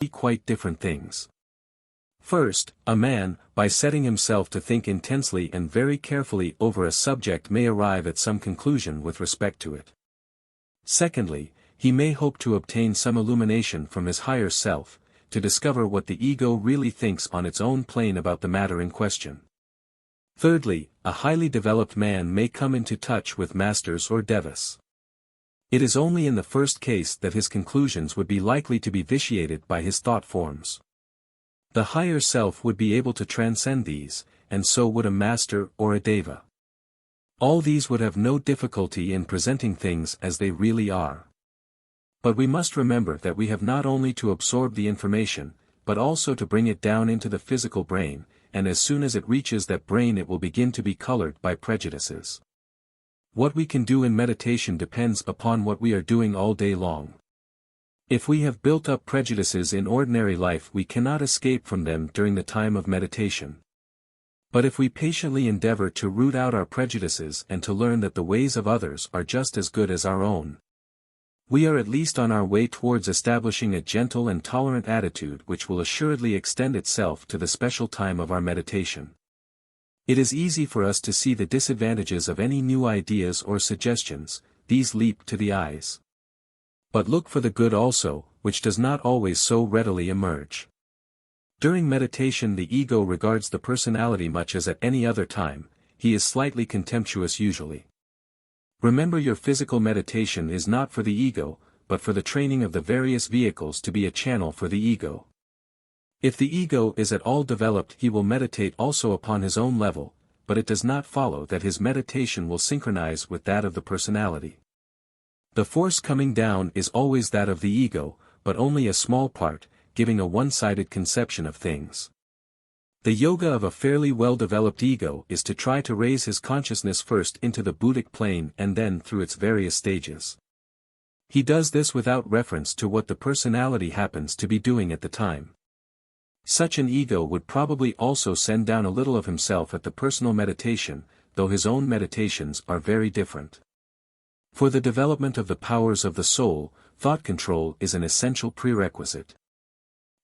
quite different things. First, a man, by setting himself to think intensely and very carefully over a subject, may arrive at some conclusion with respect to it. Secondly, he may hope to obtain some illumination from his higher self, to discover what the ego really thinks on its own plane about the matter in question. Thirdly, a highly developed man may come into touch with masters or devas. It is only in the first case that his conclusions would be likely to be vitiated by his thought forms. The higher self would be able to transcend these, and so would a master or a deva. All these would have no difficulty in presenting things as they really are. But we must remember that we have not only to absorb the information, but also to bring it down into the physical brain, and as soon as it reaches that brain it will begin to be colored by prejudices. What we can do in meditation depends upon what we are doing all day long. If we have built up prejudices in ordinary life, we cannot escape from them during the time of meditation. But if we patiently endeavor to root out our prejudices and to learn that the ways of others are just as good as our own, we are at least on our way towards establishing a gentle and tolerant attitude which will assuredly extend itself to the special time of our meditation. It is easy for us to see the disadvantages of any new ideas or suggestions, these leap to the eyes. But look for the good also, which does not always so readily emerge. During meditation the ego regards the personality much as at any other time, he is slightly contemptuous usually. Remember, your physical meditation is not for the ego, but for the training of the various vehicles to be a channel for the ego. If the ego is at all developed, he will meditate also upon his own level, but it does not follow that his meditation will synchronize with that of the personality. The force coming down is always that of the ego, but only a small part, giving a one-sided conception of things. The yoga of a fairly well-developed ego is to try to raise his consciousness first into the Buddhic plane and then through its various stages. He does this without reference to what the personality happens to be doing at the time. Such an ego would probably also send down a little of himself at the personal meditation, though his own meditations are very different. For the development of the powers of the soul, thought control is an essential prerequisite.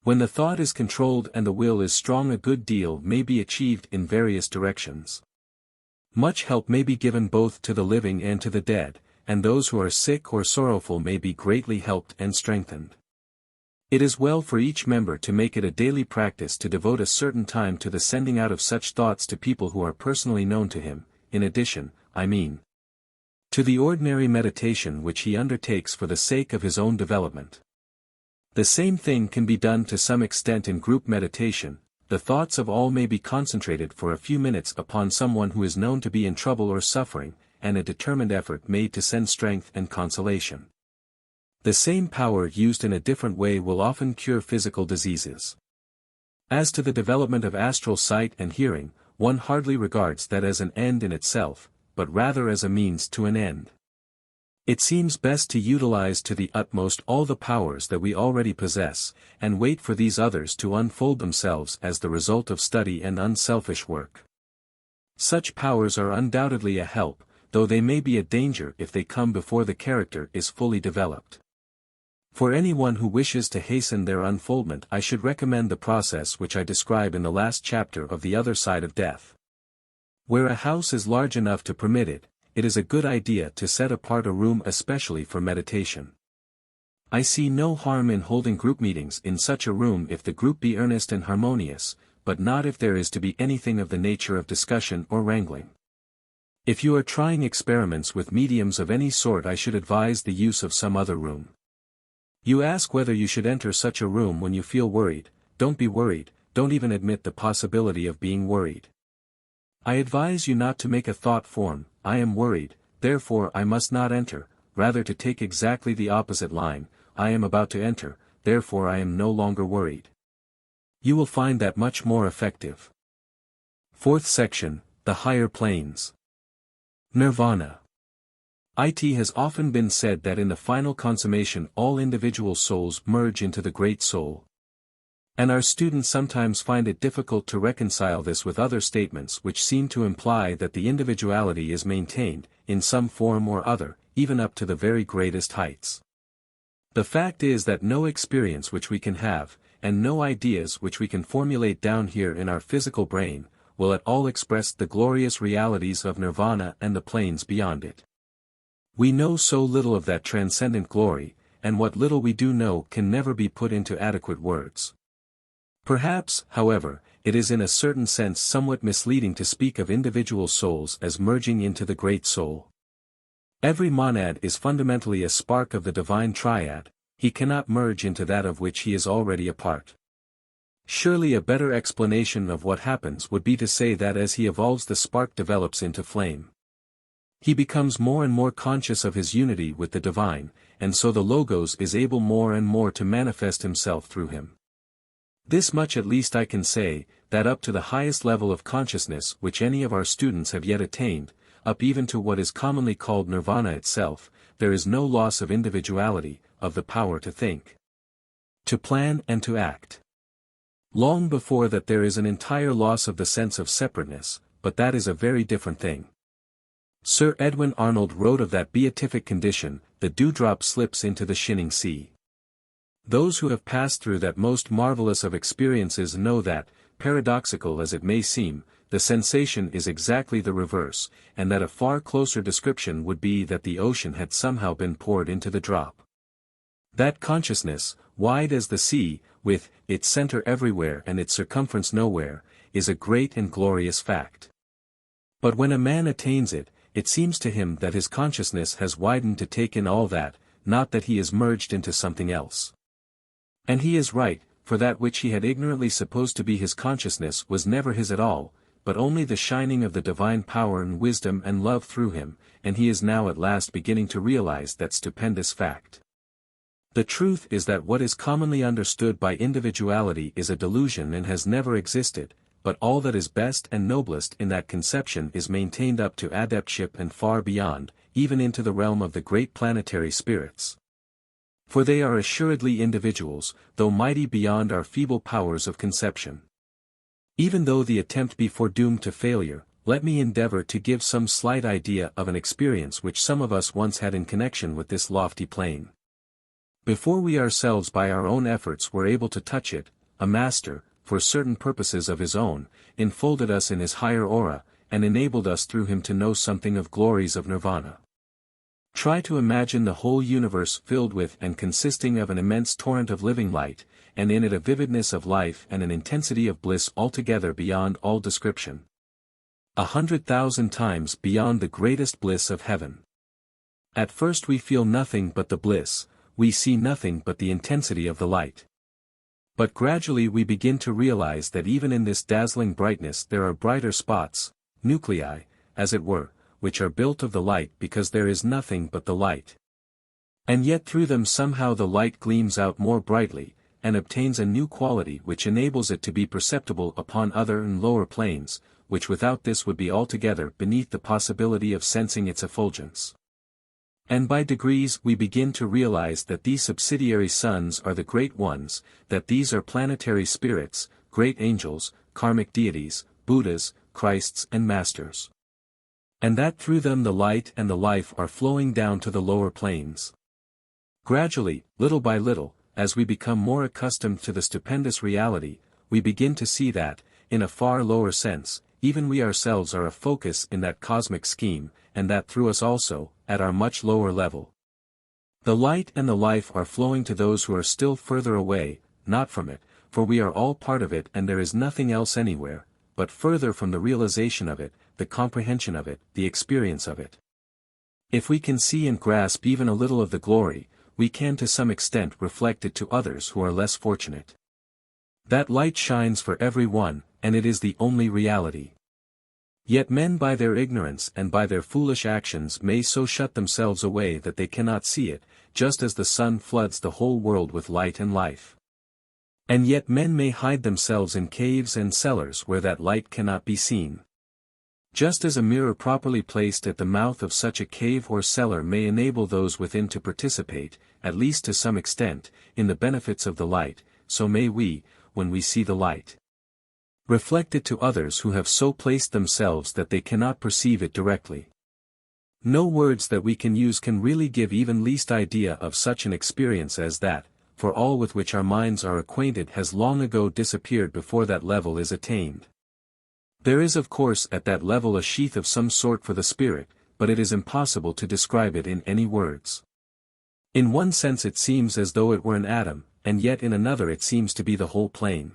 When the thought is controlled and the will is strong, a good deal may be achieved in various directions. Much help may be given both to the living and to the dead, and those who are sick or sorrowful may be greatly helped and strengthened. It is well for each member to make it a daily practice to devote a certain time to the sending out of such thoughts to people who are personally known to him, in addition, to the ordinary meditation which he undertakes for the sake of his own development. The same thing can be done to some extent in group meditation. The thoughts of all may be concentrated for a few minutes upon someone who is known to be in trouble or suffering, and a determined effort made to send strength and consolation. The same power used in a different way will often cure physical diseases. As to the development of astral sight and hearing, one hardly regards that as an end in itself, but rather as a means to an end. It seems best to utilize to the utmost all the powers that we already possess, and wait for these others to unfold themselves as the result of study and unselfish work. Such powers are undoubtedly a help, though they may be a danger if they come before the character is fully developed. For anyone who wishes to hasten their unfoldment, I should recommend the process which I describe in the last chapter of The Other Side of Death. Where a house is large enough to permit it, it is a good idea to set apart a room especially for meditation. I see no harm in holding group meetings in such a room if the group be earnest and harmonious, but not if there is to be anything of the nature of discussion or wrangling. If you are trying experiments with mediums of any sort, I should advise the use of some other room. You ask whether you should enter such a room when you feel worried. Don't be worried, don't even admit the possibility of being worried. I advise you not to make a thought form, I am worried, therefore I must not enter, rather to take exactly the opposite line, I am about to enter, therefore I am no longer worried. You will find that much more effective. Fourth section, the higher planes. Nirvana. It has often been said that in the final consummation all individual souls merge into the Great Soul. And our students sometimes find it difficult to reconcile this with other statements which seem to imply that the individuality is maintained, in some form or other, even up to the very greatest heights. The fact is that no experience which we can have, and no ideas which we can formulate down here in our physical brain, will at all express the glorious realities of nirvana and the planes beyond it. We know so little of that transcendent glory, and what little we do know can never be put into adequate words. Perhaps, however, it is in a certain sense somewhat misleading to speak of individual souls as merging into the Great Soul. Every monad is fundamentally a spark of the divine triad, he cannot merge into that of which he is already a part. Surely a better explanation of what happens would be to say that as he evolves the spark develops into flame. He becomes more and more conscious of his unity with the divine, and so the Logos is able more and more to manifest himself through him. This much at least I can say, that up to the highest level of consciousness which any of our students have yet attained, up even to what is commonly called nirvana itself, there is no loss of individuality, of the power to think, to plan and to act. Long before that there is an entire loss of the sense of separateness, but that is a very different thing. Sir Edwin Arnold wrote of that beatific condition, the dewdrop slips into the shining sea. Those who have passed through that most marvelous of experiences know that, paradoxical as it may seem, the sensation is exactly the reverse, and that a far closer description would be that the ocean had somehow been poured into the drop. That consciousness, wide as the sea, with its center everywhere and its circumference nowhere, is a great and glorious fact. But when a man attains it, it seems to him that his consciousness has widened to take in all that, not that he is merged into something else. And he is right, for that which he had ignorantly supposed to be his consciousness was never his at all, but only the shining of the divine power and wisdom and love through him, and he is now at last beginning to realize that stupendous fact. The truth is that what is commonly understood by individuality is a delusion and has never existed, but all that is best and noblest in that conception is maintained up to adeptship and far beyond, even into the realm of the great planetary spirits. For they are assuredly individuals, though mighty beyond our feeble powers of conception. Even though the attempt be foredoomed to failure, let me endeavor to give some slight idea of an experience which some of us once had in connection with this lofty plane. Before we ourselves by our own efforts were able to touch it, a master, for certain purposes of his own, enfolded us in his higher aura, and enabled us through him to know something of glories of nirvana. Try to imagine the whole universe filled with and consisting of an immense torrent of living light, and in it a vividness of life and an intensity of bliss altogether beyond all description. 100,000 times beyond the greatest bliss of heaven. At first we feel nothing but the bliss, we see nothing but the intensity of the light. But gradually we begin to realize that even in this dazzling brightness there are brighter spots, nuclei, as it were, which are built of the light because there is nothing but the light. And yet through them somehow the light gleams out more brightly, and obtains a new quality which enables it to be perceptible upon other and lower planes, which without this would be altogether beneath the possibility of sensing its effulgence. And by degrees we begin to realize that these subsidiary suns are the great ones, that these are planetary spirits, great angels, karmic deities, Buddhas, Christs and Masters. And that through them the light and the life are flowing down to the lower planes. Gradually, little by little, as we become more accustomed to the stupendous reality, we begin to see that, in a far lower sense, even we ourselves are a focus in that cosmic scheme, and that through us also, at our much lower level, the light and the life are flowing to those who are still further away, not from it, for we are all part of it and there is nothing else anywhere, but further from the realization of it, the comprehension of it, the experience of it. If we can see and grasp even a little of the glory, we can to some extent reflect it to others who are less fortunate. That light shines for every one, and it is the only reality. Yet men by their ignorance and by their foolish actions may so shut themselves away that they cannot see it, just as the sun floods the whole world with light and life. And yet men may hide themselves in caves and cellars where that light cannot be seen. Just as a mirror properly placed at the mouth of such a cave or cellar may enable those within to participate, at least to some extent, in the benefits of the light, so may we, when we see the light, reflect it to others who have so placed themselves that they cannot perceive it directly. No words that we can use can really give even least idea of such an experience as that, for all with which our minds are acquainted has long ago disappeared before that level is attained. There is of course at that level a sheath of some sort for the spirit, but it is impossible to describe it in any words. In one sense it seems as though it were an atom, and yet in another it seems to be the whole plane.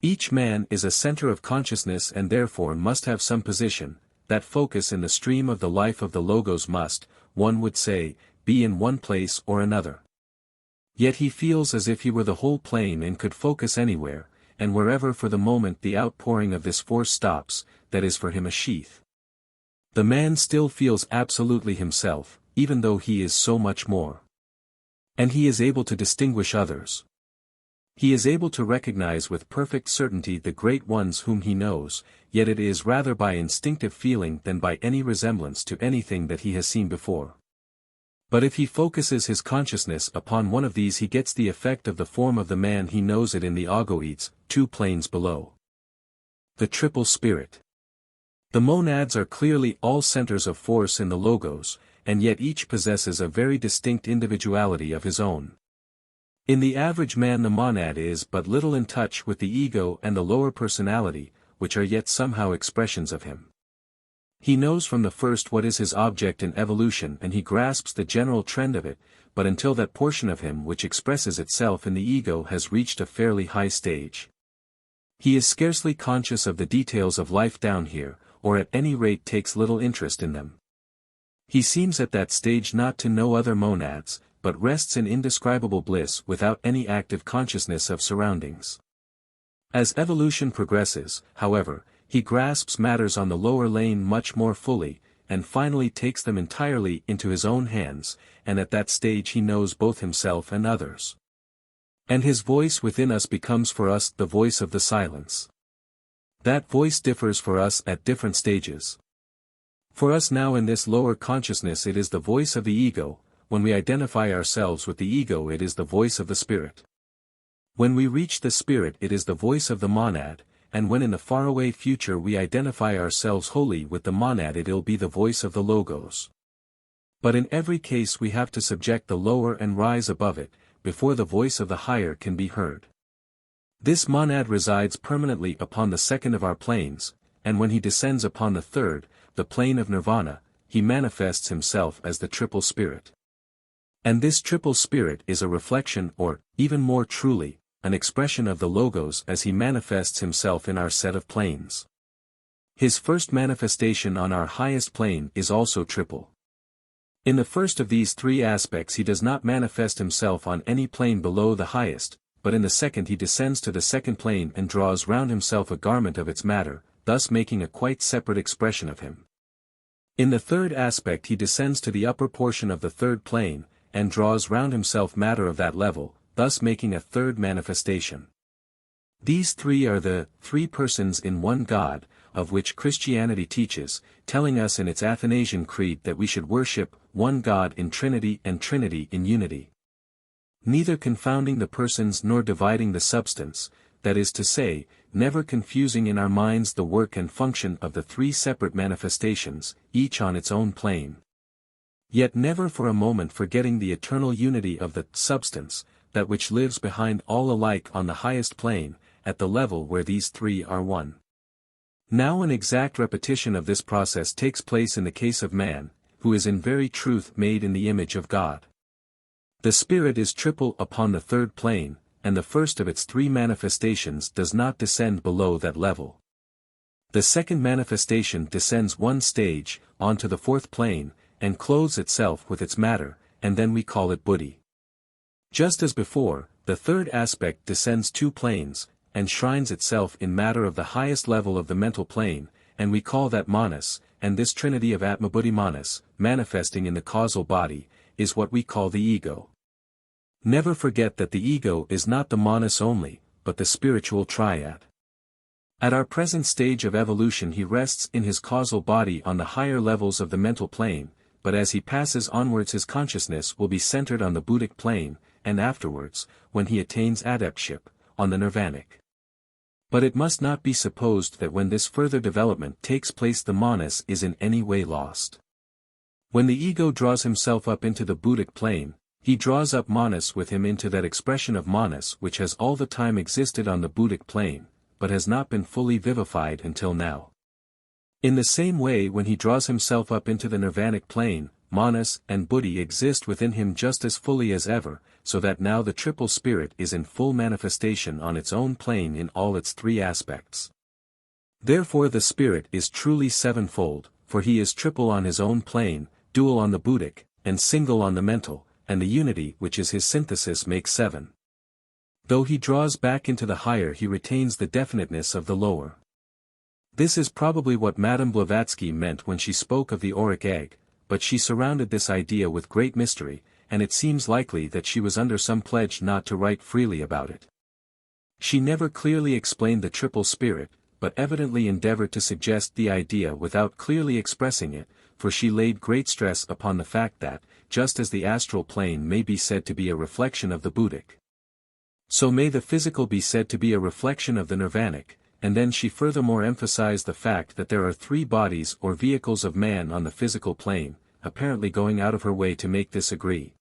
Each man is a center of consciousness and therefore must have some position. That focus in the stream of the life of the Logos must, one would say, be in one place or another. Yet he feels as if he were the whole plane and could focus anywhere, and wherever for the moment the outpouring of this force stops, that is for him a sheath. The man still feels absolutely himself, even though he is so much more. And he is able to distinguish others. He is able to recognize with perfect certainty the great ones whom he knows, yet it is rather by instinctive feeling than by any resemblance to anything that he has seen before. But if he focuses his consciousness upon one of these he gets the effect of the form of the man he knows it in the Agoids, 2 planes below. The triple spirit. The monads are clearly all centers of force in the Logos, and yet each possesses a very distinct individuality of his own. In the average man the monad is but little in touch with the ego and the lower personality, which are yet somehow expressions of him. He knows from the first what is his object in evolution and he grasps the general trend of it, but until that portion of him which expresses itself in the ego has reached a fairly high stage. He is scarcely conscious of the details of life down here, or at any rate takes little interest in them. He seems at that stage not to know other monads, but rests in indescribable bliss without any active consciousness of surroundings. As evolution progresses, however, he grasps matters on the lower lane much more fully, and finally takes them entirely into his own hands, and at that stage he knows both himself and others. And his voice within us becomes for us the voice of the silence. That voice differs for us at different stages. For us now in this lower consciousness it is the voice of the ego. When we identify ourselves with the ego it is the voice of the spirit. When we reach the spirit it is the voice of the monad, and when in the faraway future we identify ourselves wholly with the monad it'll be the voice of the Logos. But in every case we have to subject the lower and rise above it, before the voice of the higher can be heard. This monad resides permanently upon the second of our planes, and when he descends upon the third, the plane of nirvana, he manifests himself as the triple spirit. And this triple spirit is a reflection or, even more truly, an expression of the Logos as he manifests himself in our set of planes. His first manifestation on our highest plane is also triple. In the first of these 3 aspects he does not manifest himself on any plane below the highest, but in the second he descends to the second plane and draws round himself a garment of its matter, thus making a quite separate expression of him. In the third aspect he descends to the upper portion of the third plane, and draws round himself matter of that level, thus making a third manifestation. These 3 are the 3 persons in one God, of which Christianity teaches, telling us in its Athanasian Creed that we should worship one God in Trinity and Trinity in unity. Neither confounding the persons nor dividing the substance, that is to say, never confusing in our minds the work and function of the 3 separate manifestations, each on its own plane. Yet never for a moment forgetting the eternal unity of the substance, that which lives behind all alike on the highest plane, at the level where these 3 are one. Now an exact repetition of this process takes place in the case of man, who is in very truth made in the image of God. The spirit is triple upon the third plane, and the first of its 3 manifestations does not descend below that level. The second manifestation descends one stage, onto the 4th plane, and clothes itself with its matter, and then we call it buddhi. Just as before, the third aspect descends 2 planes, and shrines itself in matter of the highest level of the mental plane, and we call that manas, and this trinity of Atma Buddhi Manas, manifesting in the causal body, is what we call the ego. Never forget that the ego is not the manas only, but the spiritual triad. At our present stage of evolution he rests in his causal body on the higher levels of the mental plane, but as he passes onwards his consciousness will be centered on the Buddhic plane, and afterwards, when he attains adeptship, on the nirvanic. But it must not be supposed that when this further development takes place the manas is in any way lost. When the ego draws himself up into the Buddhic plane, He draws up Manas with him into that expression of Manas which has all the time existed on the Buddhic plane, but has not been fully vivified until now. In the same way, when he draws himself up into the nirvanic plane, Manas and Buddhi exist within him just as fully as ever, so that now the triple spirit is in full manifestation on its own plane in all its three aspects. Therefore the spirit is truly sevenfold, for he is triple on his own plane, dual on the Buddhic, and single on the mental, and the unity which is his synthesis makes seven. Though he draws back into the higher, he retains the definiteness of the lower. This is probably what Madame Blavatsky meant when she spoke of the auric egg, but she surrounded this idea with great mystery, and it seems likely that she was under some pledge not to write freely about it. She never clearly explained the triple spirit, but evidently endeavored to suggest the idea without clearly expressing it, for she laid great stress upon the fact that, just as the astral plane may be said to be a reflection of the Buddhic, so may the physical be said to be a reflection of the nirvanic, and then she furthermore emphasized the fact that there are three bodies or vehicles of man on the physical plane, apparently going out of her way to make this agree.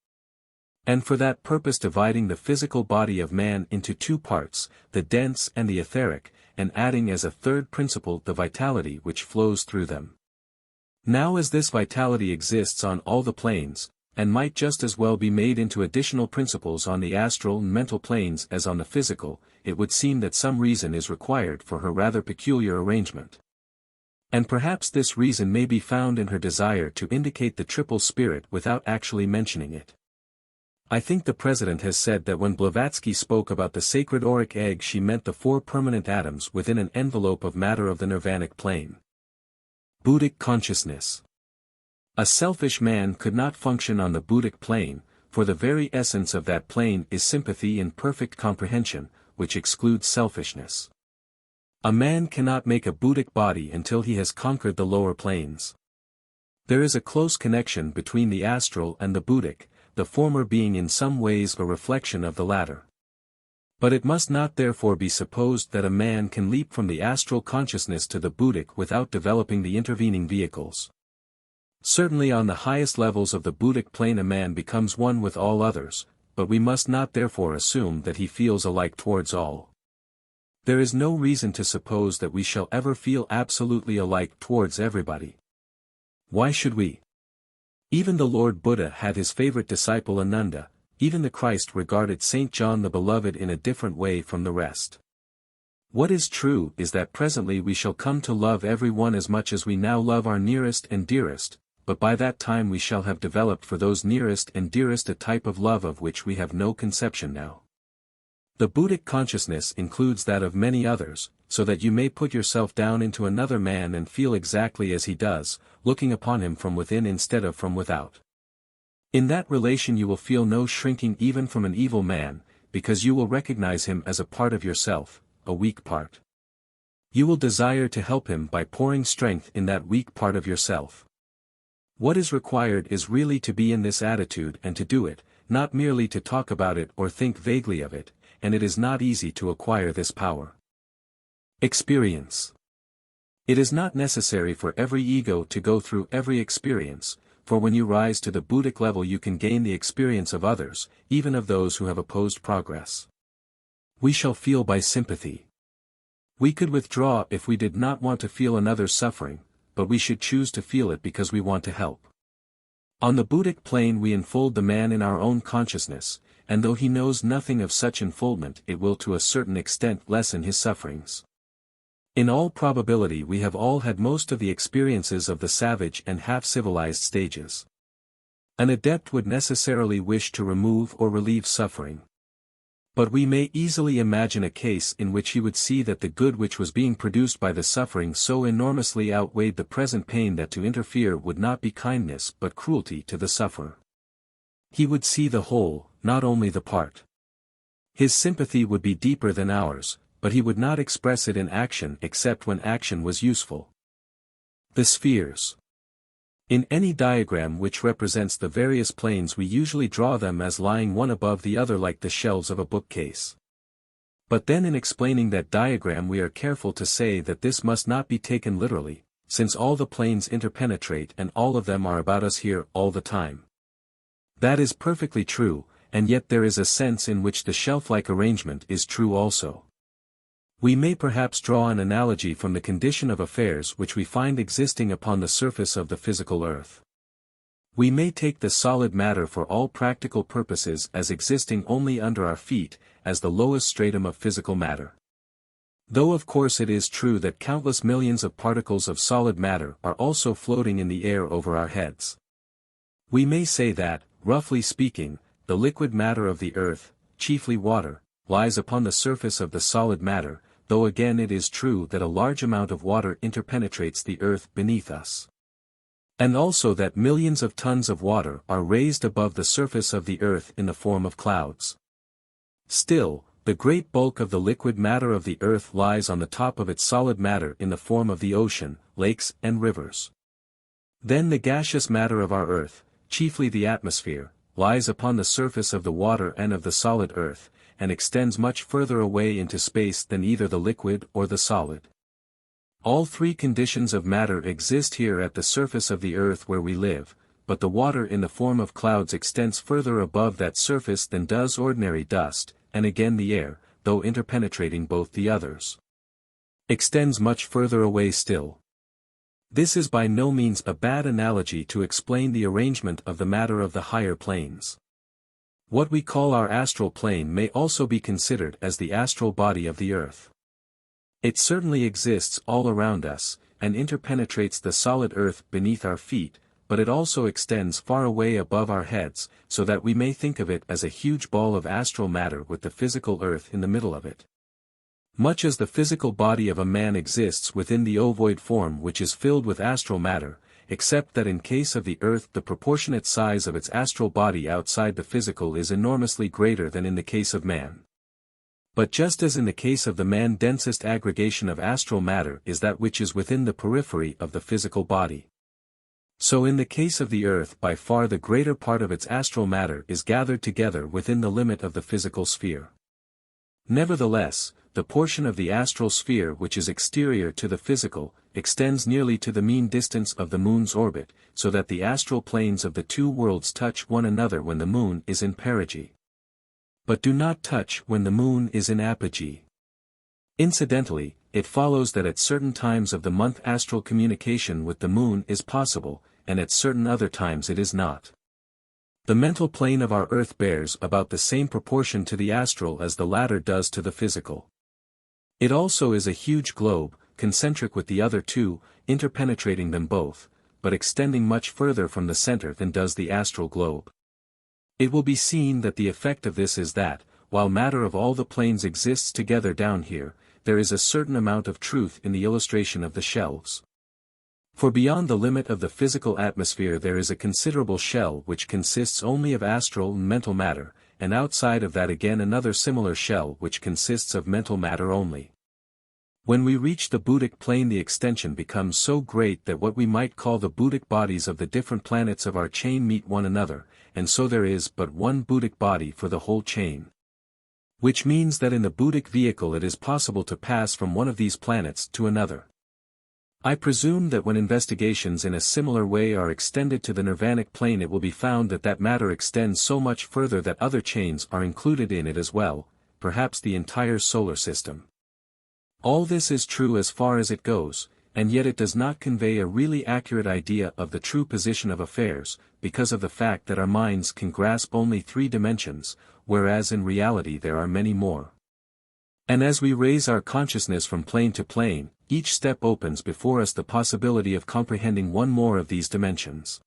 And for that purpose dividing the physical body of man into two parts, the dense and the etheric, and adding as a third principle the vitality which flows through them. Now as this vitality exists on all the planes, and might just as well be made into additional principles on the astral and mental planes as on the physical, it would seem that some reason is required for her rather peculiar arrangement. And perhaps this reason may be found in her desire to indicate the triple spirit without actually mentioning it. I think the President has said that when Blavatsky spoke about the sacred auric egg she meant the four permanent atoms within an envelope of matter of the nirvanic plane. Buddhic consciousness. A selfish man could not function on the Buddhic plane, for the very essence of that plane is sympathy and perfect comprehension, which excludes selfishness. A man cannot make a Buddhic body until he has conquered the lower planes. There is a close connection between the astral and the Buddhic, the former being in some ways a reflection of the latter. But it must not therefore be supposed that a man can leap from the astral consciousness to the Buddhic without developing the intervening vehicles. Certainly on the highest levels of the Buddhic plane a man becomes one with all others, but we must not therefore assume that he feels alike towards all. There is no reason to suppose that we shall ever feel absolutely alike towards everybody. Why should we? Even the Lord Buddha had his favorite disciple Ananda, even the Christ regarded Saint John the Beloved in a different way from the rest. What is true is that presently we shall come to love every one as much as we now love our nearest and dearest, but by that time we shall have developed for those nearest and dearest a type of love of which we have no conception now. The Buddhic consciousness includes that of many others, so that you may put yourself down into another man and feel exactly as he does, looking upon him from within instead of from without. In that relation you will feel no shrinking even from an evil man, because you will recognize him as a part of yourself, a weak part. You will desire to help him by pouring strength in that weak part of yourself. What is required is really to be in this attitude and to do it, not merely to talk about it or think vaguely of it, and it is not easy to acquire this power. Experience. It is not necessary for every ego to go through every experience, for when you rise to the Buddhic level you can gain the experience of others, even of those who have opposed progress. We shall feel by sympathy. We could withdraw if we did not want to feel another's suffering, but we should choose to feel it because we want to help. On the Buddhic plane we enfold the man in our own consciousness, and though he knows nothing of such enfoldment it will to a certain extent lessen his sufferings. In all probability we have all had most of the experiences of the savage and half-civilized stages. An adept would necessarily wish to remove or relieve suffering. But we may easily imagine a case in which he would see that the good which was being produced by the suffering so enormously outweighed the present pain that to interfere would not be kindness but cruelty to the sufferer. He would see the whole, not only the part. His sympathy would be deeper than ours, but he would not express it in action except when action was useful. The spheres. In any diagram which represents the various planes we usually draw them as lying one above the other like the shelves of a bookcase. But then in explaining that diagram we are careful to say that this must not be taken literally, since all the planes interpenetrate and all of them are about us here all the time. That is perfectly true, and yet there is a sense in which the shelf-like arrangement is true also. We may perhaps draw an analogy from the condition of affairs which we find existing upon the surface of the physical earth. We may take the solid matter for all practical purposes as existing only under our feet, as the lowest stratum of physical matter. Though of course it is true that countless millions of particles of solid matter are also floating in the air over our heads. We may say that, roughly speaking, the liquid matter of the earth, chiefly water, lies upon the surface of the solid matter, though again it is true that a large amount of water interpenetrates the earth beneath us. And also that millions of tons of water are raised above the surface of the earth in the form of clouds. Still, the great bulk of the liquid matter of the earth lies on the top of its solid matter in the form of the ocean, lakes and rivers. Then the gaseous matter of our earth, chiefly the atmosphere, lies upon the surface of the water and of the solid earth, and extends much further away into space than either the liquid or the solid. All three conditions of matter exist here at the surface of the earth where we live, but the water in the form of clouds extends further above that surface than does ordinary dust, and again the air, though interpenetrating both the others, extends much further away still. This is by no means a bad analogy to explain the arrangement of the matter of the higher planes. What we call our astral plane may also be considered as the astral body of the earth. It certainly exists all around us, and interpenetrates the solid earth beneath our feet, but it also extends far away above our heads, so that we may think of it as a huge ball of astral matter with the physical earth in the middle of it. Much as the physical body of a man exists within the ovoid form which is filled with astral matter, except that in case of the earth the proportionate size of its astral body outside the physical is enormously greater than in the case of man. But just as in the case of the man, densest aggregation of astral matter is that which is within the periphery of the physical body. So in the case of the earth by far the greater part of its astral matter is gathered together within the limit of the physical sphere. Nevertheless, the portion of the astral sphere which is exterior to the physical, extends nearly to the mean distance of the moon's orbit, so that the astral planes of the two worlds touch one another when the moon is in perigee, but do not touch when the moon is in apogee. Incidentally, it follows that at certain times of the month astral communication with the moon is possible, and at certain other times it is not. The mental plane of our earth bears about the same proportion to the astral as the latter does to the physical. It also is a huge globe, concentric with the other two, interpenetrating them both, but extending much further from the center than does the astral globe. It will be seen that the effect of this is that, while matter of all the planes exists together down here, there is a certain amount of truth in the illustration of the shelves. For beyond the limit of the physical atmosphere there is a considerable shell which consists only of astral and mental matter, and outside of that again another similar shell which consists of mental matter only. When we reach the Buddhic plane the extension becomes so great that what we might call the Buddhic bodies of the different planets of our chain meet one another, and so there is but one Buddhic body for the whole chain. Which means that in the Buddhic vehicle it is possible to pass from one of these planets to another. I presume that when investigations in a similar way are extended to the nirvanic plane it will be found that that matter extends so much further that other chains are included in it as well, perhaps the entire solar system. All this is true as far as it goes, and yet it does not convey a really accurate idea of the true position of affairs, because of the fact that our minds can grasp only 3 dimensions, whereas in reality there are many more. And as we raise our consciousness from plane to plane, each step opens before us the possibility of comprehending one more of these dimensions.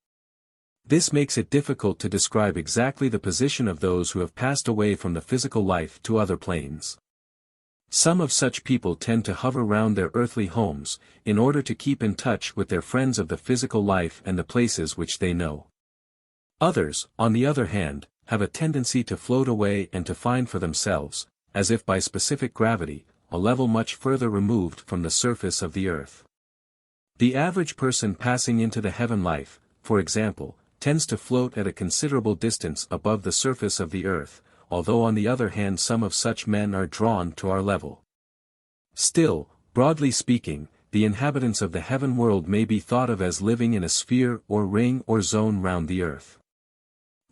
This makes it difficult to describe exactly the position of those who have passed away from the physical life to other planes. Some of such people tend to hover round their earthly homes, in order to keep in touch with their friends of the physical life and the places which they know. Others, on the other hand, have a tendency to float away and to find for themselves, as if by specific gravity, a level much further removed from the surface of the earth. The average person passing into the heaven life, for example, tends to float at a considerable distance above the surface of the earth, although on the other hand some of such men are drawn to our level. Still, broadly speaking, the inhabitants of the heaven world may be thought of as living in a sphere or ring or zone round the earth.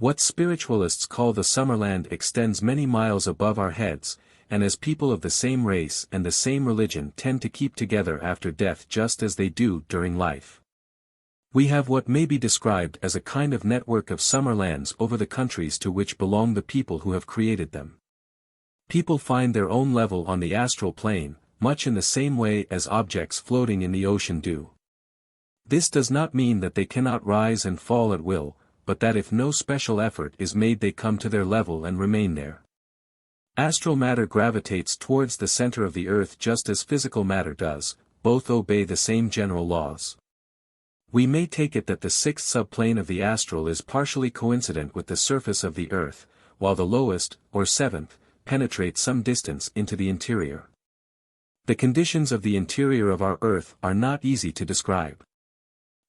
What spiritualists call the Summerland extends many miles above our heads, and as people of the same race and the same religion tend to keep together after death just as they do during life. We have what may be described as a kind of network of Summerlands over the countries to which belong the people who have created them. People find their own level on the astral plane, much in the same way as objects floating in the ocean do. This does not mean that they cannot rise and fall at will, but that if no special effort is made they come to their level and remain there. Astral matter gravitates towards the center of the earth just as physical matter does, both obey the same general laws. We may take it that the sixth subplane of the astral is partially coincident with the surface of the earth, while the lowest, or seventh, penetrates some distance into the interior. The conditions of the interior of our earth are not easy to describe.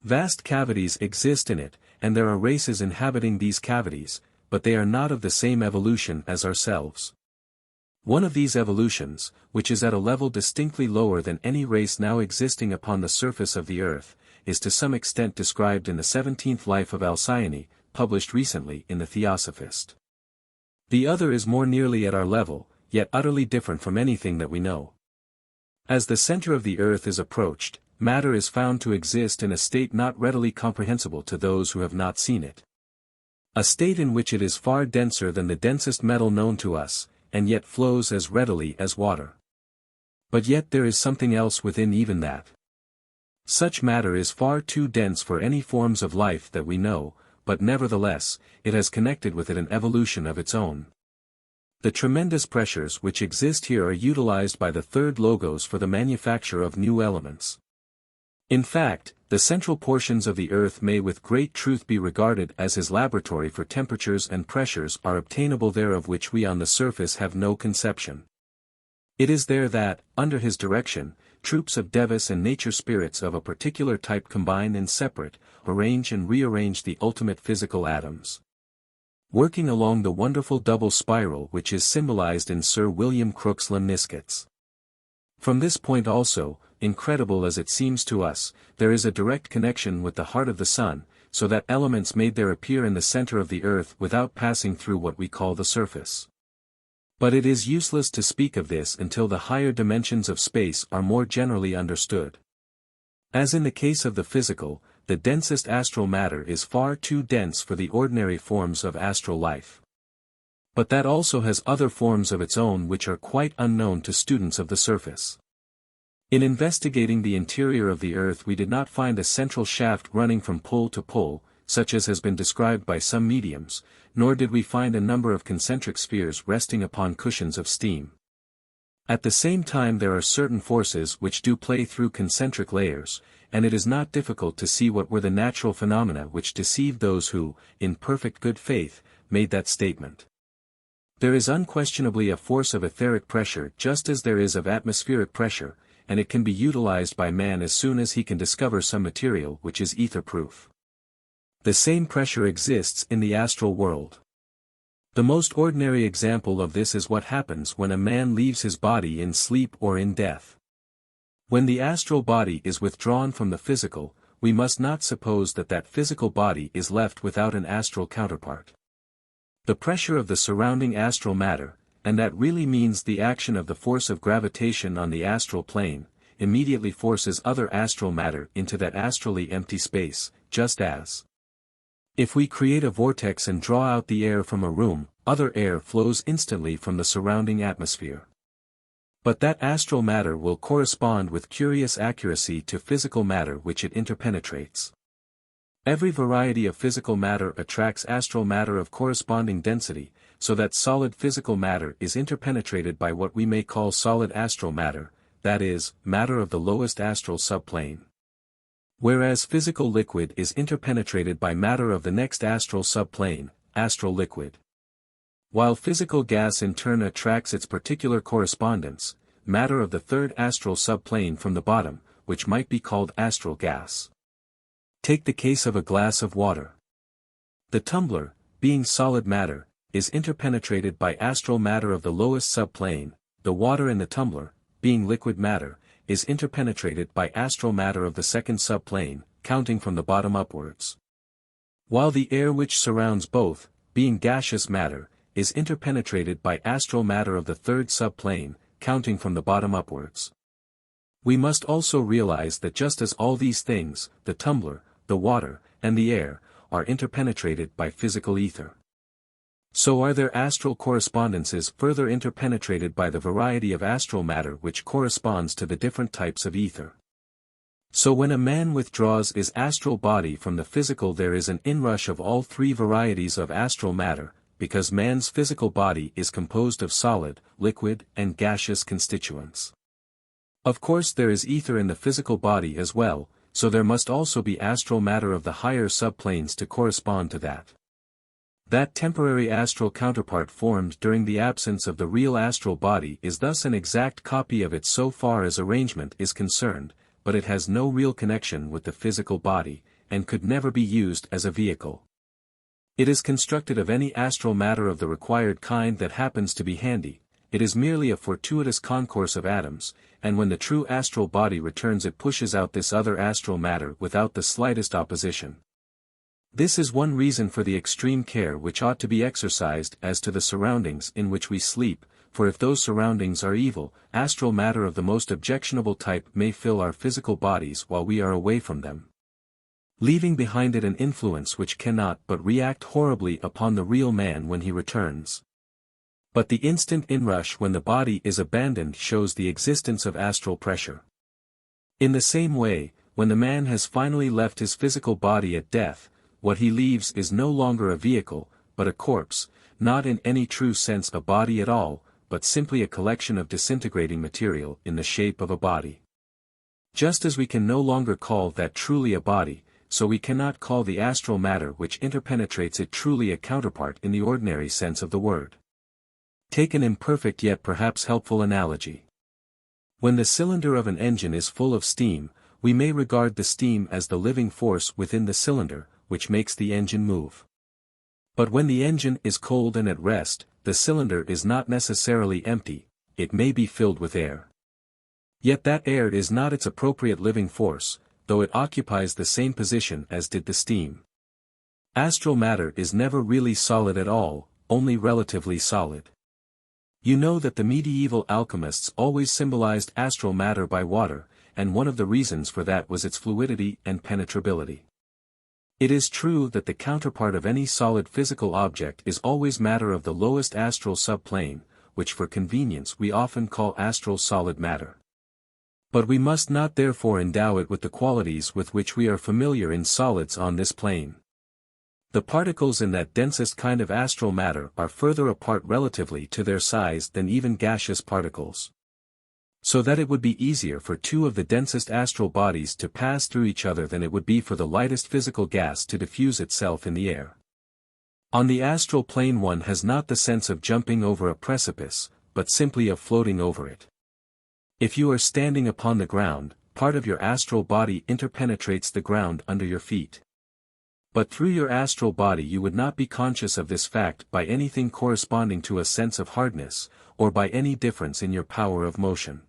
Vast cavities exist in it, and there are races inhabiting these cavities, but they are not of the same evolution as ourselves. One of these evolutions, which is at a level distinctly lower than any race now existing upon the surface of the earth, is to some extent described in the 17th Life of Alcyone, published recently in the Theosophist. The other is more nearly at our level, yet utterly different from anything that we know. As the center of the earth is approached, matter is found to exist in a state not readily comprehensible to those who have not seen it. A state in which it is far denser than the densest metal known to us, and yet flows as readily as water. But yet there is something else within even that. Such matter is far too dense for any forms of life that we know, but nevertheless, it has connected with it an evolution of its own. The tremendous pressures which exist here are utilized by the third logos for the manufacture of new elements. In fact, the central portions of the earth may with great truth be regarded as his laboratory, for temperatures and pressures are obtainable there of which we on the surface have no conception. It is there that, under his direction, troops of devas and nature spirits of a particular type combine and separate, arrange and rearrange the ultimate physical atoms. Working along the wonderful double spiral which is symbolized in Sir William Crookes' lemniscates. From this point also, incredible as it seems to us, there is a direct connection with the heart of the sun, so that elements made there appear in the center of the earth without passing through what we call the surface. But it is useless to speak of this until the higher dimensions of space are more generally understood. As in the case of the physical, the densest astral matter is far too dense for the ordinary forms of astral life. But that also has other forms of its own which are quite unknown to students of the surface. In investigating the interior of the earth we did not find a central shaft running from pole to pole, such as has been described by some mediums, nor did we find a number of concentric spheres resting upon cushions of steam. At the same time there are certain forces which do play through concentric layers, and it is not difficult to see what were the natural phenomena which deceived those who, in perfect good faith, made that statement. There is unquestionably a force of etheric pressure just as there is of atmospheric pressure, and it can be utilized by man as soon as he can discover some material which is ether-proof. The same pressure exists in the astral world. The most ordinary example of this is what happens when a man leaves his body in sleep or in death. When the astral body is withdrawn from the physical, we must not suppose that that physical body is left without an astral counterpart. The pressure of the surrounding astral matter, and that really means the action of the force of gravitation on the astral plane, immediately forces other astral matter into that astrally empty space, just as if we create a vortex and draw out the air from a room, other air flows instantly from the surrounding atmosphere. But that astral matter will correspond with curious accuracy to physical matter which it interpenetrates. Every variety of physical matter attracts astral matter of corresponding density, so that solid physical matter is interpenetrated by what we may call solid astral matter, that is, matter of the lowest astral subplane. Whereas physical liquid is interpenetrated by matter of the next astral subplane, astral liquid. While physical gas in turn attracts its particular correspondence, matter of the third astral subplane from the bottom, which might be called astral gas. Take the case of a glass of water. The tumbler, being solid matter, is interpenetrated by astral matter of the lowest subplane, the water in the tumbler, being liquid matter, is interpenetrated by astral matter of the second subplane, counting from the bottom upwards. While the air which surrounds both, being gaseous matter, is interpenetrated by astral matter of the third subplane, counting from the bottom upwards. We must also realize that just as all these things, the tumbler, the water, and the air, are interpenetrated by physical ether, so are their astral correspondences further interpenetrated by the variety of astral matter which corresponds to the different types of ether. So when a man withdraws his astral body from the physical, there is an inrush of all three varieties of astral matter, because man's physical body is composed of solid, liquid, and gaseous constituents. Of course there is ether in the physical body as well, so there must also be astral matter of the higher subplanes to correspond to that. That temporary astral counterpart formed during the absence of the real astral body is thus an exact copy of it so far as arrangement is concerned, but it has no real connection with the physical body, and could never be used as a vehicle. It is constructed of any astral matter of the required kind that happens to be handy. It is merely a fortuitous concourse of atoms, and when the true astral body returns it pushes out this other astral matter without the slightest opposition. This is one reason for the extreme care which ought to be exercised as to the surroundings in which we sleep, for if those surroundings are evil, astral matter of the most objectionable type may fill our physical bodies while we are away from them, leaving behind it an influence which cannot but react horribly upon the real man when he returns. But the instant inrush when the body is abandoned shows the existence of astral pressure. In the same way, when the man has finally left his physical body at death, what he leaves is no longer a vehicle, but a corpse, not in any true sense a body at all, but simply a collection of disintegrating material in the shape of a body. Just as we can no longer call that truly a body, so we cannot call the astral matter which interpenetrates it truly a counterpart in the ordinary sense of the word. Take an imperfect yet perhaps helpful analogy. When the cylinder of an engine is full of steam, we may regard the steam as the living force within the cylinder, which makes the engine move. But when the engine is cold and at rest, the cylinder is not necessarily empty, it may be filled with air. Yet that air is not its appropriate living force, though it occupies the same position as did the steam. Astral matter is never really solid at all, only relatively solid. You know that the medieval alchemists always symbolized astral matter by water, and one of the reasons for that was its fluidity and penetrability. It is true that the counterpart of any solid physical object is always matter of the lowest astral subplane, which for convenience we often call astral solid matter. But we must not therefore endow it with the qualities with which we are familiar in solids on this plane. The particles in that densest kind of astral matter are further apart relatively to their size than even gaseous particles, so that it would be easier for two of the densest astral bodies to pass through each other than it would be for the lightest physical gas to diffuse itself in the air. On the astral plane one has not the sense of jumping over a precipice, but simply of floating over it. If you are standing upon the ground, part of your astral body interpenetrates the ground under your feet. But through your astral body you would not be conscious of this fact by anything corresponding to a sense of hardness, or by any difference in your power of motion.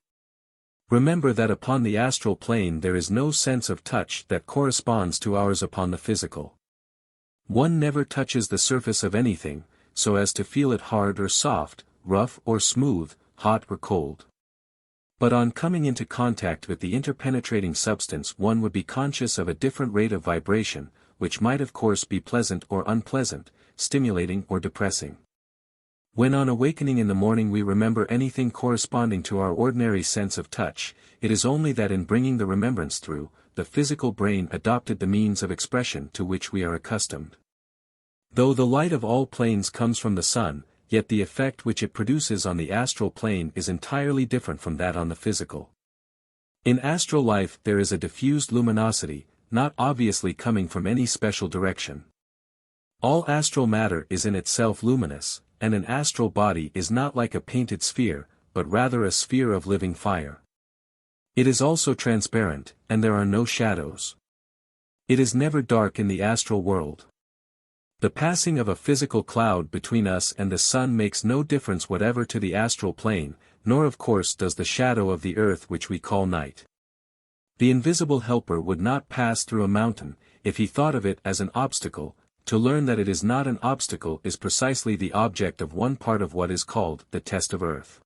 Remember that upon the astral plane there is no sense of touch that corresponds to ours upon the physical. One never touches the surface of anything, so as to feel it hard or soft, rough or smooth, hot or cold. But on coming into contact with the interpenetrating substance one would be conscious of a different rate of vibration, which might of course be pleasant or unpleasant, stimulating or depressing. When on awakening in the morning we remember anything corresponding to our ordinary sense of touch, it is only that in bringing the remembrance through, the physical brain adopted the means of expression to which we are accustomed. Though the light of all planes comes from the sun, yet the effect which it produces on the astral plane is entirely different from that on the physical. In astral life there is a diffused luminosity, not obviously coming from any special direction. All astral matter is in itself luminous, and an astral body is not like a painted sphere, but rather a sphere of living fire. It is also transparent, and there are no shadows. It is never dark in the astral world. The passing of a physical cloud between us and the sun makes no difference whatever to the astral plane, nor of course does the shadow of the earth which we call night. The invisible helper would not pass through a mountain, if he thought of it as an obstacle, to learn that it is not an obstacle is precisely the object of one part of what is called the test of earth.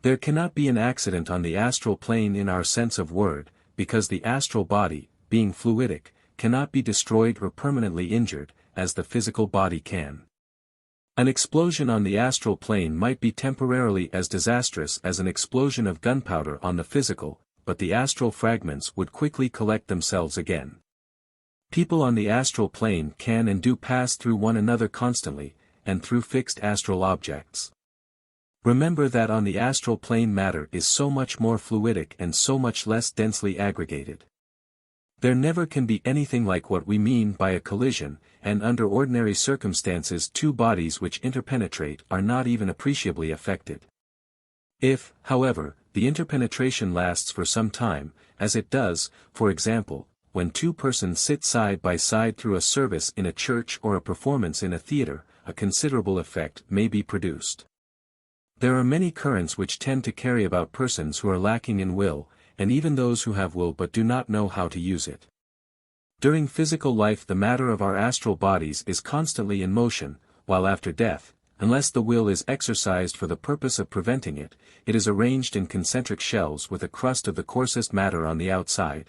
There cannot be an accident on the astral plane in our sense of word, because the astral body, being fluidic, cannot be destroyed or permanently injured, as the physical body can. An explosion on the astral plane might be temporarily as disastrous as an explosion of gunpowder on the physical, but the astral fragments would quickly collect themselves again. People on the astral plane can and do pass through one another constantly, and through fixed astral objects. Remember that on the astral plane matter is so much more fluidic and so much less densely aggregated. There never can be anything like what we mean by a collision, and under ordinary circumstances two bodies which interpenetrate are not even appreciably affected. If, however, the interpenetration lasts for some time, as it does, for example, when two persons sit side by side through a service in a church or a performance in a theater, a considerable effect may be produced. There are many currents which tend to carry about persons who are lacking in will, and even those who have will but do not know how to use it. During physical life the matter of our astral bodies is constantly in motion, while after death, unless the will is exercised for the purpose of preventing it, it is arranged in concentric shells with a crust of the coarsest matter on the outside.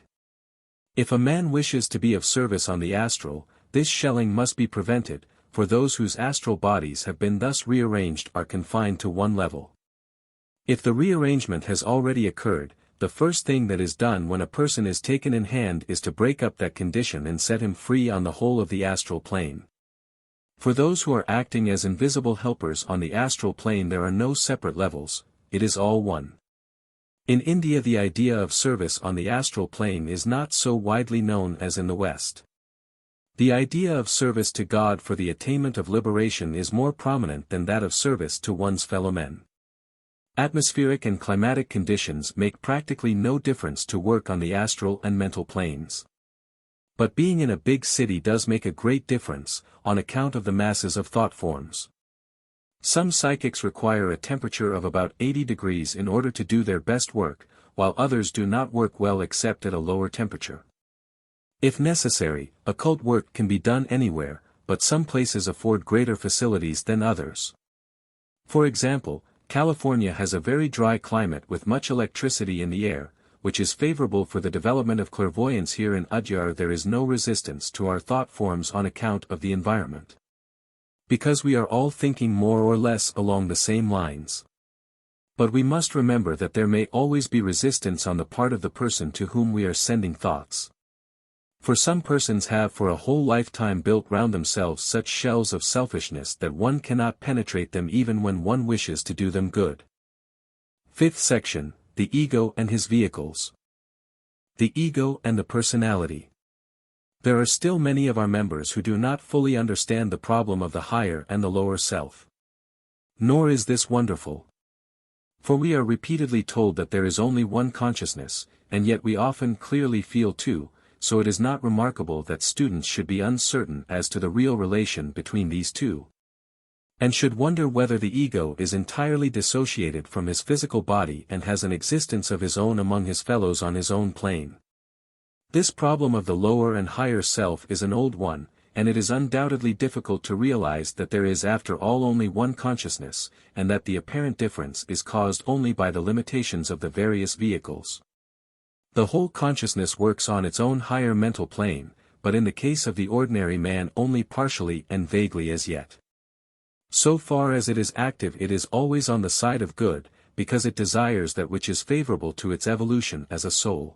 If a man wishes to be of service on the astral, this shelling must be prevented, for those whose astral bodies have been thus rearranged are confined to one level. If the rearrangement has already occurred, the first thing that is done when a person is taken in hand is to break up that condition and set him free on the whole of the astral plane. For those who are acting as invisible helpers on the astral plane there are no separate levels, it is all one. In India the idea of service on the astral plane is not so widely known as in the West. The idea of service to God for the attainment of liberation is more prominent than that of service to one's fellow men. Atmospheric and climatic conditions make practically no difference to work on the astral and mental planes. But being in a big city does make a great difference, on account of the masses of thought forms. Some psychics require a temperature of about 80 degrees in order to do their best work, while others do not work well except at a lower temperature. If necessary, occult work can be done anywhere, but some places afford greater facilities than others. For example, California has a very dry climate with much electricity in the air, which is favorable for the development of clairvoyance. Here in Udyar there is no resistance to our thought forms on account of the environment. Because we are all thinking more or less along the same lines. But we must remember that there may always be resistance on the part of the person to whom we are sending thoughts. For some persons have for a whole lifetime built round themselves such shells of selfishness that one cannot penetrate them even when one wishes to do them good. Fifth section, the ego and his vehicles. The ego and the personality. There are still many of our members who do not fully understand the problem of the higher and the lower self. Nor is this wonderful. For we are repeatedly told that there is only one consciousness, and yet we often clearly feel two, so it is not remarkable that students should be uncertain as to the real relation between these two, and should wonder whether the ego is entirely dissociated from his physical body and has an existence of his own among his fellows on his own plane. This problem of the lower and higher self is an old one, and it is undoubtedly difficult to realize that there is after all only one consciousness, and that the apparent difference is caused only by the limitations of the various vehicles. The whole consciousness works on its own higher mental plane, but in the case of the ordinary man only partially and vaguely as yet. So far as it is active it is always on the side of good, because it desires that which is favorable to its evolution as a soul.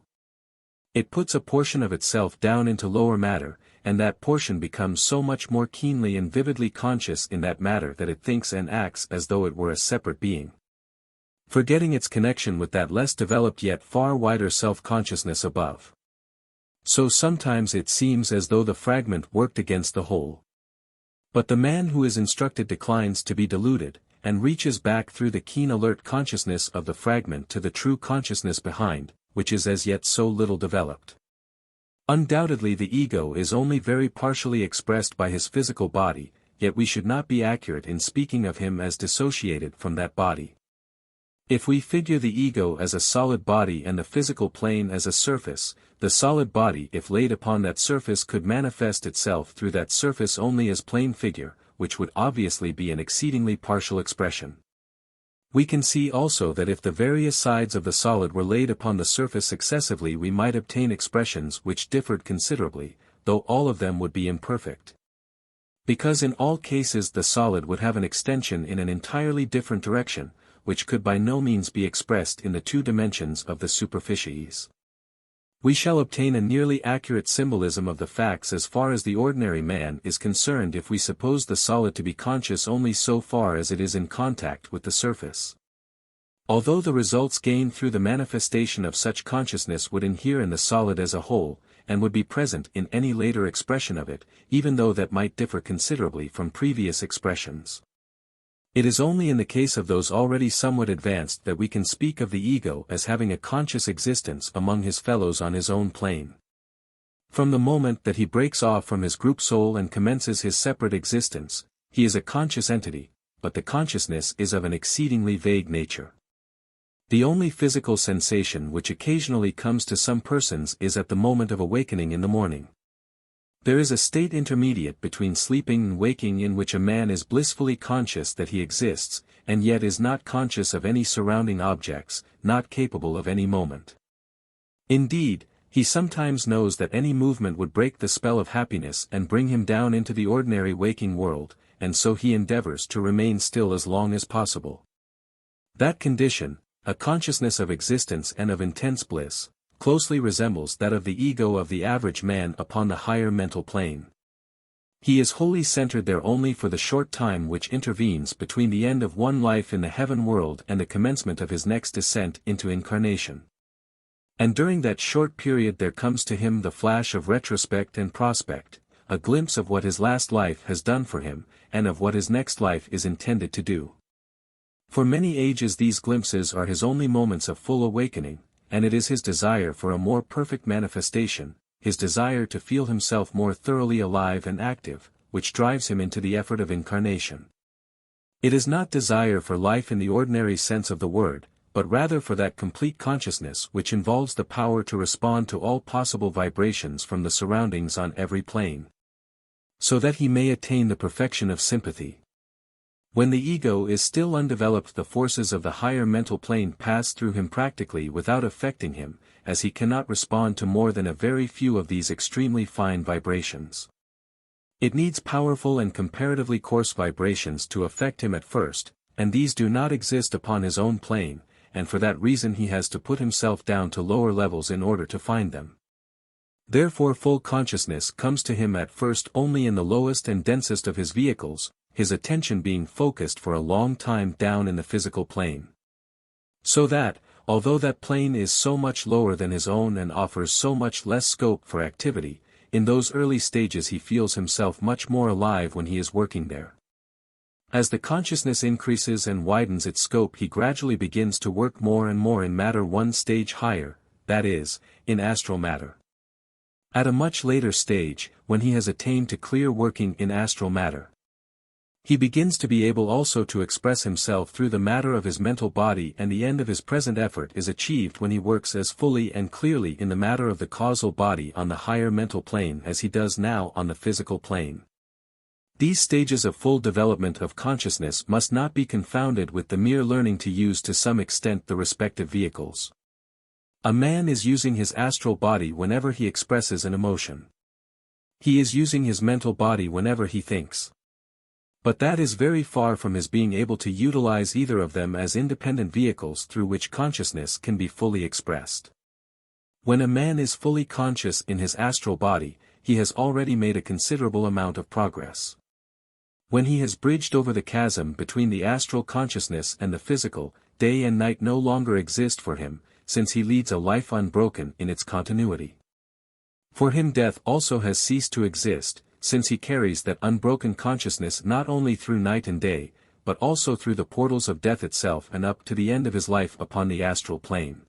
It puts a portion of itself down into lower matter, and that portion becomes so much more keenly and vividly conscious in that matter that it thinks and acts as though it were a separate being, forgetting its connection with that less developed yet far wider self-consciousness above. So sometimes it seems as though the fragment worked against the whole. But the man who is instructed declines to be deluded, and reaches back through the keen alert consciousness of the fragment to the true consciousness behind, which is as yet so little developed. Undoubtedly the ego is only very partially expressed by his physical body, yet we should not be accurate in speaking of him as dissociated from that body. If we figure the ego as a solid body and the physical plane as a surface, the the solid body if laid upon that surface could manifest itself through that surface only as plane figure, which would obviously be an exceedingly partial expression. We can see also that if the various sides of the solid were laid upon the surface successively we might obtain expressions which differed considerably, though all of them would be imperfect. Because in all cases the solid would have an extension in an entirely different direction, which could by no means be expressed in the two dimensions of the superficies. We shall obtain a nearly accurate symbolism of the facts as far as the ordinary man is concerned if we suppose the solid to be conscious only so far as it is in contact with the surface. Although the results gained through the manifestation of such consciousness would inhere in the solid as a whole, and would be present in any later expression of it, even though that might differ considerably from previous expressions. It is only in the case of those already somewhat advanced that we can speak of the ego as having a conscious existence among his fellows on his own plane. From the moment that he breaks off from his group soul and commences his separate existence, he is a conscious entity, but the consciousness is of an exceedingly vague nature. The only physical sensation which occasionally comes to some persons is at the moment of awakening in the morning. There is a state intermediate between sleeping and waking in which a man is blissfully conscious that he exists, and yet is not conscious of any surrounding objects, not capable of any moment. Indeed, he sometimes knows that any movement would break the spell of happiness and bring him down into the ordinary waking world, and so he endeavors to remain still as long as possible. That condition, a consciousness of existence and of intense bliss, closely resembles that of the ego of the average man upon the higher mental plane. He is wholly centered there only for the short time which intervenes between the end of one life in the heaven world and the commencement of his next descent into incarnation. And during that short period there comes to him the flash of retrospect and prospect, a glimpse of what his last life has done for him, and of what his next life is intended to do. For many ages these glimpses are his only moments of full awakening, and it is his desire for a more perfect manifestation, his desire to feel himself more thoroughly alive and active, which drives him into the effort of incarnation. It is not desire for life in the ordinary sense of the word, but rather for that complete consciousness which involves the power to respond to all possible vibrations from the surroundings on every plane, so that he may attain the perfection of sympathy. When the ego is still undeveloped the forces of the higher mental plane pass through him practically without affecting him, as he cannot respond to more than a very few of these extremely fine vibrations. It needs powerful and comparatively coarse vibrations to affect him at first, and these do not exist upon his own plane, and for that reason he has to put himself down to lower levels in order to find them. Therefore full consciousness comes to him at first only in the lowest and densest of his vehicles, his attention being focused for a long time down in the physical plane. So that, although that plane is so much lower than his own and offers so much less scope for activity, in those early stages he feels himself much more alive when he is working there. As the consciousness increases and widens its scope he gradually begins to work more and more in matter one stage higher, that is, in astral matter. At a much later stage, when he has attained to clear working in astral matter, he begins to be able also to express himself through the matter of his mental body, and the end of his present effort is achieved when he works as fully and clearly in the matter of the causal body on the higher mental plane as he does now on the physical plane. These stages of full development of consciousness must not be confounded with the mere learning to use to some extent the respective vehicles. A man is using his astral body whenever he expresses an emotion. He is using his mental body whenever he thinks. But that is very far from his being able to utilize either of them as independent vehicles through which consciousness can be fully expressed. When a man is fully conscious in his astral body, he has already made a considerable amount of progress. When he has bridged over the chasm between the astral consciousness and the physical, day and night no longer exist for him, since he leads a life unbroken in its continuity. For him death also has ceased to exist, since he carries that unbroken consciousness not only through night and day, but also through the portals of death itself and up to the end of his life upon the astral plane.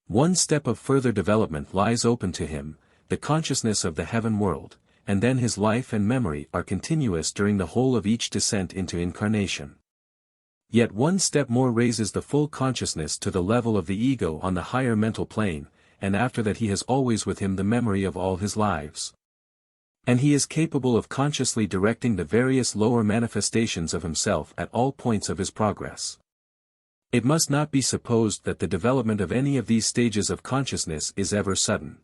One step of further development lies open to him, the consciousness of the heaven world, and then his life and memory are continuous during the whole of each descent into incarnation. Yet one step more raises the full consciousness to the level of the ego on the higher mental plane, and after that he has always with him the memory of all his lives. And he is capable of consciously directing the various lower manifestations of himself at all points of his progress. It must not be supposed that the development of any of these stages of consciousness is ever sudden.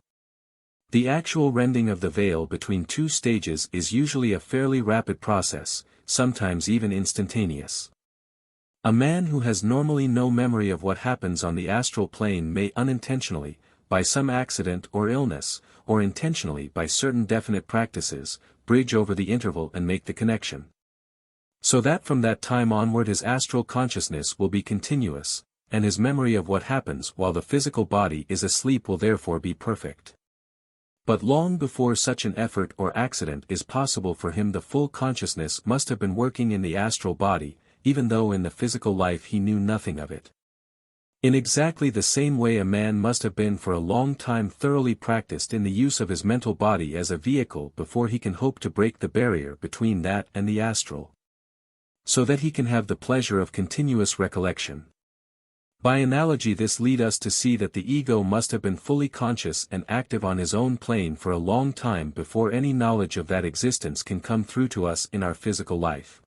The actual rending of the veil between two stages is usually a fairly rapid process, sometimes even instantaneous. A man who has normally no memory of what happens on the astral plane may unintentionally, by some accident or illness, or intentionally by certain definite practices, bridge over the interval and make the connection. So that from that time onward his astral consciousness will be continuous, and his memory of what happens while the physical body is asleep will therefore be perfect. But long before such an effort or accident is possible for him the full consciousness must have been working in the astral body, even though in the physical life he knew nothing of it. In exactly the same way a man must have been for a long time thoroughly practiced in the use of his mental body as a vehicle before he can hope to break the barrier between that and the astral, so that he can have the pleasure of continuous recollection. By analogy this leads us to see that the ego must have been fully conscious and active on his own plane for a long time before any knowledge of that existence can come through to us in our physical life.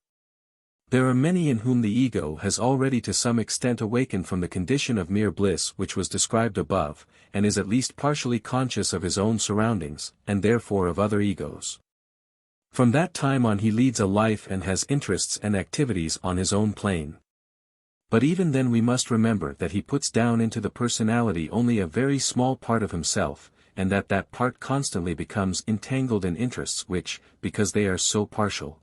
There are many in whom the ego has already to some extent awakened from the condition of mere bliss which was described above, and is at least partially conscious of his own surroundings, and therefore of other egos. From that time on he leads a life and has interests and activities on his own plane. But even then we must remember that he puts down into the personality only a very small part of himself, and that that part constantly becomes entangled in interests which, because they are so partial,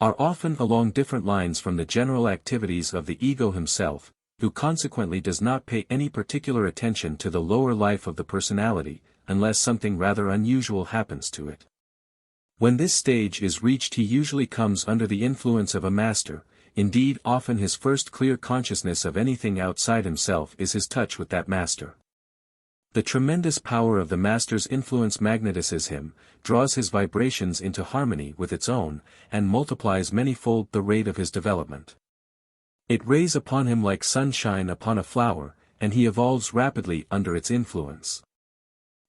are often along different lines from the general activities of the ego himself, who consequently does not pay any particular attention to the lower life of the personality, unless something rather unusual happens to it. When this stage is reached he usually comes under the influence of a master. Indeed, often his first clear consciousness of anything outside himself is his touch with that master. The tremendous power of the master's influence magnetizes him, draws his vibrations into harmony with its own, and multiplies manyfold the rate of his development. It rays upon him like sunshine upon a flower, and he evolves rapidly under its influence.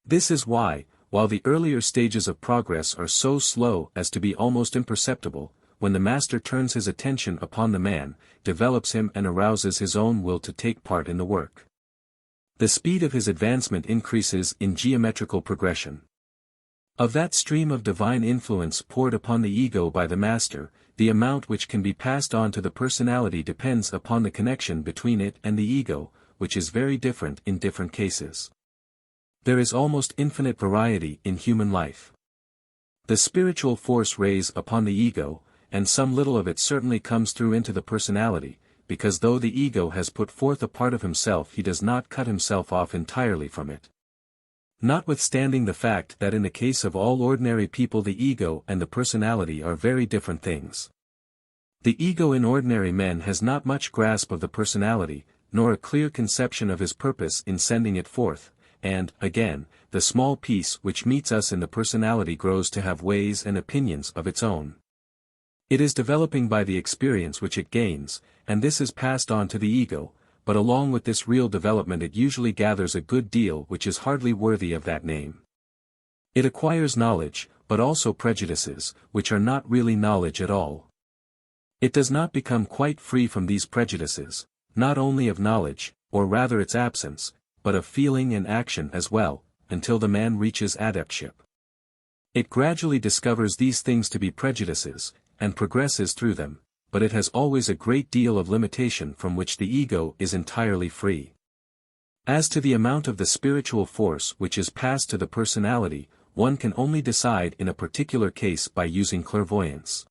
This is why, while the earlier stages of progress are so slow as to be almost imperceptible, when the master turns his attention upon the man, develops him and arouses his own will to take part in the work, the speed of his advancement increases in geometrical progression. Of that stream of divine influence poured upon the ego by the master, the amount which can be passed on to the personality depends upon the connection between it and the ego, which is very different in different cases. There is almost infinite variety in human life. The spiritual force rays upon the ego, and some little of it certainly comes through into the personality, because though the ego has put forth a part of himself he does not cut himself off entirely from it. Notwithstanding the fact that in the case of all ordinary people the ego and the personality are very different things. The ego in ordinary men has not much grasp of the personality, nor a clear conception of his purpose in sending it forth, and, again, the small piece which meets us in the personality grows to have ways and opinions of its own. It is developing by the experience which it gains, and this is passed on to the ego, but along with this real development it usually gathers a good deal which is hardly worthy of that name. It acquires knowledge, but also prejudices, which are not really knowledge at all. It does not become quite free from these prejudices, not only of knowledge, or rather its absence, but of feeling and action as well, until the man reaches adeptship. It gradually discovers these things to be prejudices, and progresses through them, but it has always a great deal of limitation from which the ego is entirely free. As to the amount of the spiritual force which is passed to the personality, one can only decide in a particular case by using clairvoyance.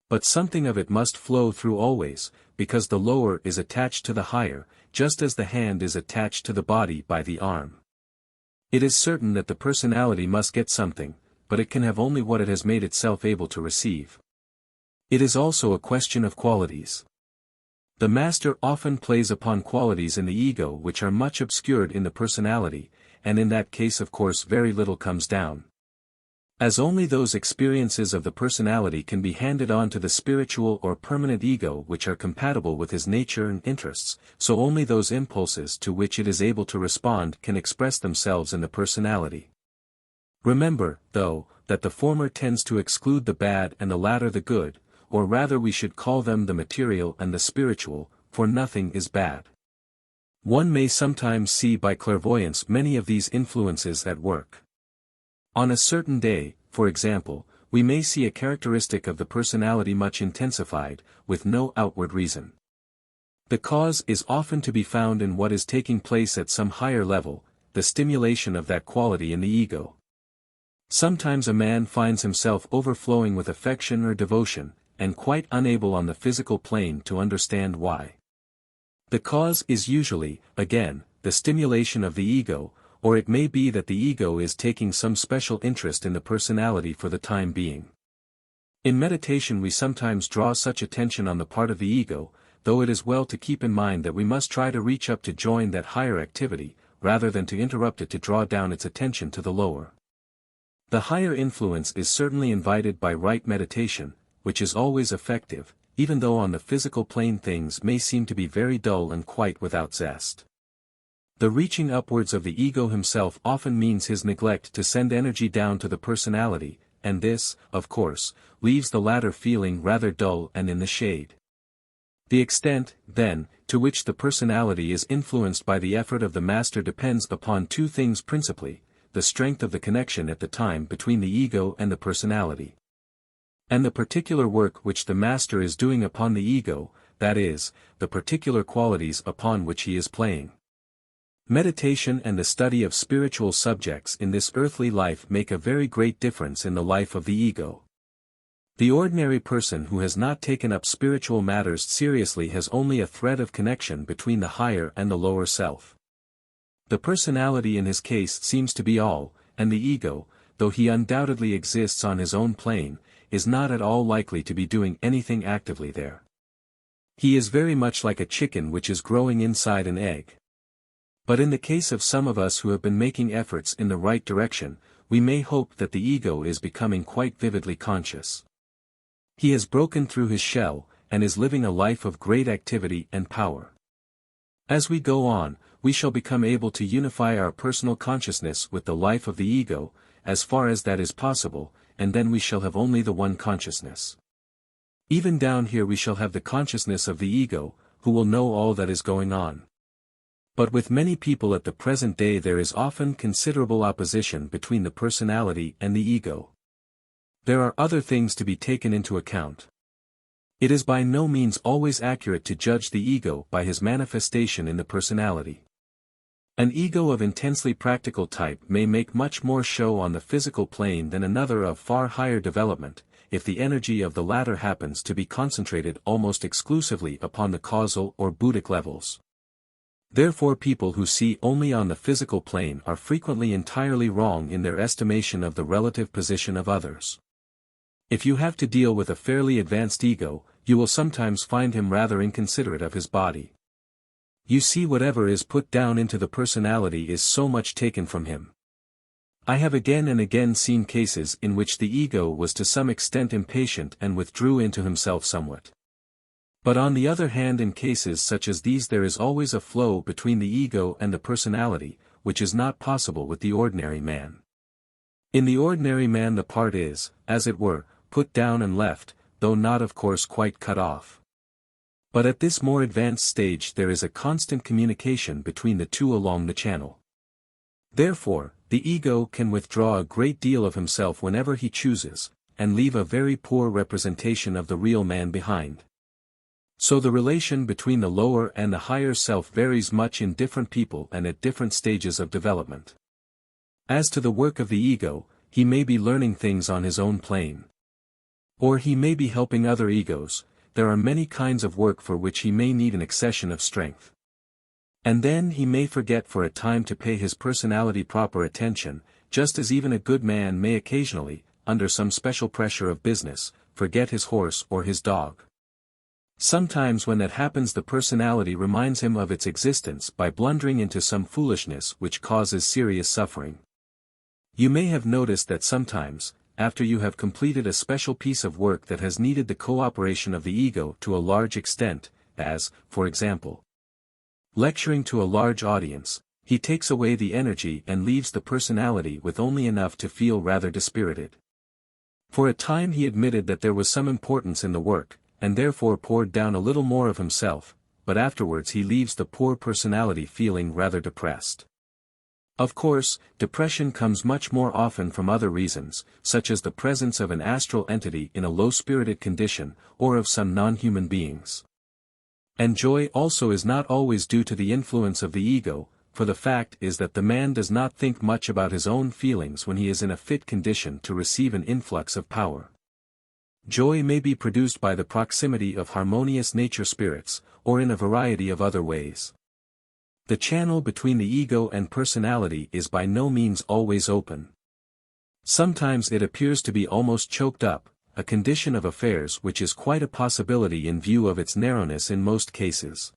But something of it must flow through always, because the lower is attached to the higher, just as the hand is attached to the body by the arm. It is certain that the personality must get something, but it can have only what it has made itself able to receive. It is also a question of qualities. The master often plays upon qualities in the ego which are much obscured in the personality, and in that case of course very little comes down. As only those experiences of the personality can be handed on to the spiritual or permanent ego which are compatible with his nature and interests, so only those impulses to which it is able to respond can express themselves in the personality. Remember, though, that the former tends to exclude the bad and the latter the good, or rather we should call them the material and the spiritual, for nothing is bad. One may sometimes see by clairvoyance many of these influences at work. On a certain day, for example, we may see a characteristic of the personality much intensified, with no outward reason. The cause is often to be found in what is taking place at some higher level, the stimulation of that quality in the ego. Sometimes a man finds himself overflowing with affection or devotion, and quite unable on the physical plane to understand why. The cause is usually, again, the stimulation of the ego, or it may be that the ego is taking some special interest in the personality for the time being. In meditation we sometimes draw such attention on the part of the ego, though it is well to keep in mind that we must try to reach up to join that higher activity, rather than to interrupt it to draw down its attention to the lower. The higher influence is certainly invited by right meditation, which is always effective, even though on the physical plane things may seem to be very dull and quite without zest. The reaching upwards of the ego himself often means his neglect to send energy down to the personality, and this, of course, leaves the latter feeling rather dull and in the shade. The extent, then, to which the personality is influenced by the effort of the master depends upon two things principally: the strength of the connection at the time between the ego and the personality, and the particular work which the master is doing upon the ego, that is, the particular qualities upon which he is playing. Meditation and the study of spiritual subjects in this earthly life make a very great difference in the life of the ego. The ordinary person who has not taken up spiritual matters seriously has only a thread of connection between the higher and the lower self. The personality in his case seems to be all, and the ego, though he undoubtedly exists on his own plane, is not at all likely to be doing anything actively there. He is very much like a chicken which is growing inside an egg. But in the case of some of us who have been making efforts in the right direction, we may hope that the ego is becoming quite vividly conscious. He has broken through his shell, and is living a life of great activity and power. As we go on, we shall become able to unify our personal consciousness with the life of the ego, as far as that is possible, and then we shall have only the one consciousness. Even down here we shall have the consciousness of the ego, who will know all that is going on. But with many people at the present day there is often considerable opposition between the personality and the ego. There are other things to be taken into account. It is by no means always accurate to judge the ego by his manifestation in the personality. An ego of intensely practical type may make much more show on the physical plane than another of far higher development, if the energy of the latter happens to be concentrated almost exclusively upon the causal or buddhic levels. Therefore people who see only on the physical plane are frequently entirely wrong in their estimation of the relative position of others. If you have to deal with a fairly advanced ego, you will sometimes find him rather inconsiderate of his body. You see, whatever is put down into the personality is so much taken from him. I have again and again seen cases in which the ego was to some extent impatient and withdrew into himself somewhat. But on the other hand, in cases such as these there is always a flow between the ego and the personality, which is not possible with the ordinary man. In the ordinary man the part is, as it were, put down and left, though not of course quite cut off. But at this more advanced stage there is a constant communication between the two along the channel. Therefore, the ego can withdraw a great deal of himself whenever he chooses, and leave a very poor representation of the real man behind. So the relation between the lower and the higher self varies much in different people and at different stages of development. As to the work of the ego, he may be learning things on his own plane. Or he may be helping other egos. There are many kinds of work for which he may need an accession of strength. And then he may forget for a time to pay his personality proper attention, just as even a good man may occasionally, under some special pressure of business, forget his horse or his dog. Sometimes when that happens the personality reminds him of its existence by blundering into some foolishness which causes serious suffering. You may have noticed that sometimes, after you have completed a special piece of work that has needed the cooperation of the ego to a large extent, as, for example, lecturing to a large audience, he takes away the energy and leaves the personality with only enough to feel rather dispirited. For a time he admitted that there was some importance in the work, and therefore poured down a little more of himself, but afterwards he leaves the poor personality feeling rather depressed. Of course, depression comes much more often from other reasons, such as the presence of an astral entity in a low-spirited condition, or of some non-human beings. And joy also is not always due to the influence of the ego, for the fact is that the man does not think much about his own feelings when he is in a fit condition to receive an influx of power. Joy may be produced by the proximity of harmonious nature spirits, or in a variety of other ways. The channel between the ego and personality is by no means always open. Sometimes it appears to be almost choked up, a condition of affairs which is quite a possibility in view of its narrowness in most cases.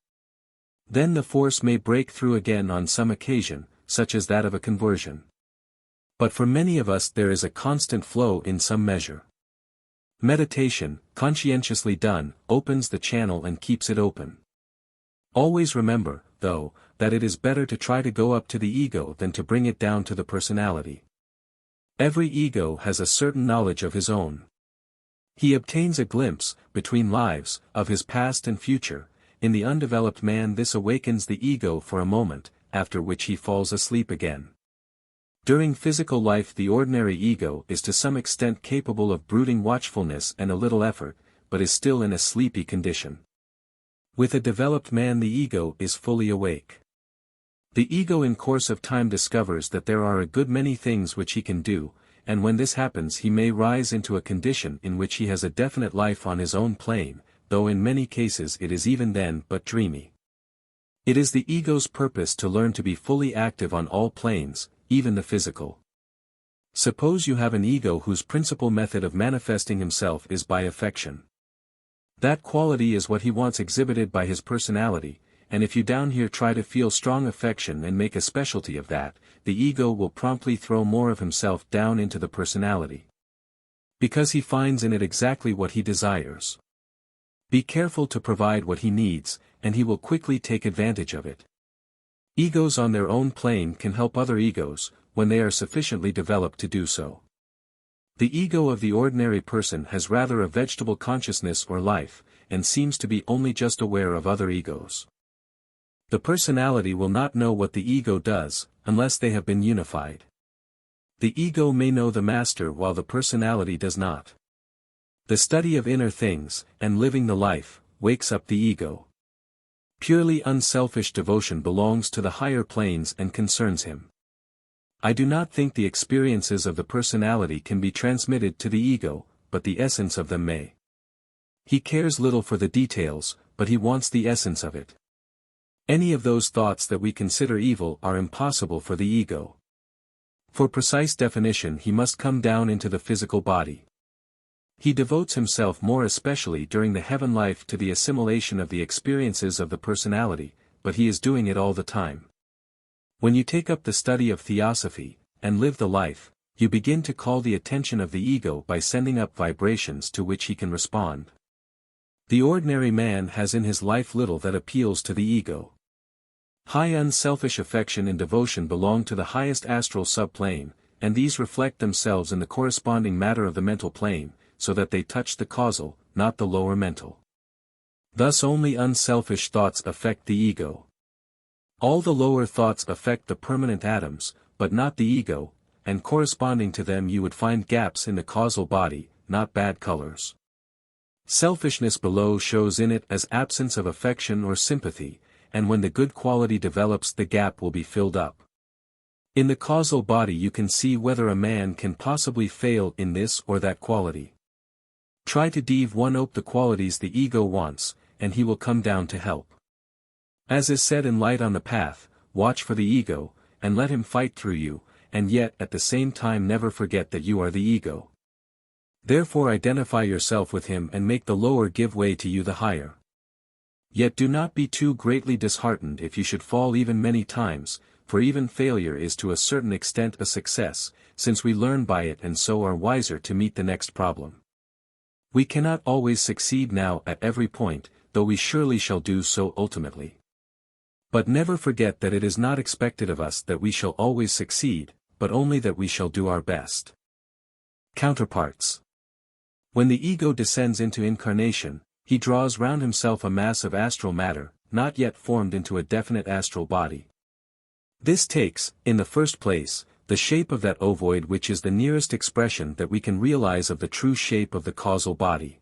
Then the force may break through again on some occasion, such as that of a conversion. But for many of us there is a constant flow in some measure. Meditation, conscientiously done, opens the channel and keeps it open. Always remember, though, that it is better to try to go up to the ego than to bring it down to the personality. Every ego has a certain knowledge of his own. He obtains a glimpse, between lives, of his past and future. In the undeveloped man this awakens the ego for a moment, after which he falls asleep again. During physical life the ordinary ego is to some extent capable of brooding watchfulness and a little effort, but is still in a sleepy condition. With a developed man the ego is fully awake. The ego in course of time discovers that there are a good many things which he can do, and when this happens he may rise into a condition in which he has a definite life on his own plane, though in many cases it is even then but dreamy. It is the ego's purpose to learn to be fully active on all planes, even the physical. Suppose you have an ego whose principal method of manifesting himself is by affection. That quality is what he wants exhibited by his personality, and if you down here try to feel strong affection and make a specialty of that, the ego will promptly throw more of himself down into the personality. Because he finds in it exactly what he desires. Be careful to provide what he needs, and he will quickly take advantage of it. Egos on their own plane can help other egos, when they are sufficiently developed to do so. The ego of the ordinary person has rather a vegetable consciousness or life, and seems to be only just aware of other egos. The personality will not know what the ego does, unless they have been unified. The ego may know the master while the personality does not. The study of inner things, and living the life, wakes up the ego. Purely unselfish devotion belongs to the higher planes and concerns him. I do not think the experiences of the personality can be transmitted to the ego, but the essence of them may. He cares little for the details, but he wants the essence of it. Any of those thoughts that we consider evil are impossible for the ego. For precise definition he must come down into the physical body. He devotes himself more especially during the heaven life to the assimilation of the experiences of the personality, but he is doing it all the time. When you take up the study of theosophy, and live the life, you begin to call the attention of the ego by sending up vibrations to which he can respond. The ordinary man has in his life little that appeals to the ego. High unselfish affection and devotion belong to the highest astral subplane, and these reflect themselves in the corresponding matter of the mental plane, so that they touch the causal, not the lower mental. Thus only unselfish thoughts affect the ego. All the lower thoughts affect the permanent atoms, but not the ego, and corresponding to them you would find gaps in the causal body, not bad colors. Selfishness below shows in it as absence of affection or sympathy, and when the good quality develops the gap will be filled up. In the causal body you can see whether a man can possibly fail in this or that quality. Try to develop the qualities the ego wants, and he will come down to help. As is said in Light on the Path, watch for the ego, and let him fight through you, and yet at the same time never forget that you are the ego. Therefore identify yourself with him and make the lower give way to you the higher. Yet do not be too greatly disheartened if you should fall even many times, for even failure is to a certain extent a success, since we learn by it and so are wiser to meet the next problem. We cannot always succeed now at every point, though we surely shall do so ultimately. But never forget that it is not expected of us that we shall always succeed, but only that we shall do our best. Counterparts. When the ego descends into incarnation, he draws round himself a mass of astral matter, not yet formed into a definite astral body. This takes, in the first place, the shape of that ovoid which is the nearest expression that we can realize of the true shape of the causal body.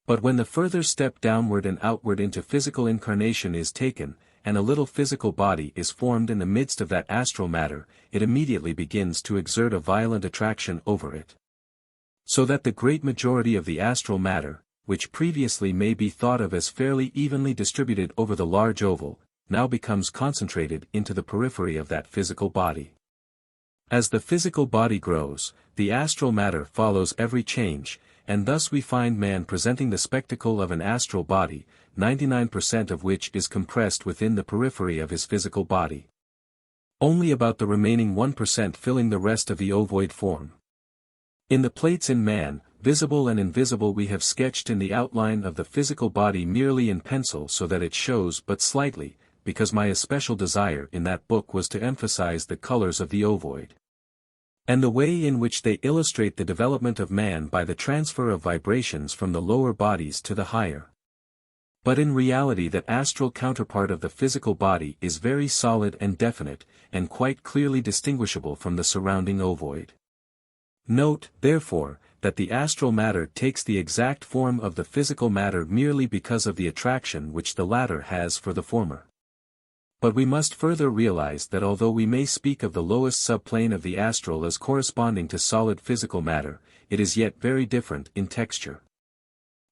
But when the further step downward and outward into physical incarnation is taken, and a little physical body is formed in the midst of that astral matter, it immediately begins to exert a violent attraction over it. So that the great majority of the astral matter, which previously may be thought of as fairly evenly distributed over the large oval, now becomes concentrated into the periphery of that physical body. As the physical body grows, the astral matter follows every change, and thus we find man presenting the spectacle of an astral body, 99% of which is compressed within the periphery of his physical body. Only about the remaining 1% filling the rest of the ovoid form. In the plates in man, visible and invisible, we have sketched in the outline of the physical body merely in pencil so that it shows but slightly, because my especial desire in that book was to emphasize the colors of the ovoid. And the way in which they illustrate the development of man by the transfer of vibrations from the lower bodies to the higher. But in reality that astral counterpart of the physical body is very solid and definite, and quite clearly distinguishable from the surrounding ovoid. Note, therefore, that the astral matter takes the exact form of the physical matter merely because of the attraction which the latter has for the former. But we must further realize that although we may speak of the lowest subplane of the astral as corresponding to solid physical matter, it is yet very different in texture.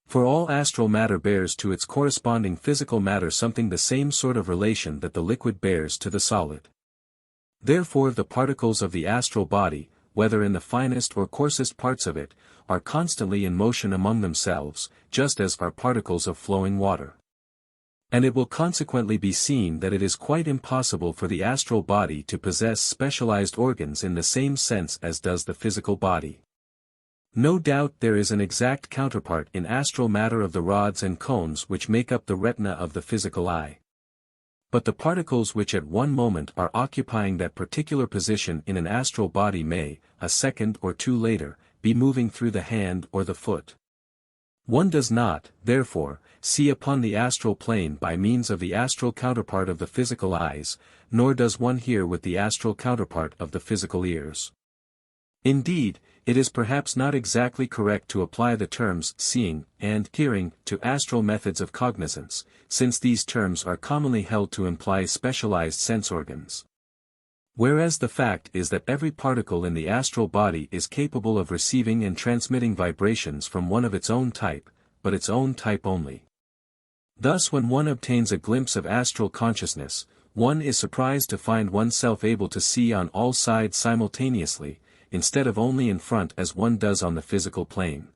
For all astral matter bears to its corresponding physical matter something the same sort of relation that the liquid bears to the solid. Therefore the particles of the astral body, whether in the finest or coarsest parts of it, are constantly in motion among themselves, just as are particles of flowing water. And it will consequently be seen that it is quite impossible for the astral body to possess specialized organs in the same sense as does the physical body. No doubt there is an exact counterpart in astral matter of the rods and cones which make up the retina of the physical eye. But the particles which at one moment are occupying that particular position in an astral body may, a second or two later, be moving through the hand or the foot. One does not, therefore, see upon the astral plane by means of the astral counterpart of the physical eyes, nor does one hear with the astral counterpart of the physical ears. Indeed, it is perhaps not exactly correct to apply the terms seeing and hearing to astral methods of cognizance, since these terms are commonly held to imply specialized sense organs. Whereas the fact is that every particle in the astral body is capable of receiving and transmitting vibrations from one of its own type, but its own type only. Thus when one obtains a glimpse of astral consciousness, one is surprised to find oneself able to see on all sides simultaneously, instead of only in front as one does on the physical plane.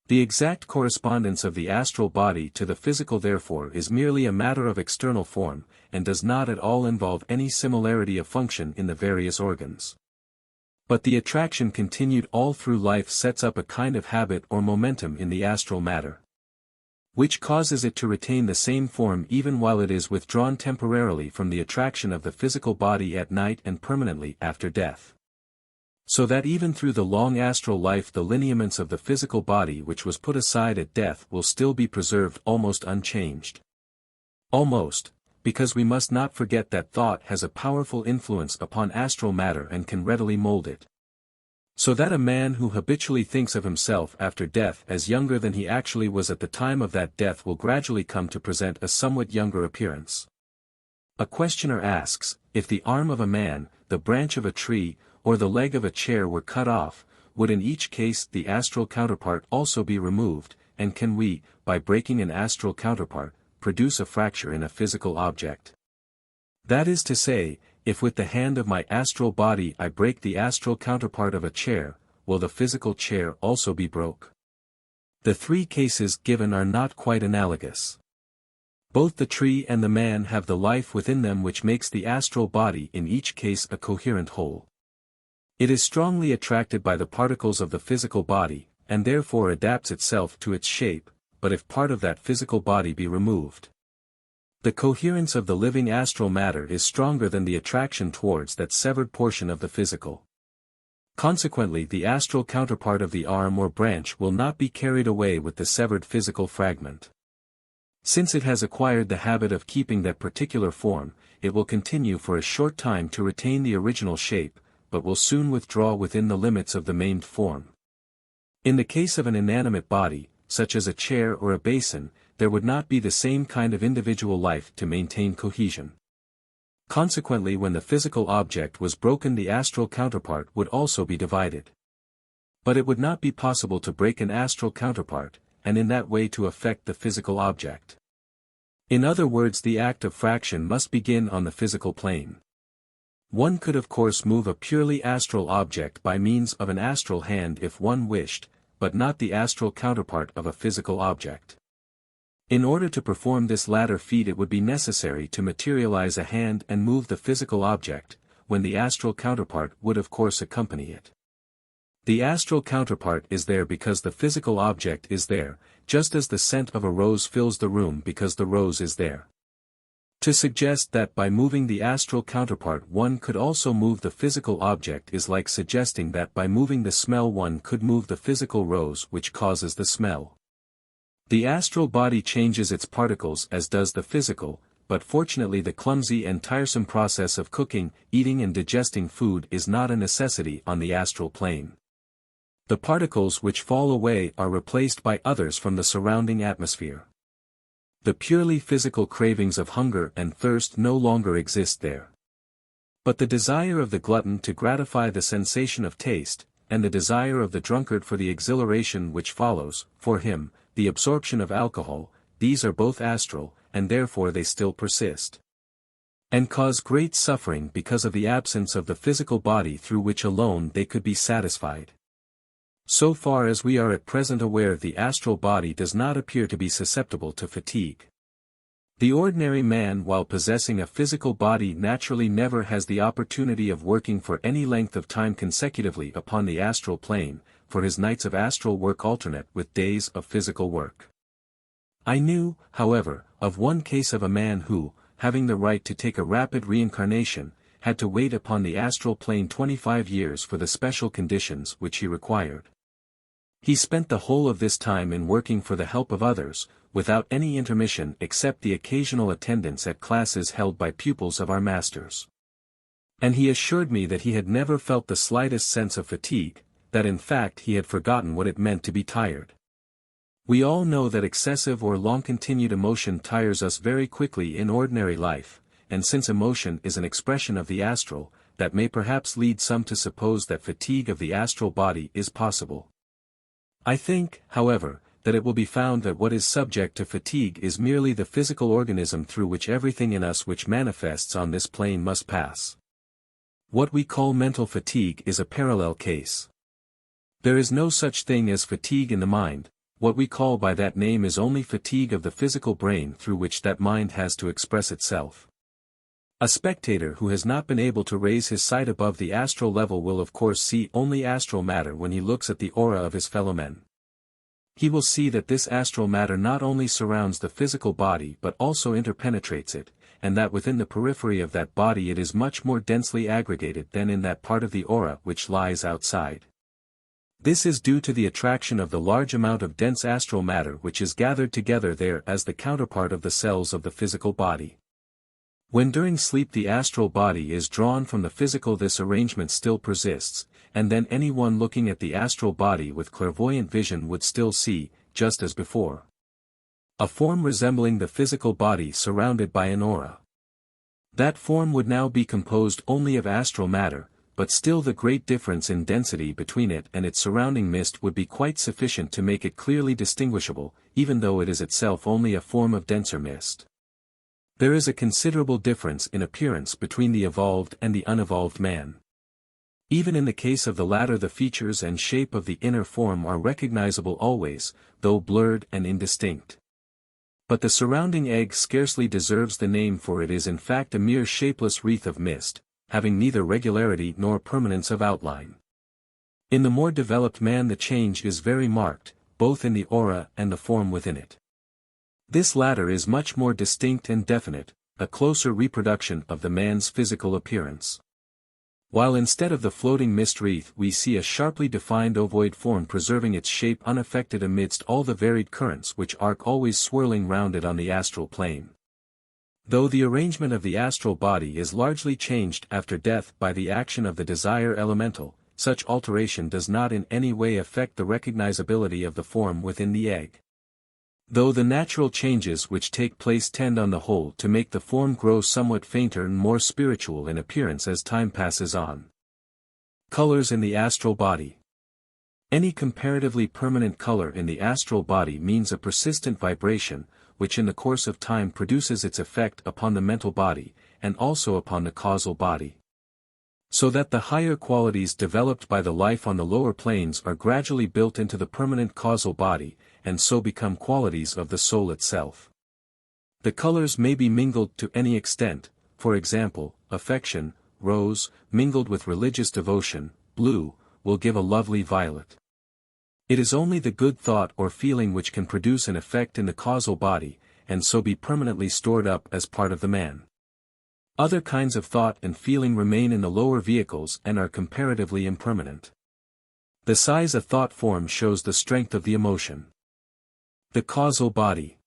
The exact correspondence of the astral body to the physical therefore is merely a matter of external form, and does not at all involve any similarity of function in the various organs. But the attraction continued all through life sets up a kind of habit or momentum in the astral matter, which causes it to retain the same form even while it is withdrawn temporarily from the attraction of the physical body at night and permanently after death. So that even through the long astral life the lineaments of the physical body which was put aside at death will still be preserved almost unchanged. Almost, because we must not forget that thought has a powerful influence upon astral matter and can readily mold it. So that a man who habitually thinks of himself after death as younger than he actually was at the time of that death will gradually come to present a somewhat younger appearance. A questioner asks, if the arm of a man, the branch of a tree, or the leg of a chair were cut off, would in each case the astral counterpart also be removed, and can we, by breaking an astral counterpart, produce a fracture in a physical object? That is to say, if with the hand of my astral body I break the astral counterpart of a chair, will the physical chair also be broke? The three cases given are not quite analogous. Both the tree and the man have the life within them which makes the astral body in each case a coherent whole. It is strongly attracted by the particles of the physical body, and therefore adapts itself to its shape, but if part of that physical body be removed, the coherence of the living astral matter is stronger than the attraction towards that severed portion of the physical. Consequently, the astral counterpart of the arm or branch will not be carried away with the severed physical fragment. Since it has acquired the habit of keeping that particular form, it will continue for a short time to retain the original shape, but will soon withdraw within the limits of the maimed form. In the case of an inanimate body, such as a chair or a basin, there would not be the same kind of individual life to maintain cohesion. Consequently, when the physical object was broken, the astral counterpart would also be divided. But it would not be possible to break an astral counterpart, and in that way to affect the physical object. In other words, the act of fraction must begin on the physical plane. One could of course move a purely astral object by means of an astral hand if one wished, but not the astral counterpart of a physical object. In order to perform this latter feat, it would be necessary to materialize a hand and move the physical object, when the astral counterpart would of course accompany it. The astral counterpart is there because the physical object is there, just as the scent of a rose fills the room because the rose is there. To suggest that by moving the astral counterpart one could also move the physical object is like suggesting that by moving the smell one could move the physical rose which causes the smell. The astral body changes its particles as does the physical, but fortunately the clumsy and tiresome process of cooking, eating and digesting food is not a necessity on the astral plane. The particles which fall away are replaced by others from the surrounding atmosphere. The purely physical cravings of hunger and thirst no longer exist there. But the desire of the glutton to gratify the sensation of taste, and the desire of the drunkard for the exhilaration which follows, for him, the absorption of alcohol, these are both astral, and therefore they still persist. And cause great suffering because of the absence of the physical body through which alone they could be satisfied. So far as we are at present aware, the astral body does not appear to be susceptible to fatigue. The ordinary man, while possessing a physical body, naturally never has the opportunity of working for any length of time consecutively upon the astral plane, for his nights of astral work alternate with days of physical work. I knew, however, of one case of a man who, having the right to take a rapid reincarnation, had to wait upon the astral plane 25 years for the special conditions which he required. He spent the whole of this time in working for the help of others, without any intermission except the occasional attendance at classes held by pupils of our masters. And he assured me that he had never felt the slightest sense of fatigue, that in fact he had forgotten what it meant to be tired. We all know that excessive or long-continued emotion tires us very quickly in ordinary life, and since emotion is an expression of the astral, that may perhaps lead some to suppose that fatigue of the astral body is possible. I think, however, that it will be found that what is subject to fatigue is merely the physical organism through which everything in us which manifests on this plane must pass. What we call mental fatigue is a parallel case. There is no such thing as fatigue in the mind. What we call by that name is only fatigue of the physical brain through which that mind has to express itself. A spectator who has not been able to raise his sight above the astral level will of course see only astral matter when he looks at the aura of his fellow men. He will see that this astral matter not only surrounds the physical body but also interpenetrates it, and that within the periphery of that body it is much more densely aggregated than in that part of the aura which lies outside. This is due to the attraction of the large amount of dense astral matter which is gathered together there as the counterpart of the cells of the physical body. When during sleep the astral body is drawn from the physical, this arrangement still persists, and then anyone looking at the astral body with clairvoyant vision would still see, just as before, a form resembling the physical body surrounded by an aura. That form would now be composed only of astral matter, but still the great difference in density between it and its surrounding mist would be quite sufficient to make it clearly distinguishable, even though it is itself only a form of denser mist. There is a considerable difference in appearance between the evolved and the unevolved man. Even in the case of the latter, the features and shape of the inner form are recognizable always, though blurred and indistinct. But the surrounding egg scarcely deserves the name, for it is in fact a mere shapeless wreath of mist, having neither regularity nor permanence of outline. In the more developed man the change is very marked, both in the aura and the form within it. This latter is much more distinct and definite, a closer reproduction of the man's physical appearance. While instead of the floating mist wreath we see a sharply defined ovoid form preserving its shape unaffected amidst all the varied currents which arc always swirling round it on the astral plane. Though the arrangement of the astral body is largely changed after death by the action of the desire elemental, such alteration does not in any way affect the recognizability of the form within the egg. Though the natural changes which take place tend on the whole to make the form grow somewhat fainter and more spiritual in appearance as time passes on. Colors in the astral body. Any comparatively permanent color in the astral body means a persistent vibration, which in the course of time produces its effect upon the mental body, and also upon the causal body. So that the higher qualities developed by the life on the lower planes are gradually built into the permanent causal body, and so become qualities of the soul itself. The colors may be mingled to any extent, for example, affection, rose, mingled with religious devotion, blue, will give a lovely violet. It is only the good thought or feeling which can produce an effect in the causal body, and so be permanently stored up as part of the man. Other kinds of thought and feeling remain in the lower vehicles and are comparatively impermanent. The size a thought forms shows the strength of the emotion. The causal body.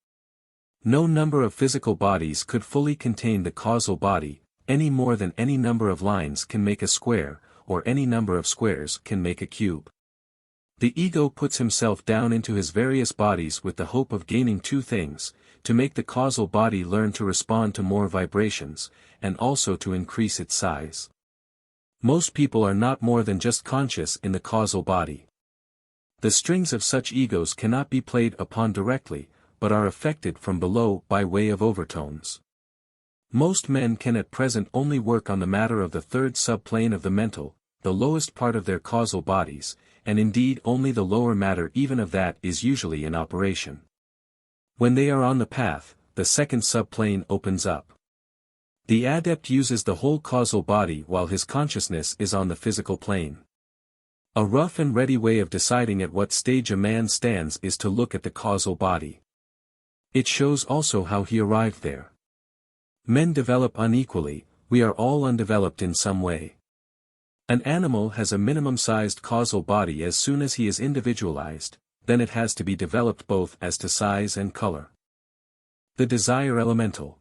No number of physical bodies could fully contain the causal body, any more than any number of lines can make a square, or any number of squares can make a cube. The ego puts himself down into his various bodies with the hope of gaining two things, to make the causal body learn to respond to more vibrations, and also to increase its size. Most people are not more than just conscious in the causal body. The strings of such egos cannot be played upon directly, but are affected from below by way of overtones. Most men can at present only work on the matter of the third subplane of the mental, the lowest part of their causal bodies, and indeed only the lower matter even of that is usually in operation. When they are on the path, the second subplane opens up. The adept uses the whole causal body while his consciousness is on the physical plane. A rough and ready way of deciding at what stage a man stands is to look at the causal body. It shows also how he arrived there. Men develop unequally, we are all undeveloped in some way. An animal has a minimum-sized causal body as soon as he is individualized, then it has to be developed both as to size and color. The desire elemental.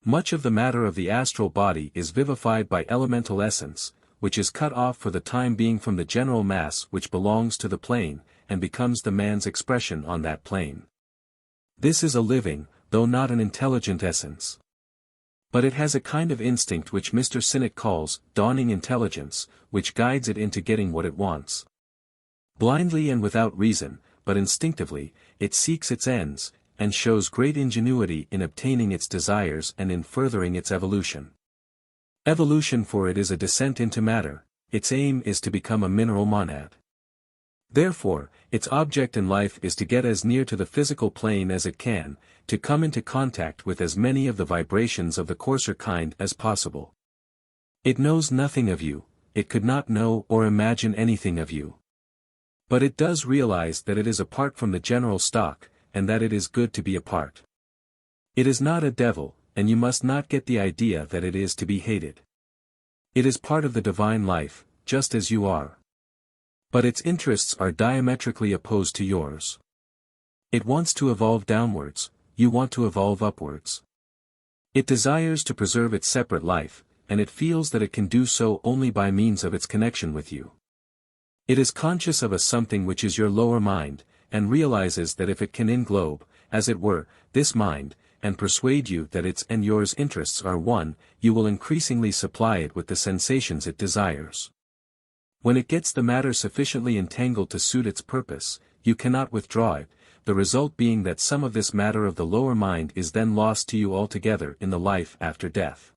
Much of the matter of the astral body is vivified by elemental essence, which is cut off for the time being from the general mass which belongs to the plane, and becomes the man's expression on that plane. This is a living, though not an intelligent essence. But it has a kind of instinct which Mr. Sinnett calls dawning intelligence, which guides it into getting what it wants. Blindly and without reason, but instinctively, it seeks its ends, and shows great ingenuity in obtaining its desires and in furthering its evolution. Evolution for it is a descent into matter, its aim is to become a mineral monad. Therefore, its object in life is to get as near to the physical plane as it can, to come into contact with as many of the vibrations of the coarser kind as possible. It knows nothing of you, it could not know or imagine anything of you. But it does realize that it is apart from the general stock, and that it is good to be apart. It is not a devil, and you must not get the idea that it is to be hated. It is part of the divine life, just as you are. But its interests are diametrically opposed to yours. It wants to evolve downwards, you want to evolve upwards. It desires to preserve its separate life, and it feels that it can do so only by means of its connection with you. It is conscious of a something which is your lower mind, and realizes that if it can englobe, as it were, this mind, and persuade you that its and yours interests are one, you will increasingly supply it with the sensations it desires. When it gets the matter sufficiently entangled to suit its purpose, you cannot withdraw it, the result being that some of this matter of the lower mind is then lost to you altogether in the life after death.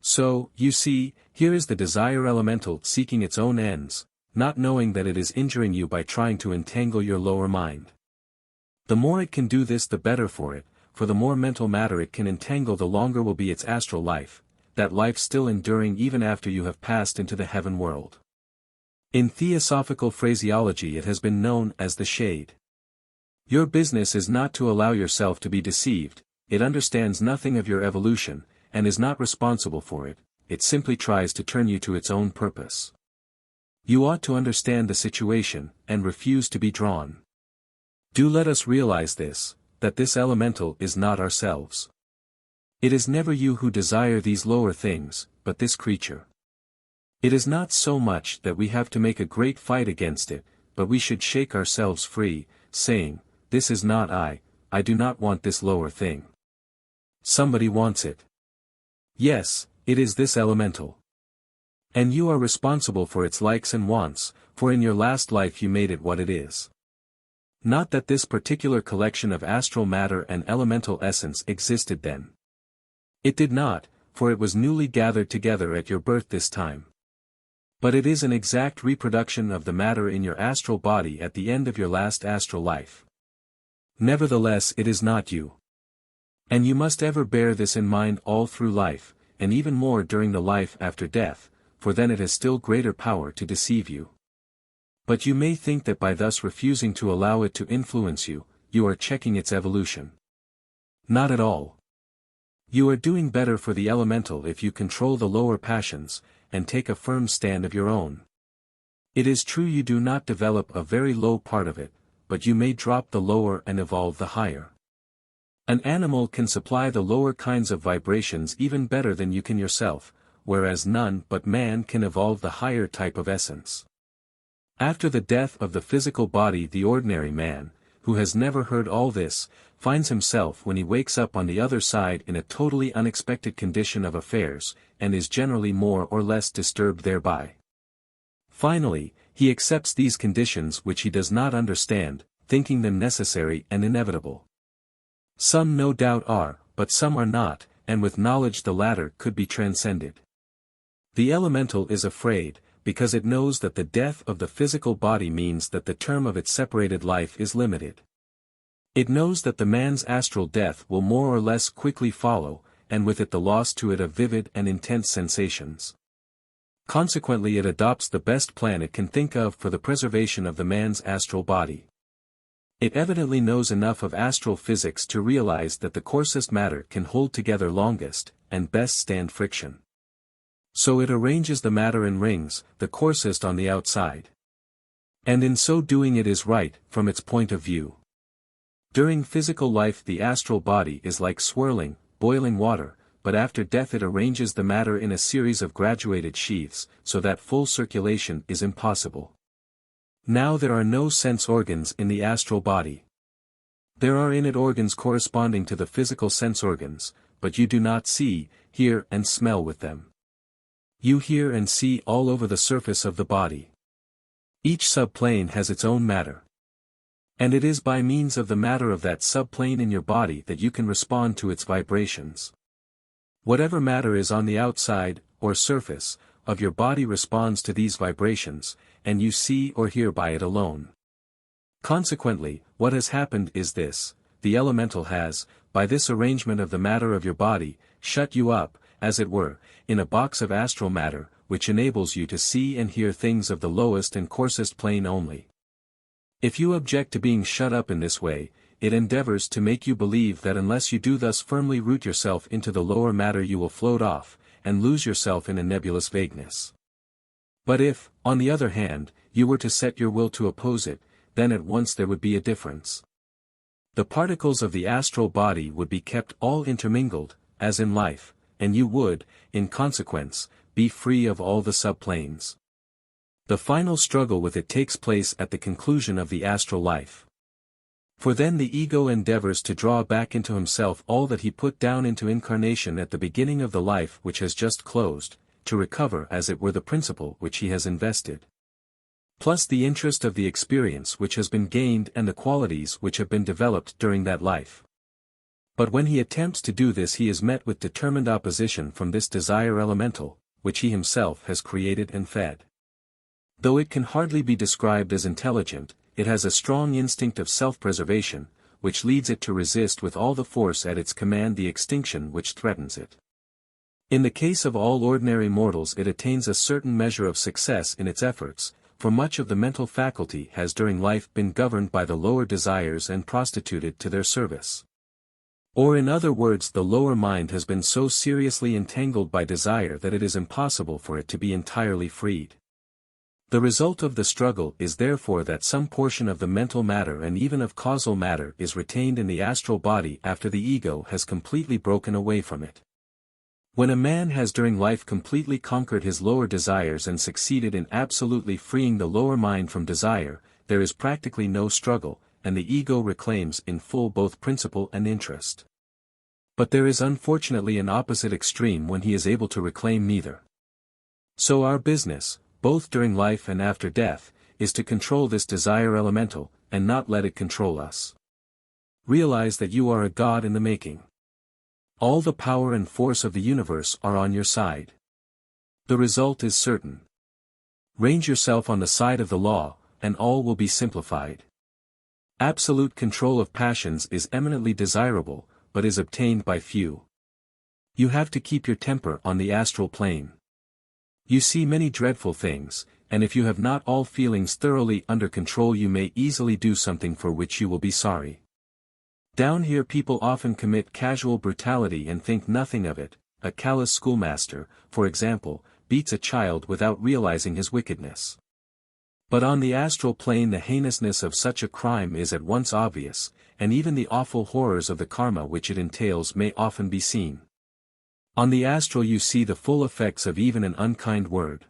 So, you see, here is the desire elemental seeking its own ends, not knowing that it is injuring you by trying to entangle your lower mind. The more it can do this the better for it, for the more mental matter it can entangle the longer will be its astral life, that life still enduring even after you have passed into the heaven world. In theosophical phraseology it has been known as the shade. Your business is not to allow yourself to be deceived, it understands nothing of your evolution, and is not responsible for it, it simply tries to turn you to its own purpose. You ought to understand the situation, and refuse to be drawn. Do let us realize this, that this elemental is not ourselves. It is never you who desire these lower things, but this creature. It is not so much that we have to make a great fight against it, but we should shake ourselves free, saying, "This is not I do not want this lower thing. Somebody wants it. Yes, it is this elemental. And you are responsible for its likes and wants, for in your last life you made it what it is. Not that this particular collection of astral matter and elemental essence existed then. It did not, for it was newly gathered together at your birth this time. But it is an exact reproduction of the matter in your astral body at the end of your last astral life. Nevertheless it is not you. And you must ever bear this in mind all through life, and even more during the life after death, for then it has still greater power to deceive you. But you may think that by thus refusing to allow it to influence you, you are checking its evolution. Not at all. You are doing better for the elemental if you control the lower passions, and take a firm stand of your own. It is true you do not develop a very low part of it, but you may drop the lower and evolve the higher. An animal can supply the lower kinds of vibrations even better than you can yourself, whereas none but man can evolve the higher type of essence. After the death of the physical body, the ordinary man, who has never heard all this, finds himself when he wakes up on the other side in a totally unexpected condition of affairs, and is generally more or less disturbed thereby. Finally, he accepts these conditions which he does not understand, thinking them necessary and inevitable. Some no doubt are, but some are not, and with knowledge the latter could be transcended. The elemental is afraid, because it knows that the death of the physical body means that the term of its separated life is limited. It knows that the man's astral death will more or less quickly follow, and with it the loss to it of vivid and intense sensations. Consequently it adopts the best plan it can think of for the preservation of the man's astral body. It evidently knows enough of astral physics to realize that the coarsest matter can hold together longest, and best stand friction. So it arranges the matter in rings, the coarsest on the outside. And in so doing it is right, from its point of view. During physical life the astral body is like swirling, boiling water, but after death it arranges the matter in a series of graduated sheaths, so that full circulation is impossible. Now there are no sense organs in the astral body. There are in it organs corresponding to the physical sense organs, but you do not see, hear and smell with them. You hear and see all over the surface of the body. Each subplane has its own matter. And it is by means of the matter of that subplane in your body that you can respond to its vibrations. Whatever matter is on the outside, or surface, of your body responds to these vibrations, and you see or hear by it alone. Consequently, what has happened is this: the elemental has, by this arrangement of the matter of your body, shut you up, as it were, in a box of astral matter, which enables you to see and hear things of the lowest and coarsest plane only. If you object to being shut up in this way, it endeavors to make you believe that unless you do thus firmly root yourself into the lower matter you will float off, and lose yourself in a nebulous vagueness. But if, on the other hand, you were to set your will to oppose it, then at once there would be a difference. The particles of the astral body would be kept all intermingled, as in life, and you would, in consequence, be free of all the subplanes. The final struggle with it takes place at the conclusion of the astral life. For then the ego endeavors to draw back into himself all that he put down into incarnation at the beginning of the life which has just closed, to recover as it were the principle which he has invested. Plus the interest of the experience which has been gained and the qualities which have been developed during that life. But when he attempts to do this he is met with determined opposition from this desire elemental, which he himself has created and fed. Though it can hardly be described as intelligent, it has a strong instinct of self-preservation, which leads it to resist with all the force at its command the extinction which threatens it. In the case of all ordinary mortals it attains a certain measure of success in its efforts, for much of the mental faculty has during life been governed by the lower desires and prostituted to their service. Or in other words, the lower mind has been so seriously entangled by desire that it is impossible for it to be entirely freed. The result of the struggle is therefore that some portion of the mental matter and even of causal matter is retained in the astral body after the ego has completely broken away from it. When a man has during life completely conquered his lower desires and succeeded in absolutely freeing the lower mind from desire, there is practically no struggle, and the ego reclaims in full both principle and interest. But there is unfortunately an opposite extreme when he is able to reclaim neither. So our business, both during life and after death, is to control this desire elemental, and not let it control us. Realize that you are a god in the making. All the power and force of the universe are on your side. The result is certain. Range yourself on the side of the law, and all will be simplified. Absolute control of passions is eminently desirable, but is obtained by few. You have to keep your temper on the astral plane. You see many dreadful things, and if you have not all feelings thoroughly under control you may easily do something for which you will be sorry. Down here people often commit casual brutality and think nothing of it. A callous schoolmaster, for example, beats a child without realizing his wickedness. But on the astral plane the heinousness of such a crime is at once obvious, and even the awful horrors of the karma which it entails may often be seen. On the astral you see the full effects of even an unkind word.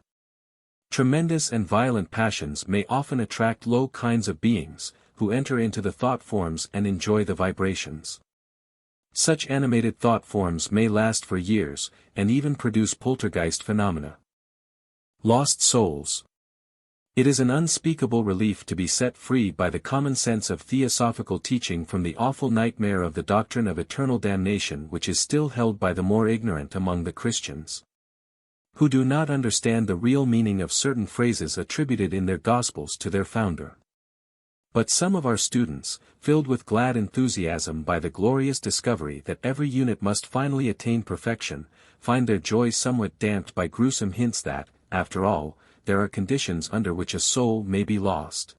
Tremendous and violent passions may often attract low kinds of beings, who enter into the thought forms and enjoy the vibrations. Such animated thought forms may last for years, and even produce poltergeist phenomena. Lost souls. It is an unspeakable relief to be set free by the common sense of theosophical teaching from the awful nightmare of the doctrine of eternal damnation which is still held by the more ignorant among the Christians, who do not understand the real meaning of certain phrases attributed in their Gospels to their founder. But some of our students, filled with glad enthusiasm by the glorious discovery that every unit must finally attain perfection, find their joy somewhat damped by gruesome hints that, after all, there are conditions under which a soul may be lost.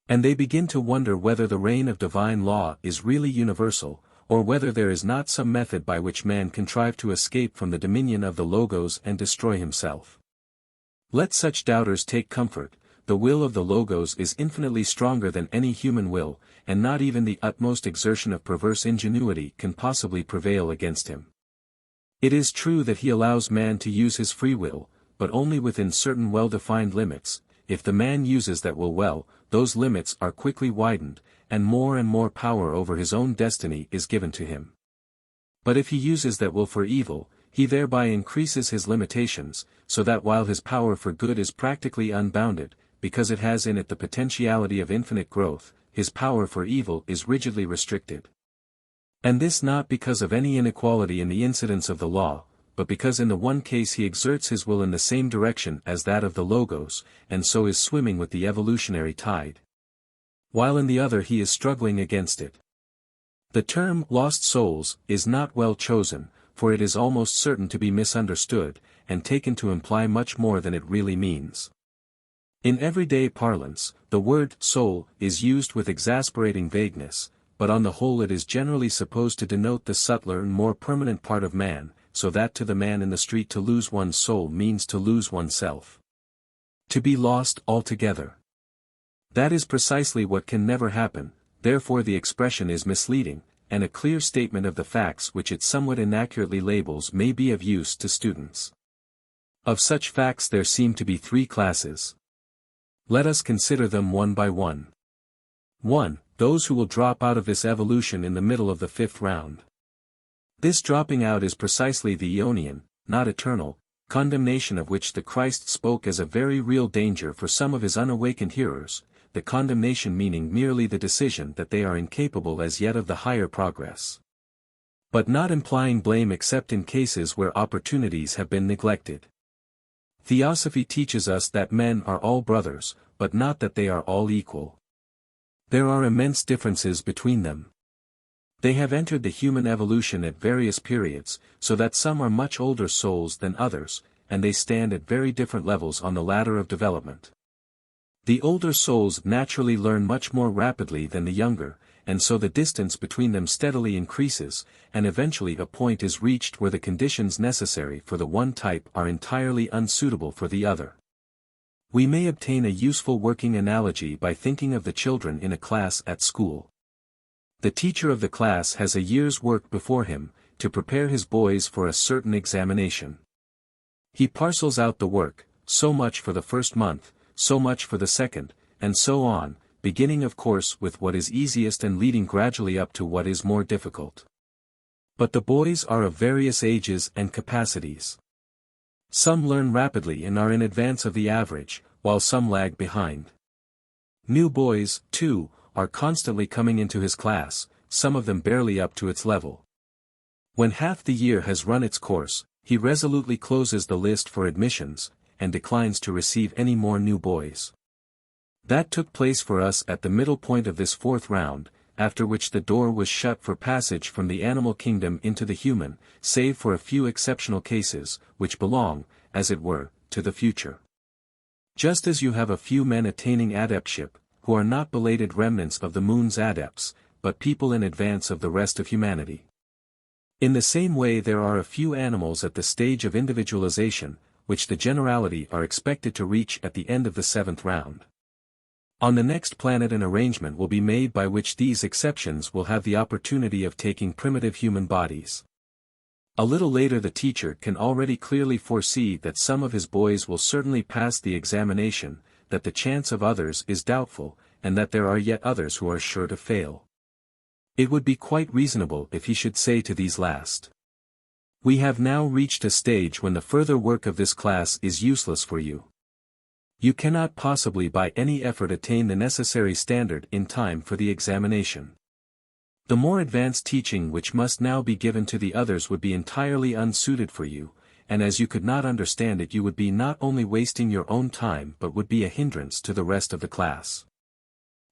And they begin to wonder whether the reign of divine law is really universal, or whether there is not some method by which man contrive to escape from the dominion of the Logos and destroy himself. Let such doubters take comfort. The will of the Logos is infinitely stronger than any human will, and not even the utmost exertion of perverse ingenuity can possibly prevail against him. It is true that he allows man to use his free will, but only within certain well-defined limits. If the man uses that will well, those limits are quickly widened, and more power over his own destiny is given to him. But if he uses that will for evil, he thereby increases his limitations, so that while his power for good is practically unbounded, because it has in it the potentiality of infinite growth, his power for evil is rigidly restricted. And this not because of any inequality in the incidence of the law, but because in the one case he exerts his will in the same direction as that of the Logos, and so is swimming with the evolutionary tide, while in the other he is struggling against it. The term lost souls is not well chosen, for it is almost certain to be misunderstood, and taken to imply much more than it really means. In everyday parlance, the word soul is used with exasperating vagueness, but on the whole it is generally supposed to denote the subtler and more permanent part of man, so that to the man in the street to lose one's soul means to lose oneself. To be lost altogether. That is precisely what can never happen, therefore the expression is misleading, and a clear statement of the facts which it somewhat inaccurately labels may be of use to students. Of such facts there seem to be three classes. Let us consider them one by one. 1. Those who will drop out of this evolution in the middle of the fifth round. This dropping out is precisely the Aeonian, not eternal, condemnation of which the Christ spoke as a very real danger for some of his unawakened hearers, the condemnation meaning merely the decision that they are incapable as yet of the higher progress, but not implying blame except in cases where opportunities have been neglected. Theosophy teaches us that men are all brothers, but not that they are all equal. There are immense differences between them. They have entered the human evolution at various periods, so that some are much older souls than others, and they stand at very different levels on the ladder of development. The older souls naturally learn much more rapidly than the younger, and so the distance between them steadily increases, and eventually a point is reached where the conditions necessary for the one type are entirely unsuitable for the other. We may obtain a useful working analogy by thinking of the children in a class at school. The teacher of the class has a year's work before him, to prepare his boys for a certain examination. He parcels out the work, so much for the first month, so much for the second, and so on, beginning of course with what is easiest and leading gradually up to what is more difficult. But the boys are of various ages and capacities. Some learn rapidly and are in advance of the average, while some lag behind. New boys, too, are constantly coming into his class, some of them barely up to its level. When half the year has run its course, he resolutely closes the list for admissions, and declines to receive any more new boys. That took place for us at the middle point of this fourth round, after which the door was shut for passage from the animal kingdom into the human, save for a few exceptional cases, which belong, as it were, to the future. Just as you have a few men attaining adeptship, who are not belated remnants of the moon's adepts, but people in advance of the rest of humanity. In the same way there are a few animals at the stage of individualization, which the generality are expected to reach at the end of the seventh round. On the next planet an arrangement will be made by which these exceptions will have the opportunity of taking primitive human bodies. A little later the teacher can already clearly foresee that some of his boys will certainly pass the examination, that the chance of others is doubtful, and that there are yet others who are sure to fail. It would be quite reasonable if he should say to these last, "We have now reached a stage when the further work of this class is useless for you. You cannot possibly by any effort attain the necessary standard in time for the examination. The more advanced teaching which must now be given to the others would be entirely unsuited for you, and as you could not understand it you would be not only wasting your own time but would be a hindrance to the rest of the class.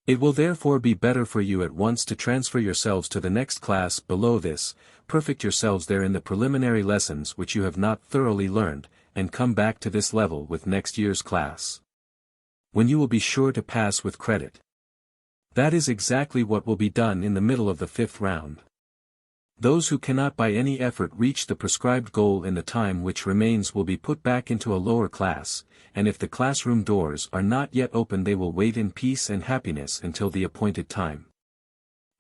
It will therefore be better for you at once to transfer yourselves to the next class below this, perfect yourselves there in the preliminary lessons which you have not thoroughly learned, and come back to this level with next year's class, when you will be sure to pass with credit. That is exactly what will be done in the middle of the fifth round. Those who cannot by any effort reach the prescribed goal in the time which remains will be put back into a lower class, and if the classroom doors are not yet open they will wait in peace and happiness until the appointed time.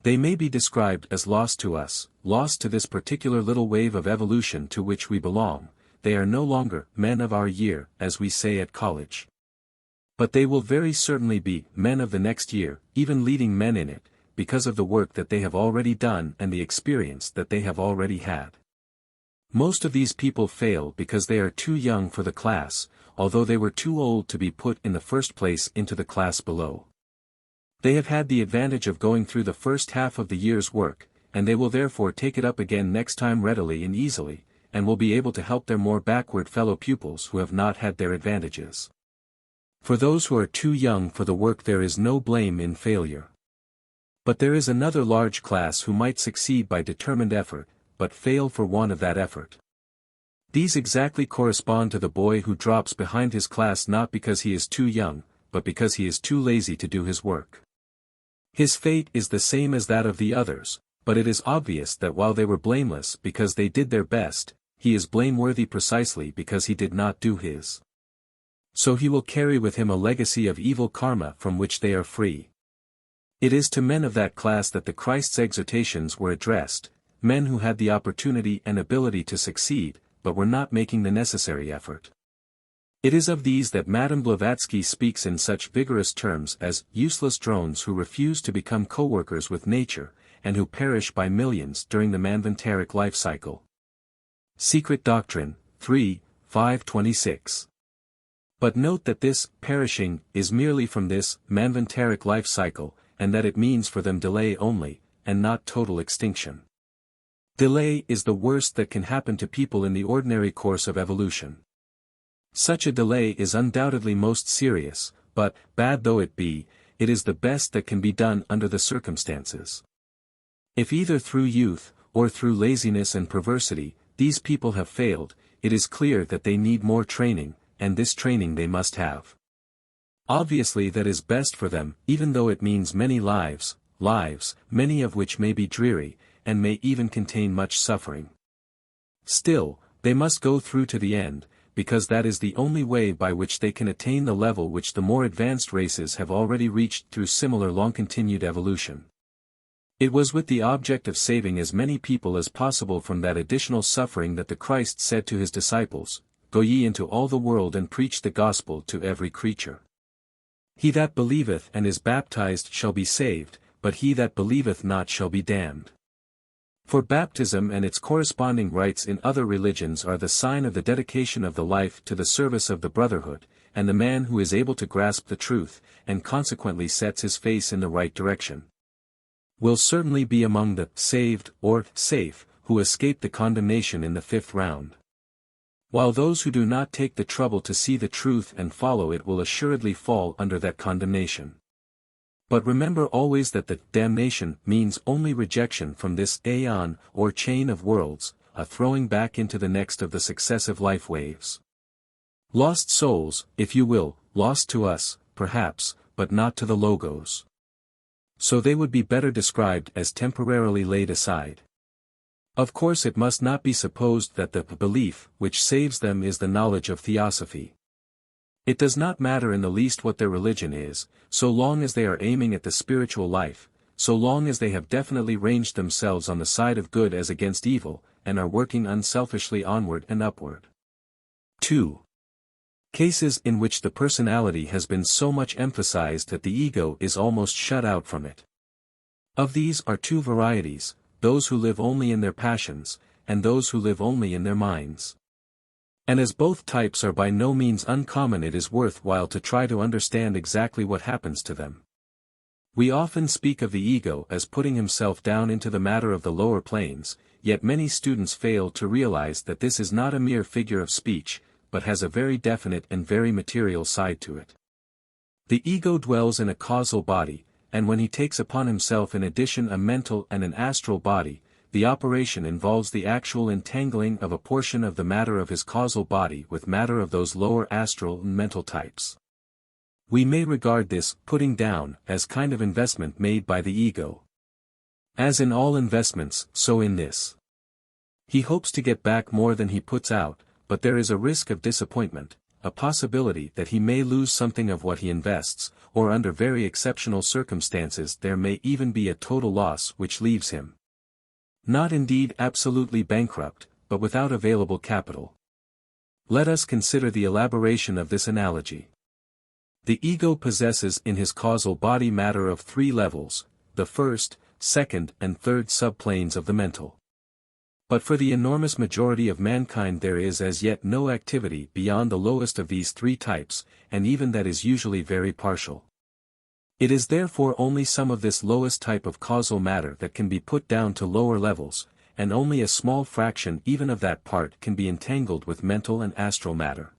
They may be described as lost to us, lost to this particular little wave of evolution to which we belong. They are no longer men of our year, as we say at college. But they will very certainly be men of the next year, even leading men in it, because of the work that they have already done and the experience that they have already had. Most of these people fail because they are too young for the class, although they were too old to be put in the first place into the class below. They have had the advantage of going through the first half of the year's work, and they will therefore take it up again next time readily and easily, and will be able to help their more backward fellow pupils who have not had their advantages. For those who are too young for the work there is no blame in failure. But there is another large class who might succeed by determined effort, but fail for want of that effort. These exactly correspond to the boy who drops behind his class not because he is too young, but because he is too lazy to do his work. His fate is the same as that of the others, but it is obvious that while they were blameless because they did their best, he is blameworthy precisely because he did not do his. So he will carry with him a legacy of evil karma from which they are free. It is to men of that class that the Christ's exhortations were addressed, men who had the opportunity and ability to succeed, but were not making the necessary effort. It is of these that Madame Blavatsky speaks in such vigorous terms as useless drones who refuse to become co-workers with nature, and who perish by millions during the manvantaric life cycle. Secret Doctrine, 3, 526. But note that this perishing is merely from this manvantaric life cycle, and that it means for them delay only, and not total extinction. Delay is the worst that can happen to people in the ordinary course of evolution. Such a delay is undoubtedly most serious, but, bad though it be, it is the best that can be done under the circumstances. If either through youth, or through laziness and perversity, these people have failed, it is clear that they need more training, and this training they must have. Obviously that is best for them, even though it means many lives, many of which may be dreary, and may even contain much suffering. Still, they must go through to the end, because that is the only way by which they can attain the level which the more advanced races have already reached through similar long-continued evolution. It was with the object of saving as many people as possible from that additional suffering that the Christ said to his disciples, "Go ye into all the world and preach the gospel to every creature. He that believeth and is baptized shall be saved, but he that believeth not shall be damned." For baptism and its corresponding rites in other religions are the sign of the dedication of the life to the service of the brotherhood, and the man who is able to grasp the truth, and consequently sets his face in the right direction, will certainly be among the saved, or safe, who escape the condemnation in the fifth round. While those who do not take the trouble to see the truth and follow it will assuredly fall under that condemnation. But remember always that the damnation means only rejection from this aeon or chain of worlds, a throwing back into the next of the successive life waves. Lost souls, if you will, lost to us, perhaps, but not to the Logos. So they would be better described as temporarily laid aside. Of course it must not be supposed that the belief which saves them is the knowledge of theosophy. It does not matter in the least what their religion is, so long as they are aiming at the spiritual life, so long as they have definitely ranged themselves on the side of good as against evil, and are working unselfishly onward and upward. 2. Cases in which the personality has been so much emphasized that the ego is almost shut out from it. Of these are two varieties, those who live only in their passions, and those who live only in their minds. And as both types are by no means uncommon, it is worthwhile to try to understand exactly what happens to them. We often speak of the ego as putting himself down into the matter of the lower planes, yet many students fail to realize that this is not a mere figure of speech, but has a very definite and very material side to it. The ego dwells in a causal body, and when he takes upon himself in addition a mental and an astral body, the operation involves the actual entangling of a portion of the matter of his causal body with matter of those lower astral and mental types. We may regard this putting down as kind of investment made by the ego. As in all investments, so in this. He hopes to get back more than he puts out, but there is a risk of disappointment, a possibility that he may lose something of what he invests, or under very exceptional circumstances there may even be a total loss which leaves him not indeed absolutely bankrupt, but without available capital. Let us consider the elaboration of this analogy. The ego possesses in his causal body matter of three levels, the first, second and third subplanes of the mental. But for the enormous majority of mankind there is as yet no activity beyond the lowest of these three types, and even that is usually very partial. It is therefore only some of this lowest type of causal matter that can be put down to lower levels, and only a small fraction even of that part can be entangled with mental and astral matter.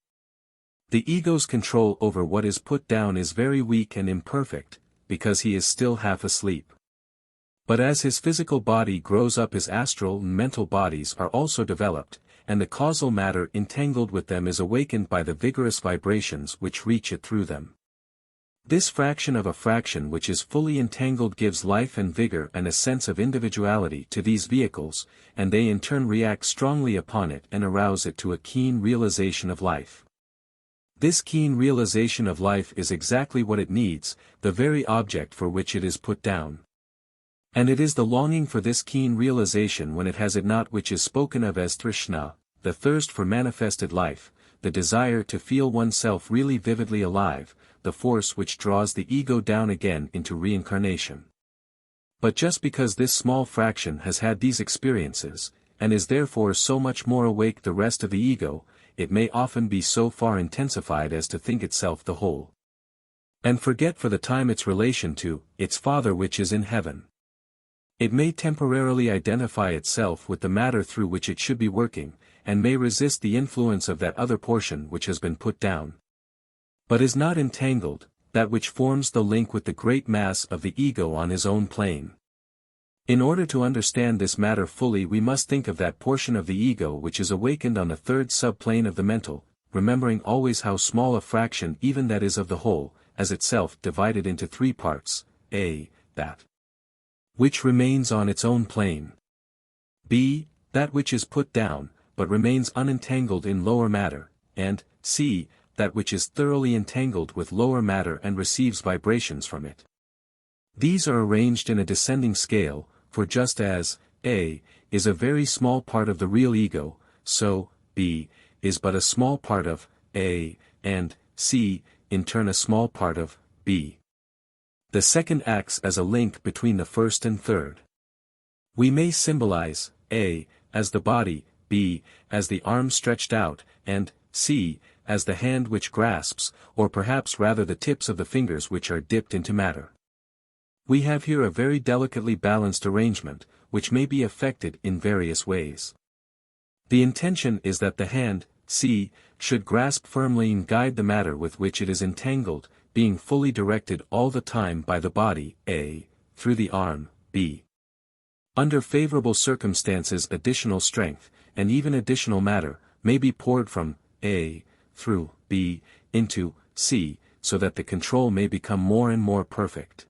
The ego's control over what is put down is very weak and imperfect, because he is still half asleep. But as his physical body grows up his astral and mental bodies are also developed, and the causal matter entangled with them is awakened by the vigorous vibrations which reach it through them. This fraction of a fraction which is fully entangled gives life and vigor and a sense of individuality to these vehicles, and they in turn react strongly upon it and arouse it to a keen realization of life. This keen realization of life is exactly what it needs, the very object for which it is put down. And it is the longing for this keen realization when it has it not which is spoken of as trishna, the thirst for manifested life, the desire to feel oneself really vividly alive, the force which draws the ego down again into reincarnation. But just because this small fraction has had these experiences, and is therefore so much more awake the rest of the ego, it may often be so far intensified as to think itself the whole, and forget for the time its relation to its Father which is in heaven. It may temporarily identify itself with the matter through which it should be working, and may resist the influence of that other portion which has been put down, but is not entangled, that which forms the link with the great mass of the ego on his own plane. In order to understand this matter fully, we must think of that portion of the ego which is awakened on the third subplane of the mental, remembering always how small a fraction even that is of the whole, as itself divided into three parts, a, that which remains on its own plane, b, that which is put down, but remains unentangled in lower matter, and c, that which is thoroughly entangled with lower matter and receives vibrations from it. These are arranged in a descending scale, for just as a is a very small part of the real ego, so b is but a small part of a, and c, in turn a small part of b. The second acts as a link between the first and third. We may symbolize a as the body, b as the arm stretched out, and c as the hand which grasps, or perhaps rather the tips of the fingers which are dipped into matter. We have here a very delicately balanced arrangement, which may be effected in various ways. The intention is that the hand, c, should grasp firmly and guide the matter with which it is entangled, being fully directed all the time by the body, a, through the arm, b. Under favorable circumstances additional strength, and even additional matter, may be poured from a, through b, into c, so that the control may become more and more perfect.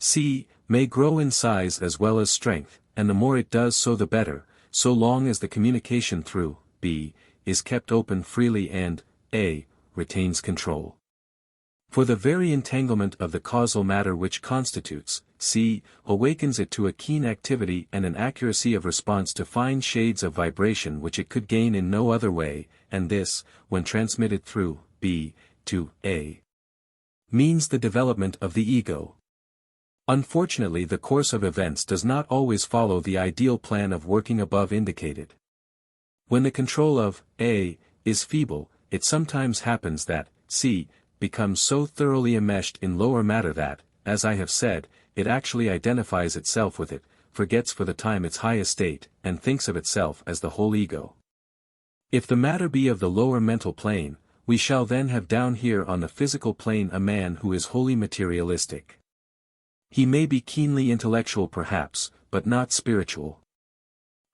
C may grow in size as well as strength, and the more it does so the better, so long as the communication through b is kept open freely and a retains control. For the very entanglement of the causal matter which constitutes c awakens it to a keen activity and an accuracy of response to fine shades of vibration which it could gain in no other way, and this, when transmitted through b to a, means the development of the ego. Unfortunately, the course of events does not always follow the ideal plan of working above indicated. When the control of a is feeble, it sometimes happens that c becomes so thoroughly enmeshed in lower matter that, as I have said, it actually identifies itself with it, forgets for the time its high estate, and thinks of itself as the whole ego. If the matter be of the lower mental plane, we shall then have down here on the physical plane a man who is wholly materialistic. He may be keenly intellectual perhaps, but not spiritual.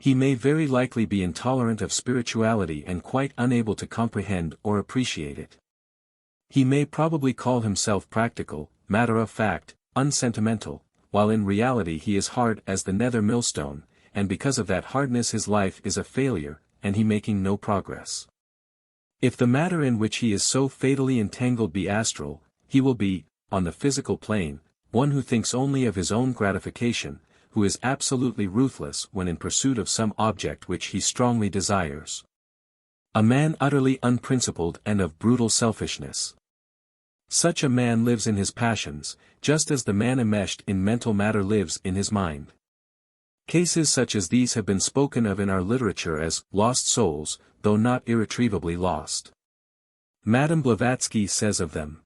He may very likely be intolerant of spirituality and quite unable to comprehend or appreciate it. He may probably call himself practical, matter-of-fact, unsentimental, while in reality he is hard as the nether millstone, and because of that hardness his life is a failure, and he making no progress. If the matter in which he is so fatally entangled be astral, he will be, on the physical plane, one who thinks only of his own gratification, who is absolutely ruthless when in pursuit of some object which he strongly desires. A man utterly unprincipled and of brutal selfishness. Such a man lives in his passions, just as the man enmeshed in mental matter lives in his mind. Cases such as these have been spoken of in our literature as lost souls, though not irretrievably lost. Madame Blavatsky says of them,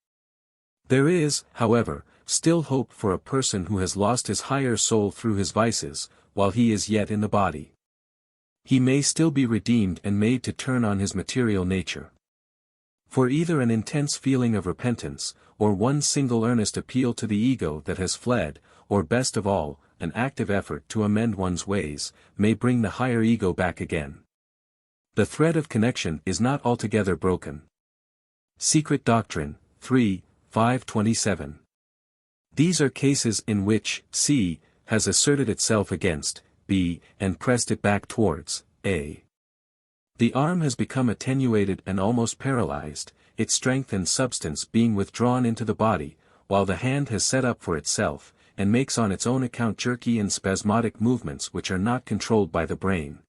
"There is, however, still hope for a person who has lost his higher soul through his vices, while he is yet in the body. He may still be redeemed and made to turn on his material nature. For either an intense feeling of repentance, or one single earnest appeal to the ego that has fled, or best of all, an active effort to amend one's ways, may bring the higher ego back again. The thread of connection is not altogether broken." Secret Doctrine, 3, 527. These are cases in which C has asserted itself against B and pressed it back towards A. The arm has become attenuated and almost paralyzed, its strength and substance being withdrawn into the body, while the hand has set up for itself, and makes on its own account jerky and spasmodic movements which are not controlled by the brain.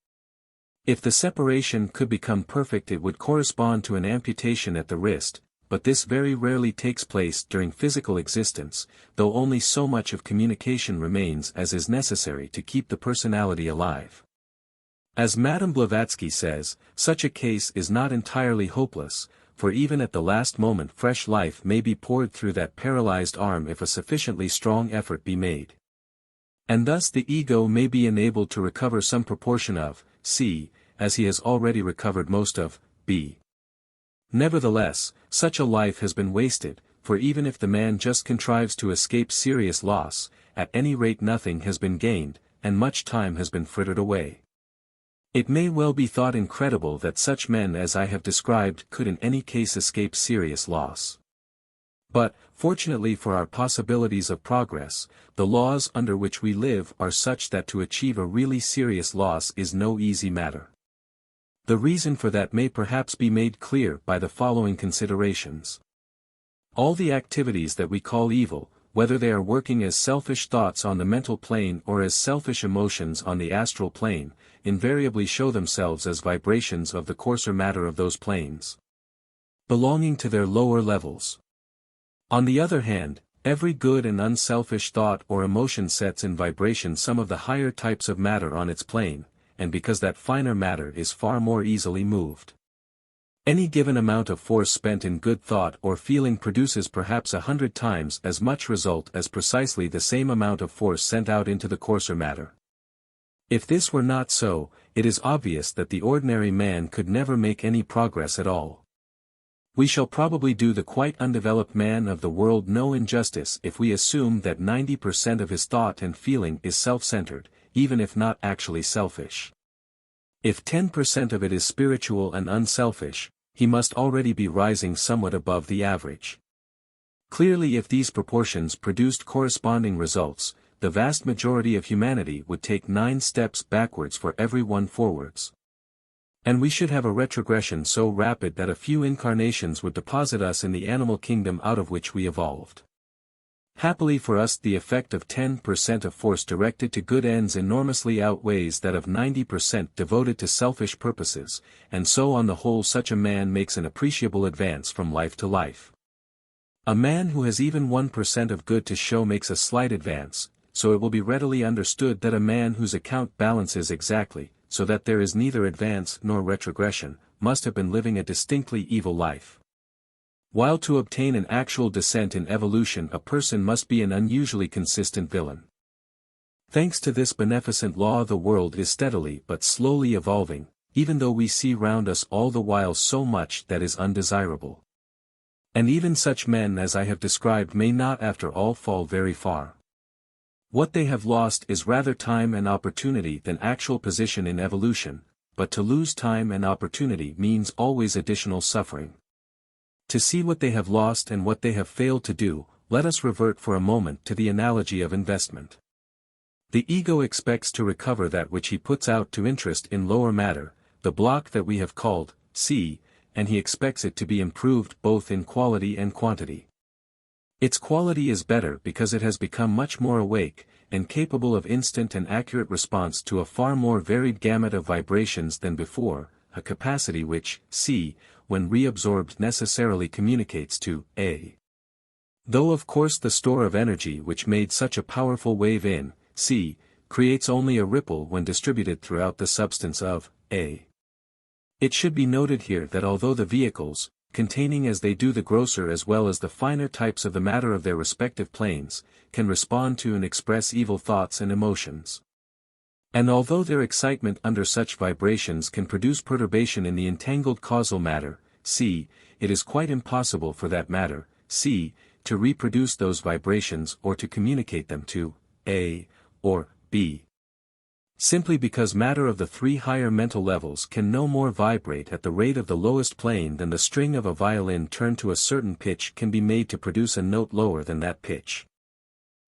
If the separation could become perfect it would correspond to an amputation at the wrist, but this very rarely takes place during physical existence, though only so much of communication remains as is necessary to keep the personality alive. As Madame Blavatsky says, such a case is not entirely hopeless, for even at the last moment fresh life may be poured through that paralyzed arm if a sufficiently strong effort be made. And thus the ego may be enabled to recover some proportion of C, as he has already recovered most of B. Nevertheless, such a life has been wasted, for even if the man just contrives to escape serious loss, at any rate nothing has been gained, and much time has been frittered away. It may well be thought incredible that such men as I have described could in any case escape serious loss. But, fortunately for our possibilities of progress, the laws under which we live are such that to achieve a really serious loss is no easy matter. The reason for that may perhaps be made clear by the following considerations. All the activities that we call evil, whether they are working as selfish thoughts on the mental plane or as selfish emotions on the astral plane, invariably show themselves as vibrations of the coarser matter of those planes, belonging to their lower levels. On the other hand, every good and unselfish thought or emotion sets in vibration some of the higher types of matter on its plane, and because that finer matter is far more easily moved. Any given amount of force spent in good thought or feeling produces perhaps 100 times as much result as precisely the same amount of force sent out into the coarser matter. If this were not so, it is obvious that the ordinary man could never make any progress at all. We shall probably do the quite undeveloped man of the world no injustice if we assume that 90% of his thought and feeling is self-centered, even if not actually selfish. If 10% of it is spiritual and unselfish, he must already be rising somewhat above the average. Clearly, if these proportions produced corresponding results, the vast majority of humanity would take 9 steps backwards for every one forwards. And we should have a retrogression so rapid that a few incarnations would deposit us in the animal kingdom out of which we evolved. Happily for us, the effect of 10% of force directed to good ends enormously outweighs that of 90% devoted to selfish purposes, and so on the whole such a man makes an appreciable advance from life to life. A man who has even 1% of good to show makes a slight advance, so it will be readily understood that a man whose account balances exactly, so that there is neither advance nor retrogression, must have been living a distinctly evil life. While to obtain an actual descent in evolution a person must be an unusually consistent villain. Thanks to this beneficent law the world is steadily but slowly evolving, even though we see round us all the while so much that is undesirable. And even such men as I have described may not after all fall very far. What they have lost is rather time and opportunity than actual position in evolution, but to lose time and opportunity means always additional suffering. To see what they have lost and what they have failed to do, let us revert for a moment to the analogy of investment. The ego expects to recover that which he puts out to interest in lower matter, the block that we have called C, and he expects it to be improved both in quality and quantity. Its quality is better because it has become much more awake, and capable of instant and accurate response to a far more varied gamut of vibrations than before, a capacity which C, when reabsorbed necessarily communicates to A. Though of course the store of energy which made such a powerful wave in C, creates only a ripple when distributed throughout the substance of A. It should be noted here that although the vehicles, containing as they do the grosser as well as the finer types of the matter of their respective planes, can respond to and express evil thoughts and emotions. And although their excitement under such vibrations can produce perturbation in the entangled causal matter, C, it is quite impossible for that matter, C, to reproduce those vibrations or to communicate them to A, or B. Simply because matter of the 3 higher mental levels can no more vibrate at the rate of the lowest plane than the string of a violin turned to a certain pitch can be made to produce a note lower than that pitch.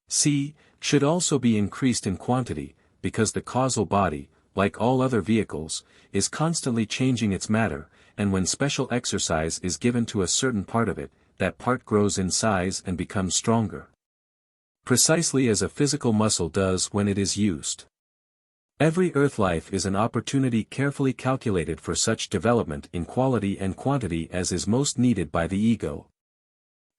C, should also be increased in quantity, because the causal body, like all other vehicles, is constantly changing its matter, and when special exercise is given to a certain part of it, that part grows in size and becomes stronger. Precisely as a physical muscle does when it is used. Every earth life is an opportunity carefully calculated for such development in quality and quantity as is most needed by the ego.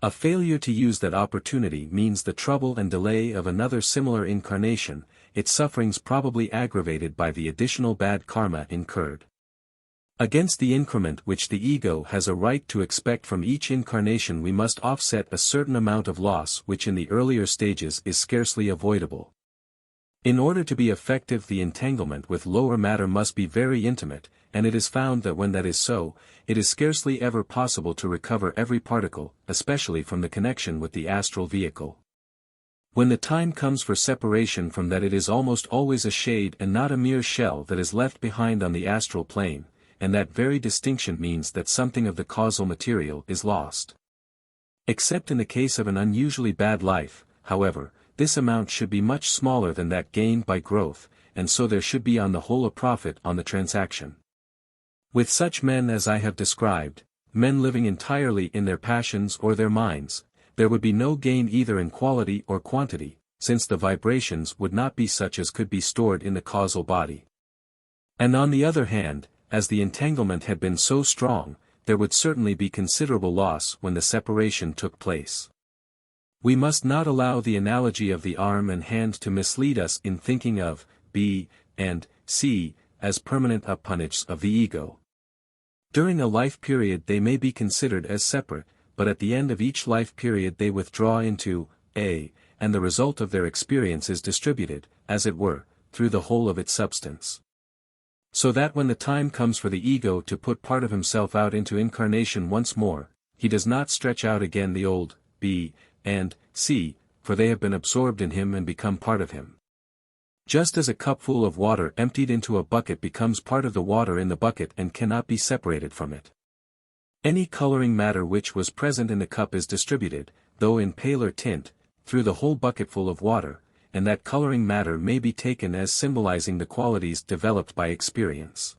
A failure to use that opportunity means the trouble and delay of another similar incarnation, its sufferings probably aggravated by the additional bad karma incurred. Against the increment which the ego has a right to expect from each incarnation we must offset a certain amount of loss which in the earlier stages is scarcely avoidable. In order to be effective the entanglement with lower matter must be very intimate, and it is found that when that is so, it is scarcely ever possible to recover every particle, especially from the connection with the astral vehicle. When the time comes for separation from that, it is almost always a shade and not a mere shell that is left behind on the astral plane, and that very distinction means that something of the causal material is lost. Except in the case of an unusually bad life, however, this amount should be much smaller than that gained by growth, and so there should be on the whole a profit on the transaction. With such men as I have described, men living entirely in their passions or their minds, there would be no gain either in quality or quantity, since the vibrations would not be such as could be stored in the causal body. And on the other hand, as the entanglement had been so strong, there would certainly be considerable loss when the separation took place. We must not allow the analogy of the arm and hand to mislead us in thinking of B and C as permanent appendages of the ego. During a life period they may be considered as separate, but at the end of each life period they withdraw into A, and the result of their experience is distributed, as it were, through the whole of its substance. So that when the time comes for the ego to put part of himself out into incarnation once more, he does not stretch out again the old B and C, for they have been absorbed in him and become part of him. Just as a cupful of water emptied into a bucket becomes part of the water in the bucket and cannot be separated from it. Any coloring matter which was present in the cup is distributed, though in paler tint, through the whole bucketful of water, and that coloring matter may be taken as symbolizing the qualities developed by experience.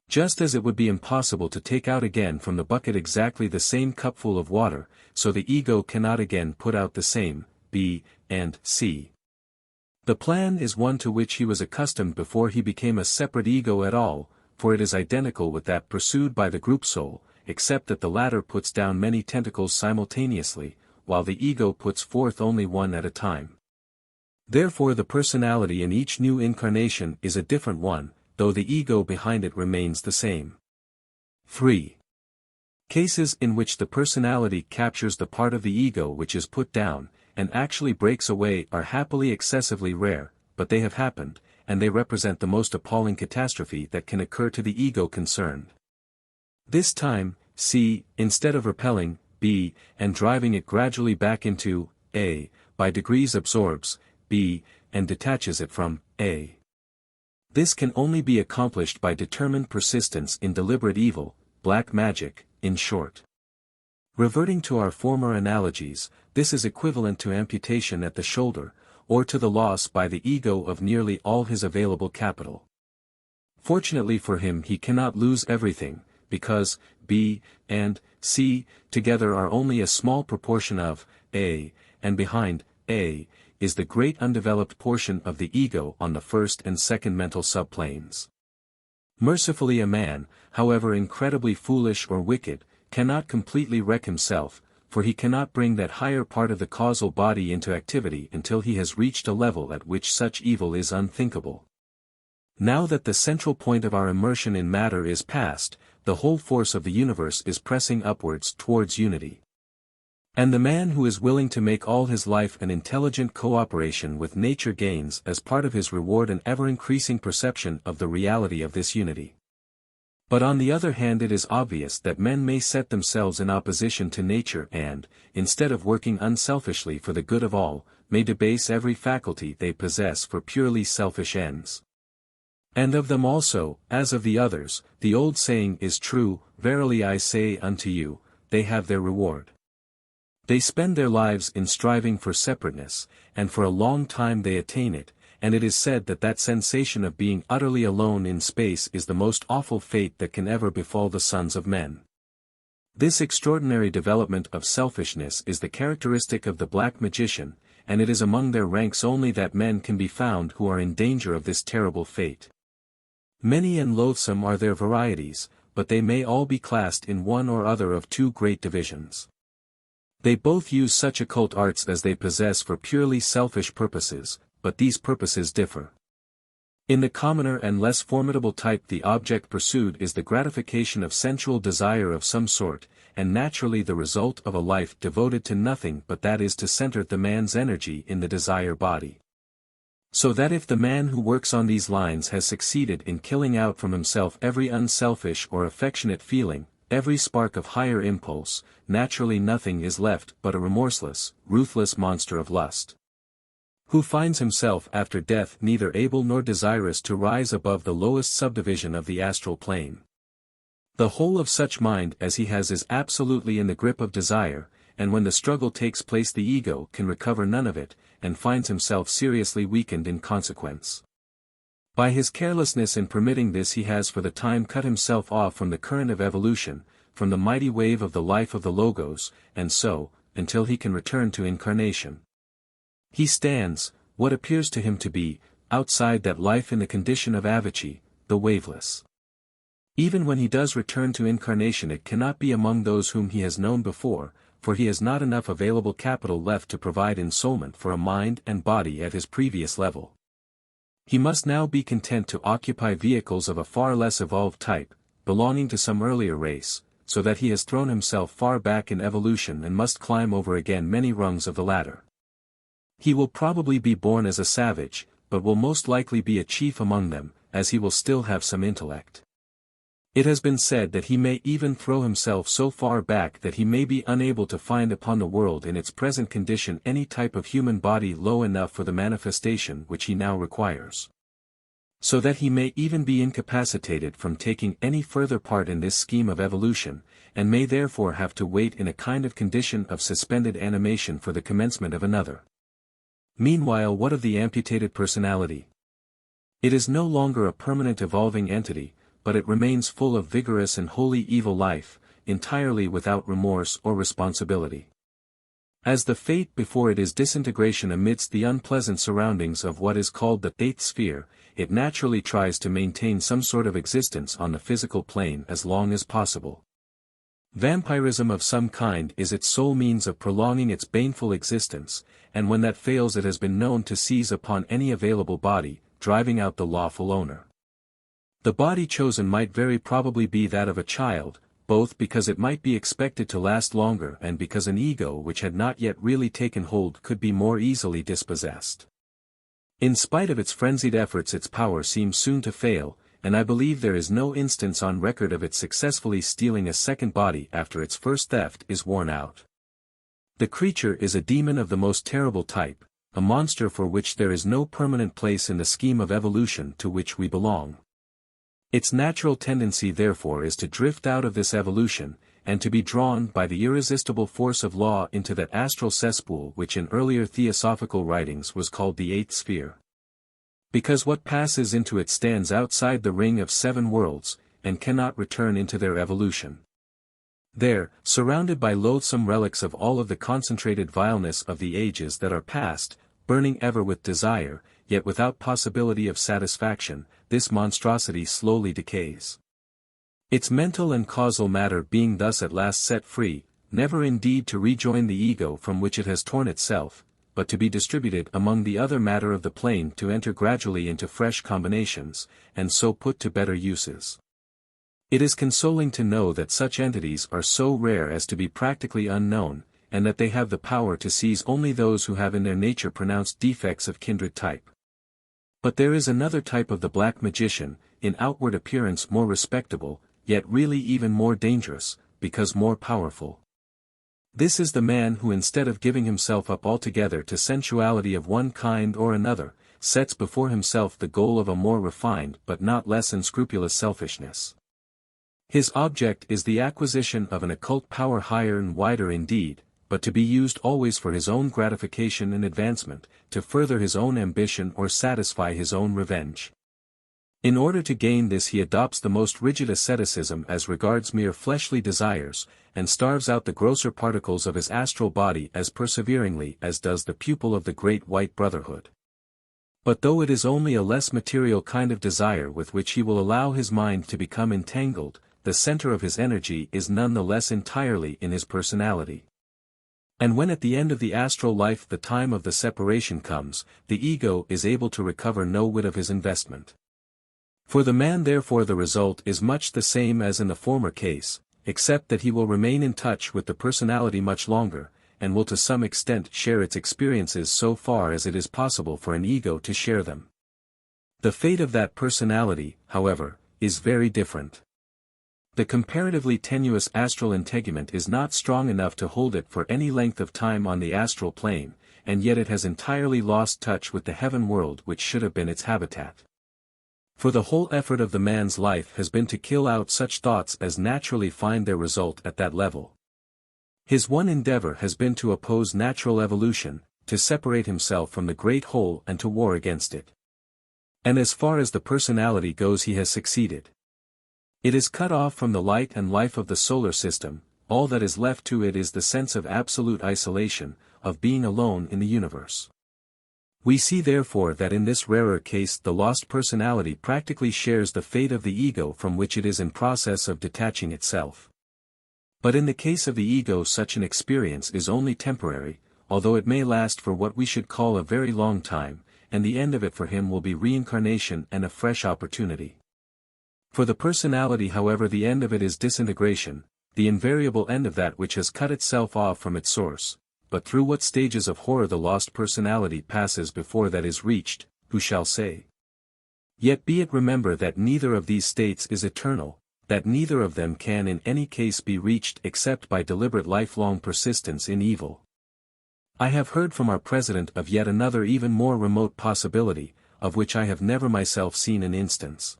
Just as it would be impossible to take out again from the bucket exactly the same cupful of water, so the ego cannot again put out the same B and C. The plan is one to which he was accustomed before he became a separate ego at all, for it is identical with that pursued by the group soul, except that the latter puts down many tentacles simultaneously, while the ego puts forth only one at a time. Therefore the personality in each new incarnation is a different one, though the ego behind it remains the same. 3. Cases in which the personality captures the part of the ego which is put down, and actually breaks away are happily excessively rare, but they have happened, and they represent the most appalling catastrophe that can occur to the ego concerned. This time, C, instead of repelling B, and driving it gradually back into A, by degrees absorbs B, and detaches it from A. This can only be accomplished by determined persistence in deliberate evil, black magic, in short. Reverting to our former analogies, this is equivalent to amputation at the shoulder, or to the loss by the ego of nearly all his available capital. Fortunately for him he cannot lose everything, because B and C together are only a small proportion of A, and behind A is the great undeveloped portion of the ego on the first and second mental subplanes. Mercifully a man, however incredibly foolish or wicked, cannot completely wreck himself, for he cannot bring that higher part of the causal body into activity until he has reached a level at which such evil is unthinkable. Now that the central point of our immersion in matter is past, the whole force of the universe is pressing upwards towards unity. And the man who is willing to make all his life an intelligent cooperation with nature gains as part of his reward an ever-increasing perception of the reality of this unity. But on the other hand it is obvious that men may set themselves in opposition to nature and, instead of working unselfishly for the good of all, may debase every faculty they possess for purely selfish ends. And of them also, as of the others, the old saying is true, verily I say unto you, they have their reward. They spend their lives in striving for separateness, and for a long time they attain it, and it is said that that sensation of being utterly alone in space is the most awful fate that can ever befall the sons of men. This extraordinary development of selfishness is the characteristic of the black magician, and it is among their ranks only that men can be found who are in danger of this terrible fate. Many and loathsome are their varieties, but they may all be classed in one or other of two great divisions. They both use such occult arts as they possess for purely selfish purposes, but these purposes differ. In the commoner and less formidable type the object pursued is the gratification of sensual desire of some sort, and naturally the result of a life devoted to nothing but that is to center the man's energy in the desire body. So that if the man who works on these lines has succeeded in killing out from himself every unselfish or affectionate feeling, every spark of higher impulse, naturally nothing is left but a remorseless, ruthless monster of lust, who finds himself after death neither able nor desirous to rise above the lowest subdivision of the astral plane. The whole of such mind as he has is absolutely in the grip of desire, and when the struggle takes place the ego can recover none of it, and finds himself seriously weakened in consequence. By his carelessness in permitting this he has for the time cut himself off from the current of evolution, from the mighty wave of the life of the Logos, and so, until he can return to incarnation, he stands, what appears to him to be, outside that life in the condition of avicii, the waveless. Even when he does return to incarnation it cannot be among those whom he has known before, for he has not enough available capital left to provide ensoulment for a mind and body at his previous level. He must now be content to occupy vehicles of a far less evolved type, belonging to some earlier race, so that he has thrown himself far back in evolution and must climb over again many rungs of the ladder. He will probably be born as a savage, but will most likely be a chief among them, as he will still have some intellect. It has been said that he may even throw himself so far back that he may be unable to find upon the world in its present condition any type of human body low enough for the manifestation which he now requires. So that he may even be incapacitated from taking any further part in this scheme of evolution, and may therefore have to wait in a kind of condition of suspended animation for the commencement of another. Meanwhile, what of the amputated personality? It is no longer a permanent evolving entity, but it remains full of vigorous and wholly evil life, entirely without remorse or responsibility. As the fate before it is disintegration amidst the unpleasant surroundings of what is called the eighth sphere, it naturally tries to maintain some sort of existence on the physical plane as long as possible. Vampirism of some kind is its sole means of prolonging its baneful existence, and when that fails it has been known to seize upon any available body, driving out the lawful owner. The body chosen might very probably be that of a child, both because it might be expected to last longer and because an ego which had not yet really taken hold could be more easily dispossessed. In spite of its frenzied efforts its power seems soon to fail, and I believe there is no instance on record of its successfully stealing a second body after its first theft is worn out. The creature is a demon of the most terrible type, a monster for which there is no permanent place in the scheme of evolution to which we belong. Its natural tendency therefore is to drift out of this evolution, and to be drawn by the irresistible force of law into that astral cesspool which in earlier theosophical writings was called the eighth sphere. Because what passes into it stands outside the ring of 7 worlds, and cannot return into their evolution. There, surrounded by loathsome relics of all of the concentrated vileness of the ages that are past, burning ever with desire, yet without possibility of satisfaction, this monstrosity slowly decays. Its mental and causal matter being thus at last set free, never indeed to rejoin the ego from which it has torn itself, but to be distributed among the other matter of the plane to enter gradually into fresh combinations, and so put to better uses. It is consoling to know that such entities are so rare as to be practically unknown, and that they have the power to seize only those who have in their nature pronounced defects of kindred type. But there is another type of the black magician, in outward appearance more respectable, yet really even more dangerous, because more powerful. This is the man who instead of giving himself up altogether to sensuality of one kind or another, sets before himself the goal of a more refined but not less unscrupulous selfishness. His object is the acquisition of an occult power higher and wider indeed, but to be used always for his own gratification and advancement, to further his own ambition or satisfy his own revenge. In order to gain this he adopts the most rigid asceticism as regards mere fleshly desires, and starves out the grosser particles of his astral body as perseveringly as does the pupil of the great white brotherhood. But though it is only a less material kind of desire with which he will allow his mind to become entangled, the center of his energy is none the less entirely in his personality. And when at the end of the astral life the time of the separation comes, the ego is able to recover no whit of his investment. For the man therefore the result is much the same as in the former case, except that he will remain in touch with the personality much longer, and will to some extent share its experiences so far as it is possible for an ego to share them. The fate of that personality, however, is very different. The comparatively tenuous astral integument is not strong enough to hold it for any length of time on the astral plane, and yet it has entirely lost touch with the heaven world which should have been its habitat. For the whole effort of the man's life has been to kill out such thoughts as naturally find their result at that level. His one endeavor has been to oppose natural evolution, to separate himself from the great whole and to war against it. And as far as the personality goes he has succeeded. It is cut off from the light and life of the solar system, all that is left to it is the sense of absolute isolation, of being alone in the universe. We see therefore that in this rarer case the lost personality practically shares the fate of the ego from which it is in process of detaching itself. But in the case of the ego such an experience is only temporary, although it may last for what we should call a very long time, and the end of it for him will be reincarnation and a fresh opportunity. For the personality however the end of it is disintegration, the invariable end of that which has cut itself off from its source, but through what stages of horror the lost personality passes before that is reached, who shall say? Yet be it remembered that neither of these states is eternal, that neither of them can in any case be reached except by deliberate lifelong persistence in evil. I have heard from our president of yet another even more remote possibility, of which I have never myself seen an instance.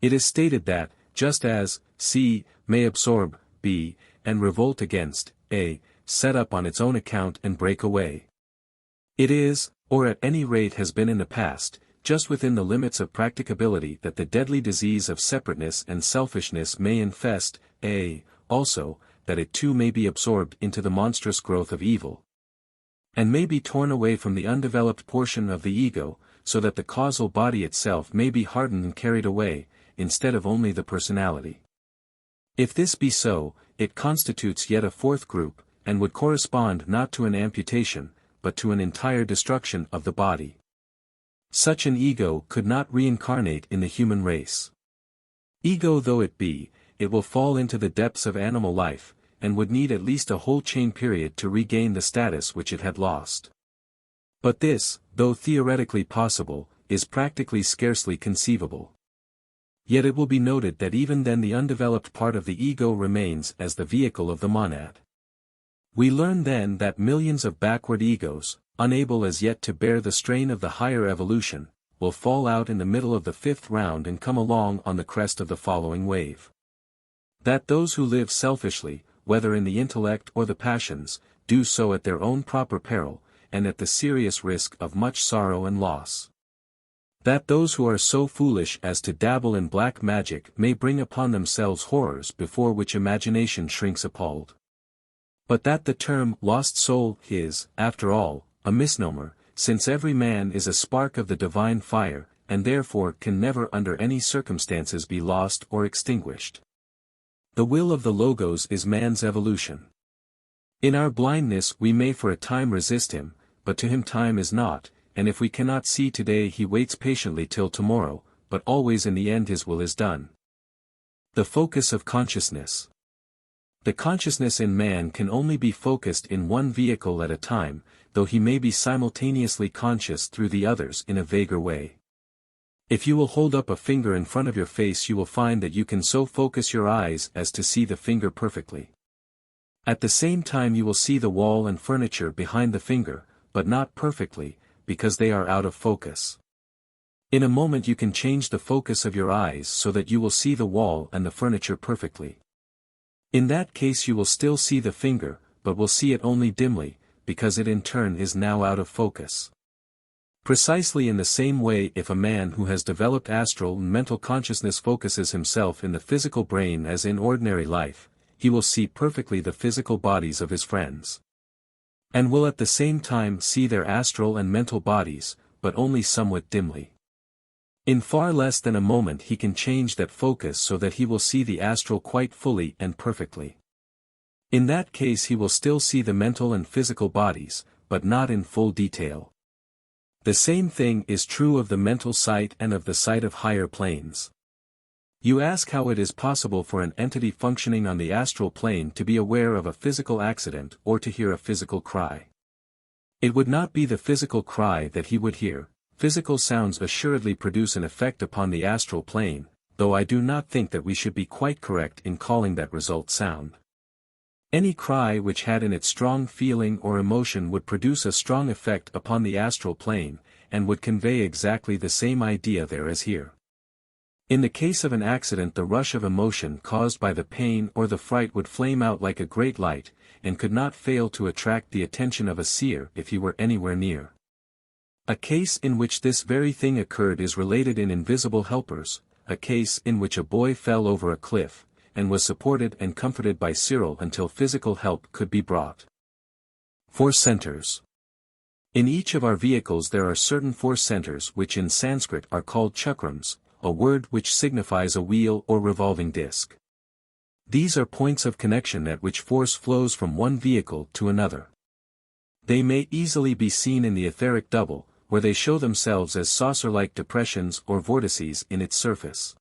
It is stated that, just as C may absorb B, and revolt against A, set up on its own account and break away. It is, or at any rate has been in the past, just within the limits of practicability that the deadly disease of separateness and selfishness may infest A, also, that it too may be absorbed into the monstrous growth of evil, and may be torn away from the undeveloped portion of the ego, so that the causal body itself may be hardened and carried away, instead of only the personality. If this be so, it constitutes yet a fourth group, and would correspond not to an amputation, but to an entire destruction of the body. Such an ego could not reincarnate in the human race. Ego though it be, it will fall into the depths of animal life, and would need at least a whole chain period to regain the status which it had lost. But this, though theoretically possible, is practically scarcely conceivable. Yet it will be noted that even then the undeveloped part of the ego remains as the vehicle of the monad. We learn then that millions of backward egos, unable as yet to bear the strain of the higher evolution, will fall out in the middle of the fifth round and come along on the crest of the following wave. That those who live selfishly, whether in the intellect or the passions, do so at their own proper peril, and at the serious risk of much sorrow and loss. That those who are so foolish as to dabble in black magic may bring upon themselves horrors before which imagination shrinks appalled. But that the term lost soul is, after all, a misnomer, since every man is a spark of the divine fire, and therefore can never under any circumstances be lost or extinguished. The will of the Logos is man's evolution. In our blindness we may for a time resist him, but to him time is not, and if we cannot see today he waits patiently till tomorrow, but always in the end his will is done. The focus of consciousness. The consciousness in man can only be focused in one vehicle at a time, though he may be simultaneously conscious through the others in a vaguer way. If you will hold up a finger in front of your face you will find that you can so focus your eyes as to see the finger perfectly. At the same time you will see the wall and furniture behind the finger, but not perfectly, because they are out of focus. In a moment you can change the focus of your eyes so that you will see the wall and the furniture perfectly. In that case you will still see the finger, but will see it only dimly, because it in turn is now out of focus. Precisely in the same way if a man who has developed astral and mental consciousness focuses himself in the physical brain as in ordinary life, he will see perfectly the physical bodies of his friends. And will at the same time see their astral and mental bodies, but only somewhat dimly. In far less than a moment he can change that focus so that he will see the astral quite fully and perfectly. In that case he will still see the mental and physical bodies, but not in full detail. The same thing is true of the mental sight and of the sight of higher planes. You ask how it is possible for an entity functioning on the astral plane to be aware of a physical accident or to hear a physical cry. It would not be the physical cry that he would hear. Physical sounds assuredly produce an effect upon the astral plane, though I do not think that we should be quite correct in calling that result sound. Any cry which had in it strong feeling or emotion would produce a strong effect upon the astral plane, and would convey exactly the same idea there as here. In the case of an accident, the rush of emotion caused by the pain or the fright would flame out like a great light, and could not fail to attract the attention of a seer if he were anywhere near. A case in which this very thing occurred is related in Invisible Helpers, a case in which a boy fell over a cliff, and was supported and comforted by Cyril until physical help could be brought. Force centers. In each of our vehicles there are certain force centers which in Sanskrit are called chakrams, a word which signifies a wheel or revolving disc. These are points of connection at which force flows from one vehicle to another. They may easily be seen in the etheric double, where they show themselves as saucer-like depressions or vortices in its surface.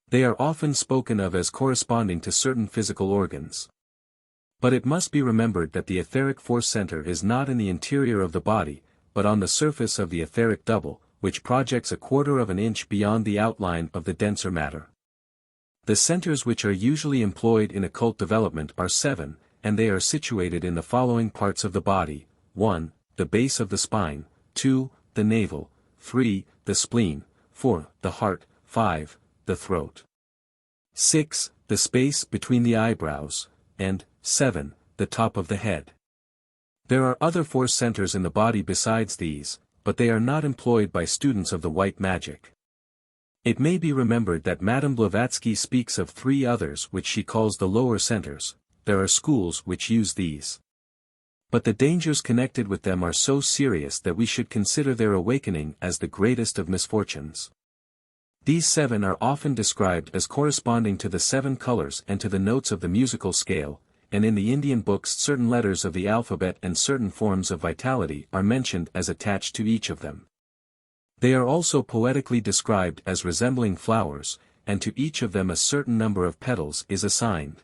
They are often spoken of as corresponding to certain physical organs. But it must be remembered that the etheric force center is not in the interior of the body, but on the surface of the etheric double, which projects a quarter of an inch beyond the outline of the denser matter. The centers which are usually employed in occult development are 7, and they are situated in the following parts of the body: 1. The base of the spine, 2. The navel, 3. The spleen, 4. The heart, 5. The throat, 6. The space between the eyebrows, and 7. The top of the head. There are other force centers in the body besides these, but they are not employed by students of the white magic. It may be remembered that Madame Blavatsky speaks of 3 others which she calls the lower centers. There are schools which use these. But the dangers connected with them are so serious that we should consider their awakening as the greatest of misfortunes. These 7 are often described as corresponding to the 7 colors and to the notes of the musical scale, and in the Indian books certain letters of the alphabet and certain forms of vitality are mentioned as attached to each of them. They are also poetically described as resembling flowers, and to each of them a certain number of petals is assigned.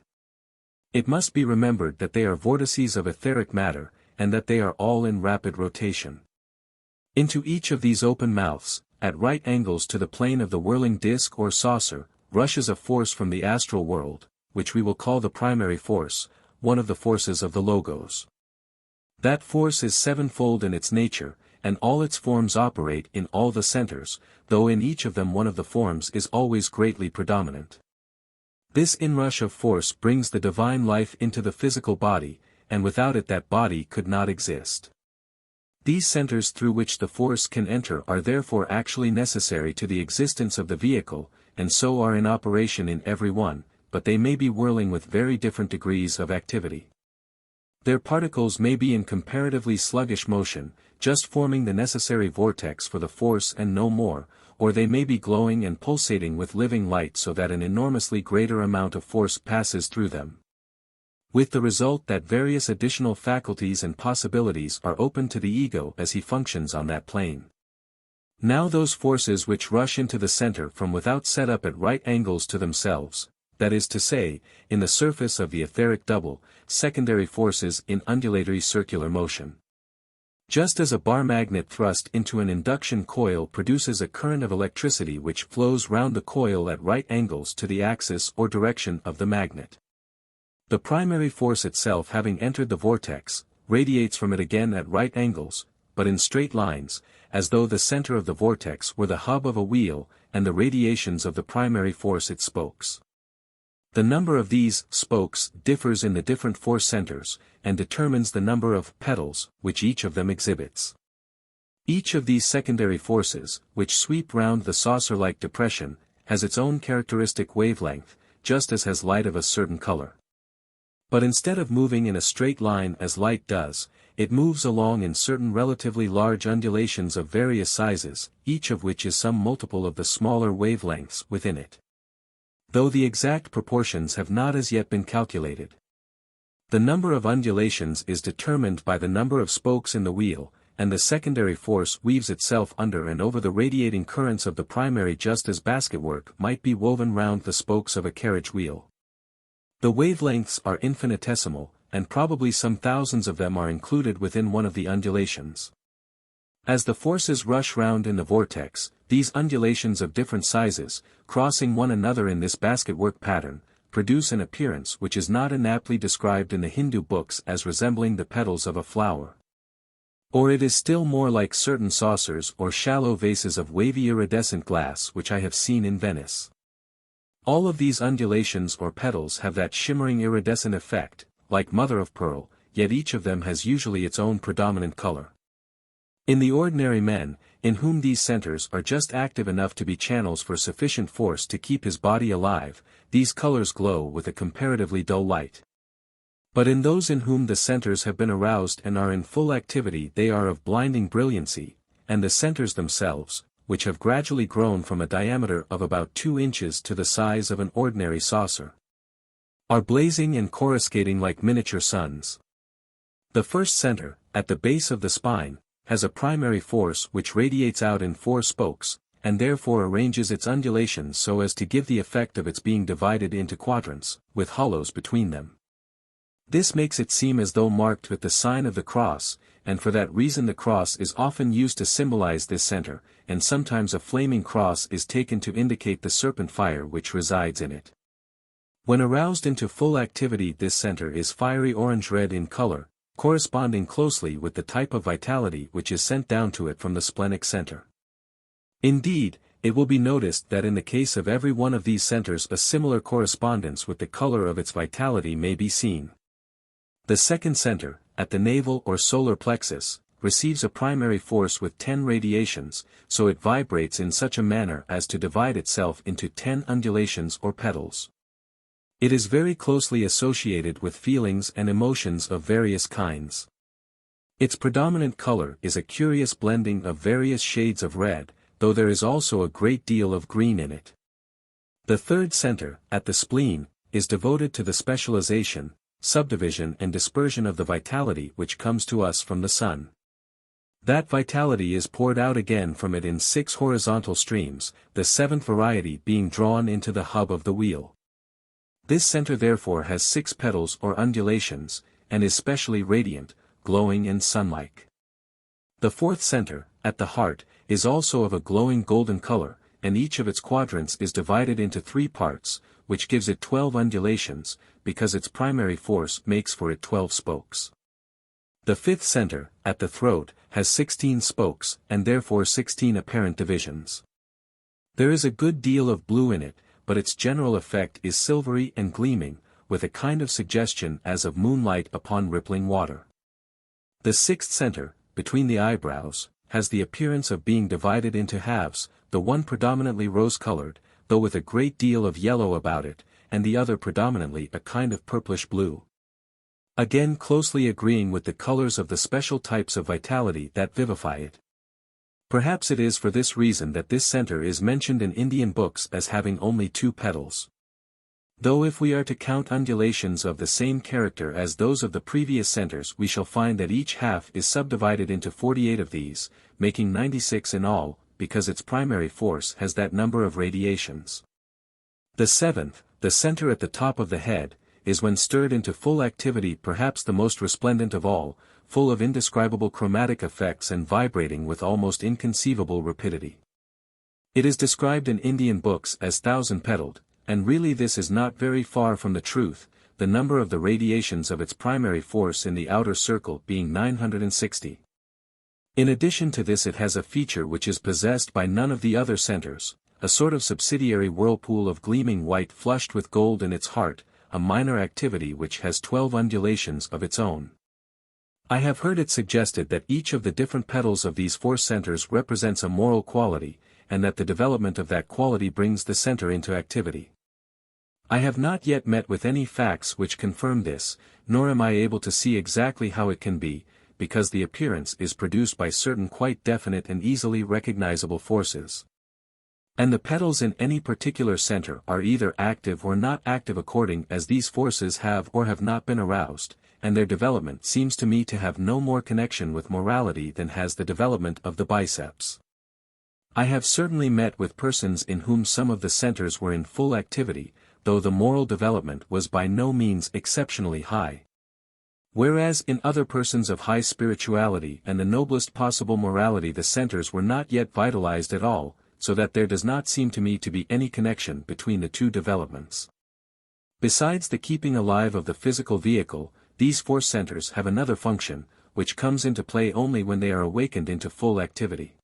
It must be remembered that they are vortices of etheric matter, and that they are all in rapid rotation. Into each of these open mouths, at right angles to the plane of the whirling disc or saucer, rushes a force from the astral world, which we will call the primary force, one of the forces of the Logos. That force is 7-fold in its nature, and all its forms operate in all the centers, though in each of them one of the forms is always greatly predominant. This inrush of force brings the divine life into the physical body, and without it that body could not exist. These centers through which the force can enter are therefore actually necessary to the existence of the vehicle, and so are in operation in every one, but they may be whirling with very different degrees of activity. Their particles may be in comparatively sluggish motion, just forming the necessary vortex for the force and no more, or they may be glowing and pulsating with living light so that an enormously greater amount of force passes through them. With the result that various additional faculties and possibilities are open to the ego as he functions on that plane. Now those forces which rush into the center from without set up at right angles to themselves, that is to say, in the surface of the etheric double, secondary forces in undulatory circular motion. Just as a bar magnet thrust into an induction coil produces a current of electricity which flows round the coil at right angles to the axis or direction of the magnet. The primary force itself having entered the vortex, radiates from it again at right angles, but in straight lines, as though the center of the vortex were the hub of a wheel, and the radiations of the primary force its spokes. The number of these spokes differs in the different force centers, and determines the number of petals which each of them exhibits. Each of these secondary forces, which sweep round the saucer-like depression, has its own characteristic wavelength, just as has light of a certain color. But instead of moving in a straight line as light does, it moves along in certain relatively large undulations of various sizes, each of which is some multiple of the smaller wavelengths within it. Though the exact proportions have not as yet been calculated. The number of undulations is determined by the number of spokes in the wheel, and the secondary force weaves itself under and over the radiating currents of the primary, just as basketwork might be woven round the spokes of a carriage wheel. The wavelengths are infinitesimal, and probably some thousands of them are included within one of the undulations. As the forces rush round in the vortex, these undulations of different sizes, crossing one another in this basketwork pattern, produce an appearance which is not inaptly described in the Hindu books as resembling the petals of a flower. Or it is still more like certain saucers or shallow vases of wavy iridescent glass which I have seen in Venice. All of these undulations or petals have that shimmering iridescent effect, like mother of pearl, yet each of them has usually its own predominant color. In the ordinary men, in whom these centers are just active enough to be channels for sufficient force to keep his body alive, these colors glow with a comparatively dull light. But in those in whom the centers have been aroused and are in full activity, they are of blinding brilliancy, and the centers themselves, which have gradually grown from a diameter of about 2 inches to the size of an ordinary saucer, are blazing and coruscating like miniature suns. The first center, at the base of the spine, has a primary force which radiates out in 4 spokes, and therefore arranges its undulations so as to give the effect of its being divided into quadrants, with hollows between them. This makes it seem as though marked with the sign of the cross, and for that reason the cross is often used to symbolize this center, and sometimes a flaming cross is taken to indicate the serpent fire which resides in it. When aroused into full activity, this center is fiery orange-red in color, corresponding closely with the type of vitality which is sent down to it from the splenic center. Indeed, it will be noticed that in the case of every one of these centers a similar correspondence with the color of its vitality may be seen. The second center, at the navel or solar plexus, receives a primary force with 10 radiations, so it vibrates in such a manner as to divide itself into 10 undulations or petals. It is very closely associated with feelings and emotions of various kinds. Its predominant color is a curious blending of various shades of red, though there is also a great deal of green in it. The third center, at the spleen, is devoted to the specialization, subdivision and dispersion of the vitality which comes to us from the sun. That vitality is poured out again from it in 6 horizontal streams, the 7th variety being drawn into the hub of the wheel. This center therefore has 6 petals or undulations, and is specially radiant, glowing and sun-like. The fourth center, at the heart, is also of a glowing golden color, and each of its quadrants is divided into 3 parts, which gives it 12 undulations, because its primary force makes for it 12 spokes. The fifth center, at the throat, has 16 spokes, and therefore 16 apparent divisions. There is a good deal of blue in it, but its general effect is silvery and gleaming, with a kind of suggestion as of moonlight upon rippling water. The sixth center, between the eyebrows, has the appearance of being divided into halves, the one predominantly rose-colored, though with a great deal of yellow about it, and the other predominantly a kind of purplish blue. Again closely agreeing with the colors of the special types of vitality that vivify it. Perhaps it is for this reason that this center is mentioned in Indian books as having only 2 petals. Though if we are to count undulations of the same character as those of the previous centers, we shall find that each half is subdivided into 48 of these, making 96 in all, because its primary force has that number of radiations. The seventh, the center at the top of the head, is when stirred into full activity perhaps the most resplendent of all, full of indescribable chromatic effects and vibrating with almost inconceivable rapidity. It is described in Indian books as 1,000-petaled, and really this is not very far from the truth, the number of the radiations of its primary force in the outer circle being 960. In addition to this, it has a feature which is possessed by none of the other centers, a sort of subsidiary whirlpool of gleaming white flushed with gold in its heart, a minor activity which has 12 undulations of its own. I have heard it suggested that each of the different petals of these 4 centers represents a moral quality, and that the development of that quality brings the center into activity. I have not yet met with any facts which confirm this, nor am I able to see exactly how it can be, because the appearance is produced by certain quite definite and easily recognizable forces. And the petals in any particular center are either active or not active according as these forces have or have not been aroused, and their development seems to me to have no more connection with morality than has the development of the biceps. I have certainly met with persons in whom some of the centers were in full activity, though the moral development was by no means exceptionally high. Whereas in other persons of high spirituality and the noblest possible morality the centers were not yet vitalized at all, so that there does not seem to me to be any connection between the two developments. Besides the keeping alive of the physical vehicle, these four centers have another function, which comes into play only when they are awakened into full activity.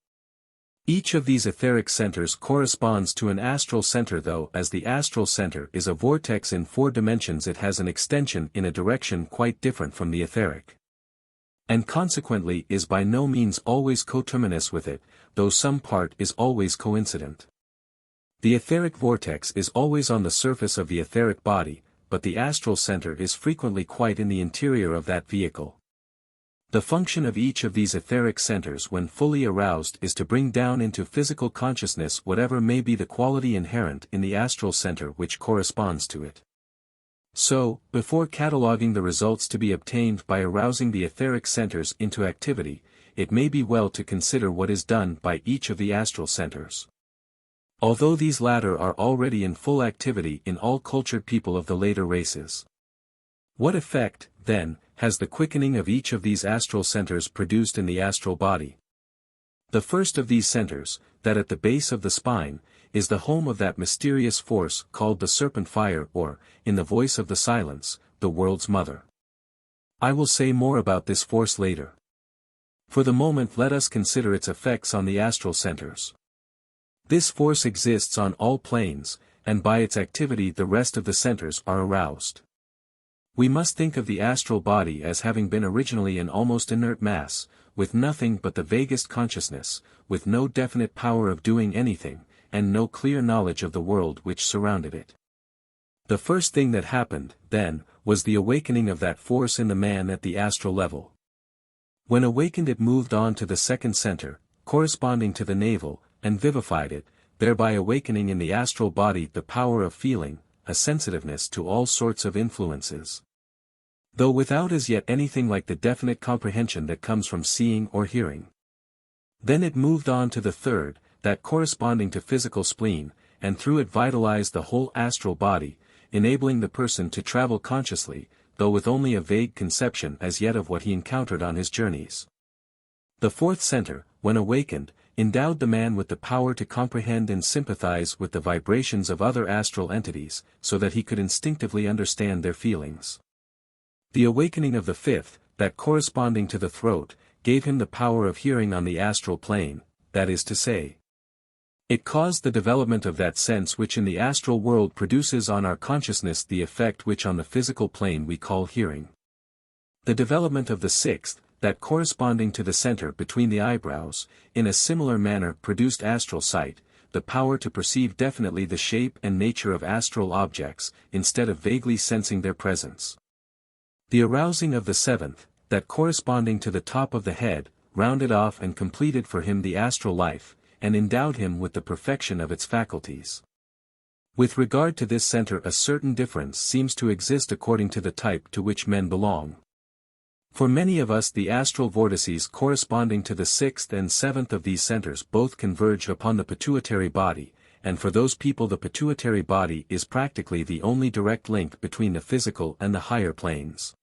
Each of these etheric centers corresponds to an astral center, though as the astral center is a vortex in 4 dimensions it has an extension in a direction quite different from the etheric. And consequently is by no means always coterminous with it, though some part is always coincident. The etheric vortex is always on the surface of the etheric body, but the astral center is frequently quite in the interior of that vehicle. The function of each of these etheric centers when fully aroused is to bring down into physical consciousness whatever may be the quality inherent in the astral center which corresponds to it. So, before cataloging the results to be obtained by arousing the etheric centers into activity, it may be well to consider what is done by each of the astral centers. Although these latter are already in full activity in all cultured people of the later races. What effect, then, has the quickening of each of these astral centers produced in the astral body? The first of these centers, that at the base of the spine, is the home of that mysterious force called the serpent fire or, in the voice of the silence, the world's mother. I will say more about this force later. For the moment let us consider its effects on the astral centers. This force exists on all planes, and by its activity the rest of the centers are aroused. We must think of the astral body as having been originally an almost inert mass, with nothing but the vaguest consciousness, with no definite power of doing anything, and no clear knowledge of the world which surrounded it. The first thing that happened, then, was the awakening of that force in the man at the astral level. When awakened it moved on to the second center, corresponding to the navel, and vivified it, thereby awakening in the astral body the power of feeling, a sensitiveness to all sorts of influences. Though without as yet anything like the definite comprehension that comes from seeing or hearing. Then it moved on to the third, that corresponding to physical spleen, and through it vitalized the whole astral body, enabling the person to travel consciously, though with only a vague conception as yet of what he encountered on his journeys. The fourth center, when awakened, endowed the man with the power to comprehend and sympathize with the vibrations of other astral entities, so that he could instinctively understand their feelings. The awakening of the fifth, that corresponding to the throat, gave him the power of hearing on the astral plane, that is to say, it caused the development of that sense which in the astral world produces on our consciousness the effect which on the physical plane we call hearing. The development of the sixth, that corresponding to the center between the eyebrows, in a similar manner produced astral sight, the power to perceive definitely the shape and nature of astral objects, instead of vaguely sensing their presence. The arousing of the seventh, that corresponding to the top of the head, rounded off and completed for him the astral life, and endowed him with the perfection of its faculties. With regard to this center a certain difference seems to exist according to the type to which men belong. For many of us the astral vortices corresponding to the sixth and seventh of these centers both converge upon the pituitary body, and for those people the pituitary body is practically the only direct link between the physical and the higher planes.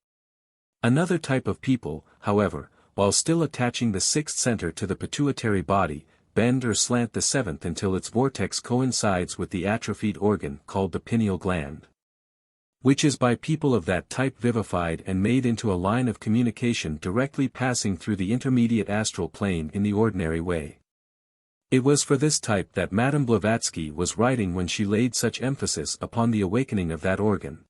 Another type of people, however, while still attaching the sixth center to the pituitary body, bend or slant the seventh until its vortex coincides with the atrophied organ called the pineal gland, which is by people of that type vivified and made into a line of communication directly passing through the intermediate astral plane in the ordinary way. It was for this type that Madame Blavatsky was writing when she laid such emphasis upon the awakening of that organ.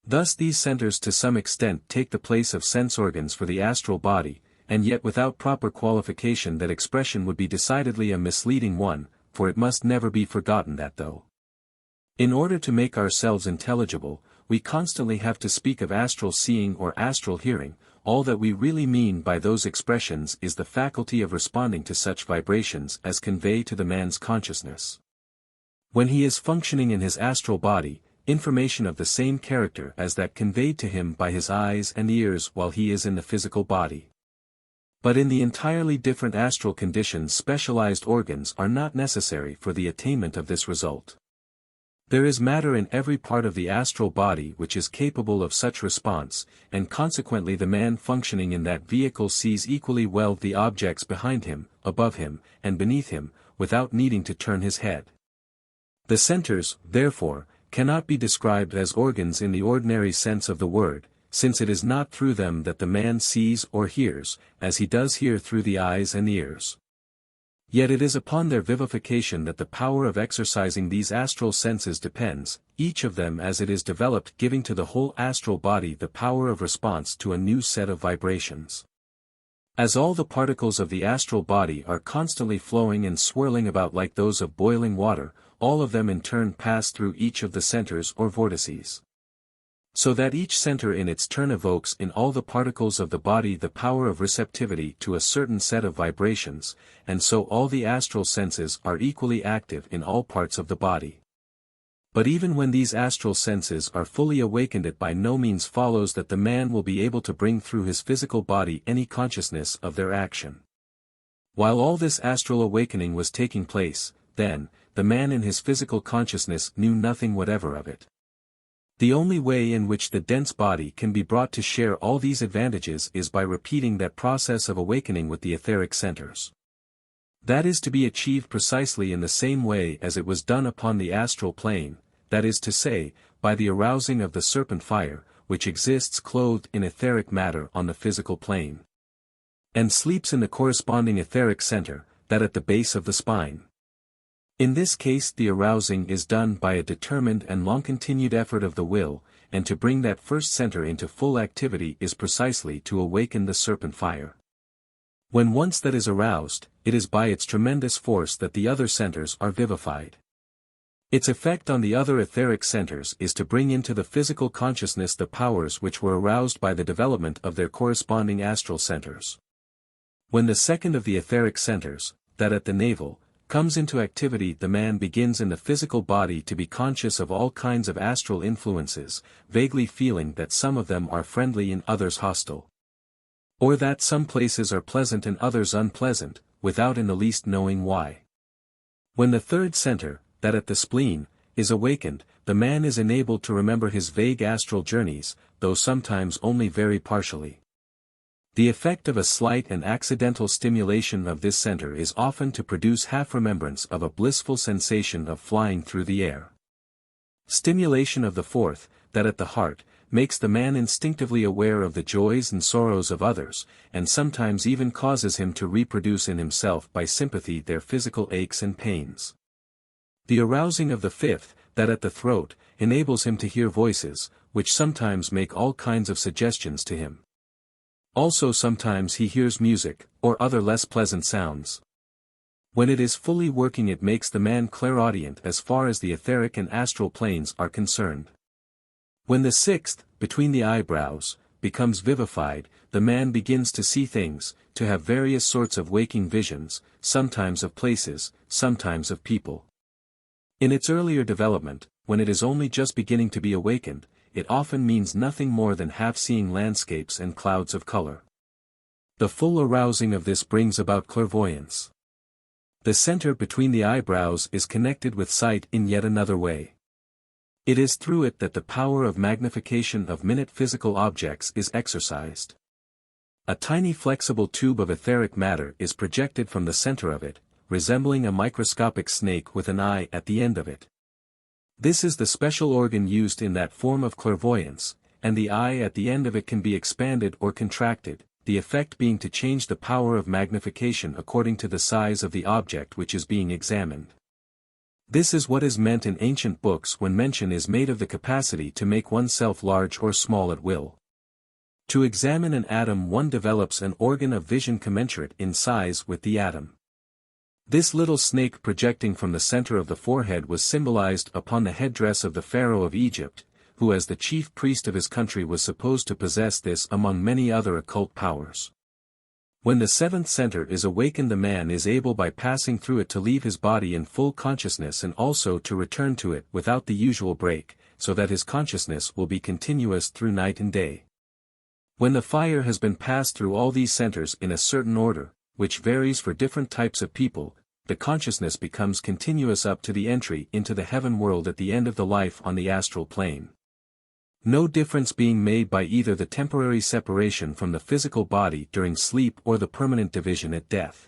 Thus these centers to some extent take the place of sense organs for the astral body, and yet without proper qualification that expression would be decidedly a misleading one, for it must never be forgotten that though, in order to make ourselves intelligible, we constantly have to speak of astral seeing or astral hearing, all that we really mean by those expressions is the faculty of responding to such vibrations as convey to the man's consciousness. When he is functioning in his astral body, information of the same character as that conveyed to him by his eyes and ears while he is in the physical body. But in the entirely different astral conditions, specialized organs are not necessary for the attainment of this result. There is matter in every part of the astral body which is capable of such response, and consequently the man functioning in that vehicle sees equally well the objects behind him, above him, and beneath him, without needing to turn his head. The centers, therefore, cannot be described as organs in the ordinary sense of the word, since it is not through them that the man sees or hears, as he does hear through the eyes and ears. Yet it is upon their vivification that the power of exercising these astral senses depends, each of them as it is developed giving to the whole astral body the power of response to a new set of vibrations. As all the particles of the astral body are constantly flowing and swirling about like those of boiling water, all of them in turn pass through each of the centers or vortices. So that each center in its turn evokes in all the particles of the body the power of receptivity to a certain set of vibrations, and so all the astral senses are equally active in all parts of the body. But even when these astral senses are fully awakened, it by no means follows that the man will be able to bring through his physical body any consciousness of their action. While all this astral awakening was taking place, then, the man in his physical consciousness knew nothing whatever of it. The only way in which the dense body can be brought to share all these advantages is by repeating that process of awakening with the etheric centers. That is to be achieved precisely in the same way as it was done upon the astral plane, that is to say, by the arousing of the serpent fire, which exists clothed in etheric matter on the physical plane, and sleeps in the corresponding etheric center, that at the base of the spine. In this case the arousing is done by a determined and long-continued effort of the will, and to bring that first center into full activity is precisely to awaken the serpent fire. When once that is aroused, it is by its tremendous force that the other centers are vivified. Its effect on the other etheric centers is to bring into the physical consciousness the powers which were aroused by the development of their corresponding astral centers. When the second of the etheric centers, that at the navel, comes into activity, the man begins in the physical body to be conscious of all kinds of astral influences, vaguely feeling that some of them are friendly and others hostile, or that some places are pleasant and others unpleasant, without in the least knowing why. When the third center, that at the spleen, is awakened, the man is enabled to remember his vague astral journeys, though sometimes only very partially. The effect of a slight and accidental stimulation of this center is often to produce half-remembrance of a blissful sensation of flying through the air. Stimulation of the fourth, that at the heart, makes the man instinctively aware of the joys and sorrows of others, and sometimes even causes him to reproduce in himself by sympathy their physical aches and pains. The arousing of the fifth, that at the throat, enables him to hear voices, which sometimes make all kinds of suggestions to him. Also sometimes he hears music, or other less pleasant sounds. When it is fully working it makes the man clairaudient as far as the etheric and astral planes are concerned. When the sixth, between the eyebrows, becomes vivified, the man begins to see things, to have various sorts of waking visions, sometimes of places, sometimes of people. In its earlier development, when it is only just beginning to be awakened, it often means nothing more than half-seeing landscapes and clouds of color. The full arousing of this brings about clairvoyance. The center between the eyebrows is connected with sight in yet another way. It is through it that the power of magnification of minute physical objects is exercised. A tiny flexible tube of etheric matter is projected from the center of it, resembling a microscopic snake with an eye at the end of it. This is the special organ used in that form of clairvoyance, and the eye at the end of it can be expanded or contracted, the effect being to change the power of magnification according to the size of the object which is being examined. This is what is meant in ancient books when mention is made of the capacity to make oneself large or small at will. To examine an atom one develops an organ of vision commensurate in size with the atom. This little snake projecting from the center of the forehead was symbolized upon the headdress of the Pharaoh of Egypt, who as the chief priest of his country was supposed to possess this among many other occult powers. When the seventh center is awakened the man is able by passing through it to leave his body in full consciousness and also to return to it without the usual break, so that his consciousness will be continuous through night and day. When the fire has been passed through all these centers in a certain order, which varies for different types of people, the consciousness becomes continuous up to the entry into the heaven world at the end of the life on the astral plane. No difference being made by either the temporary separation from the physical body during sleep or the permanent division at death.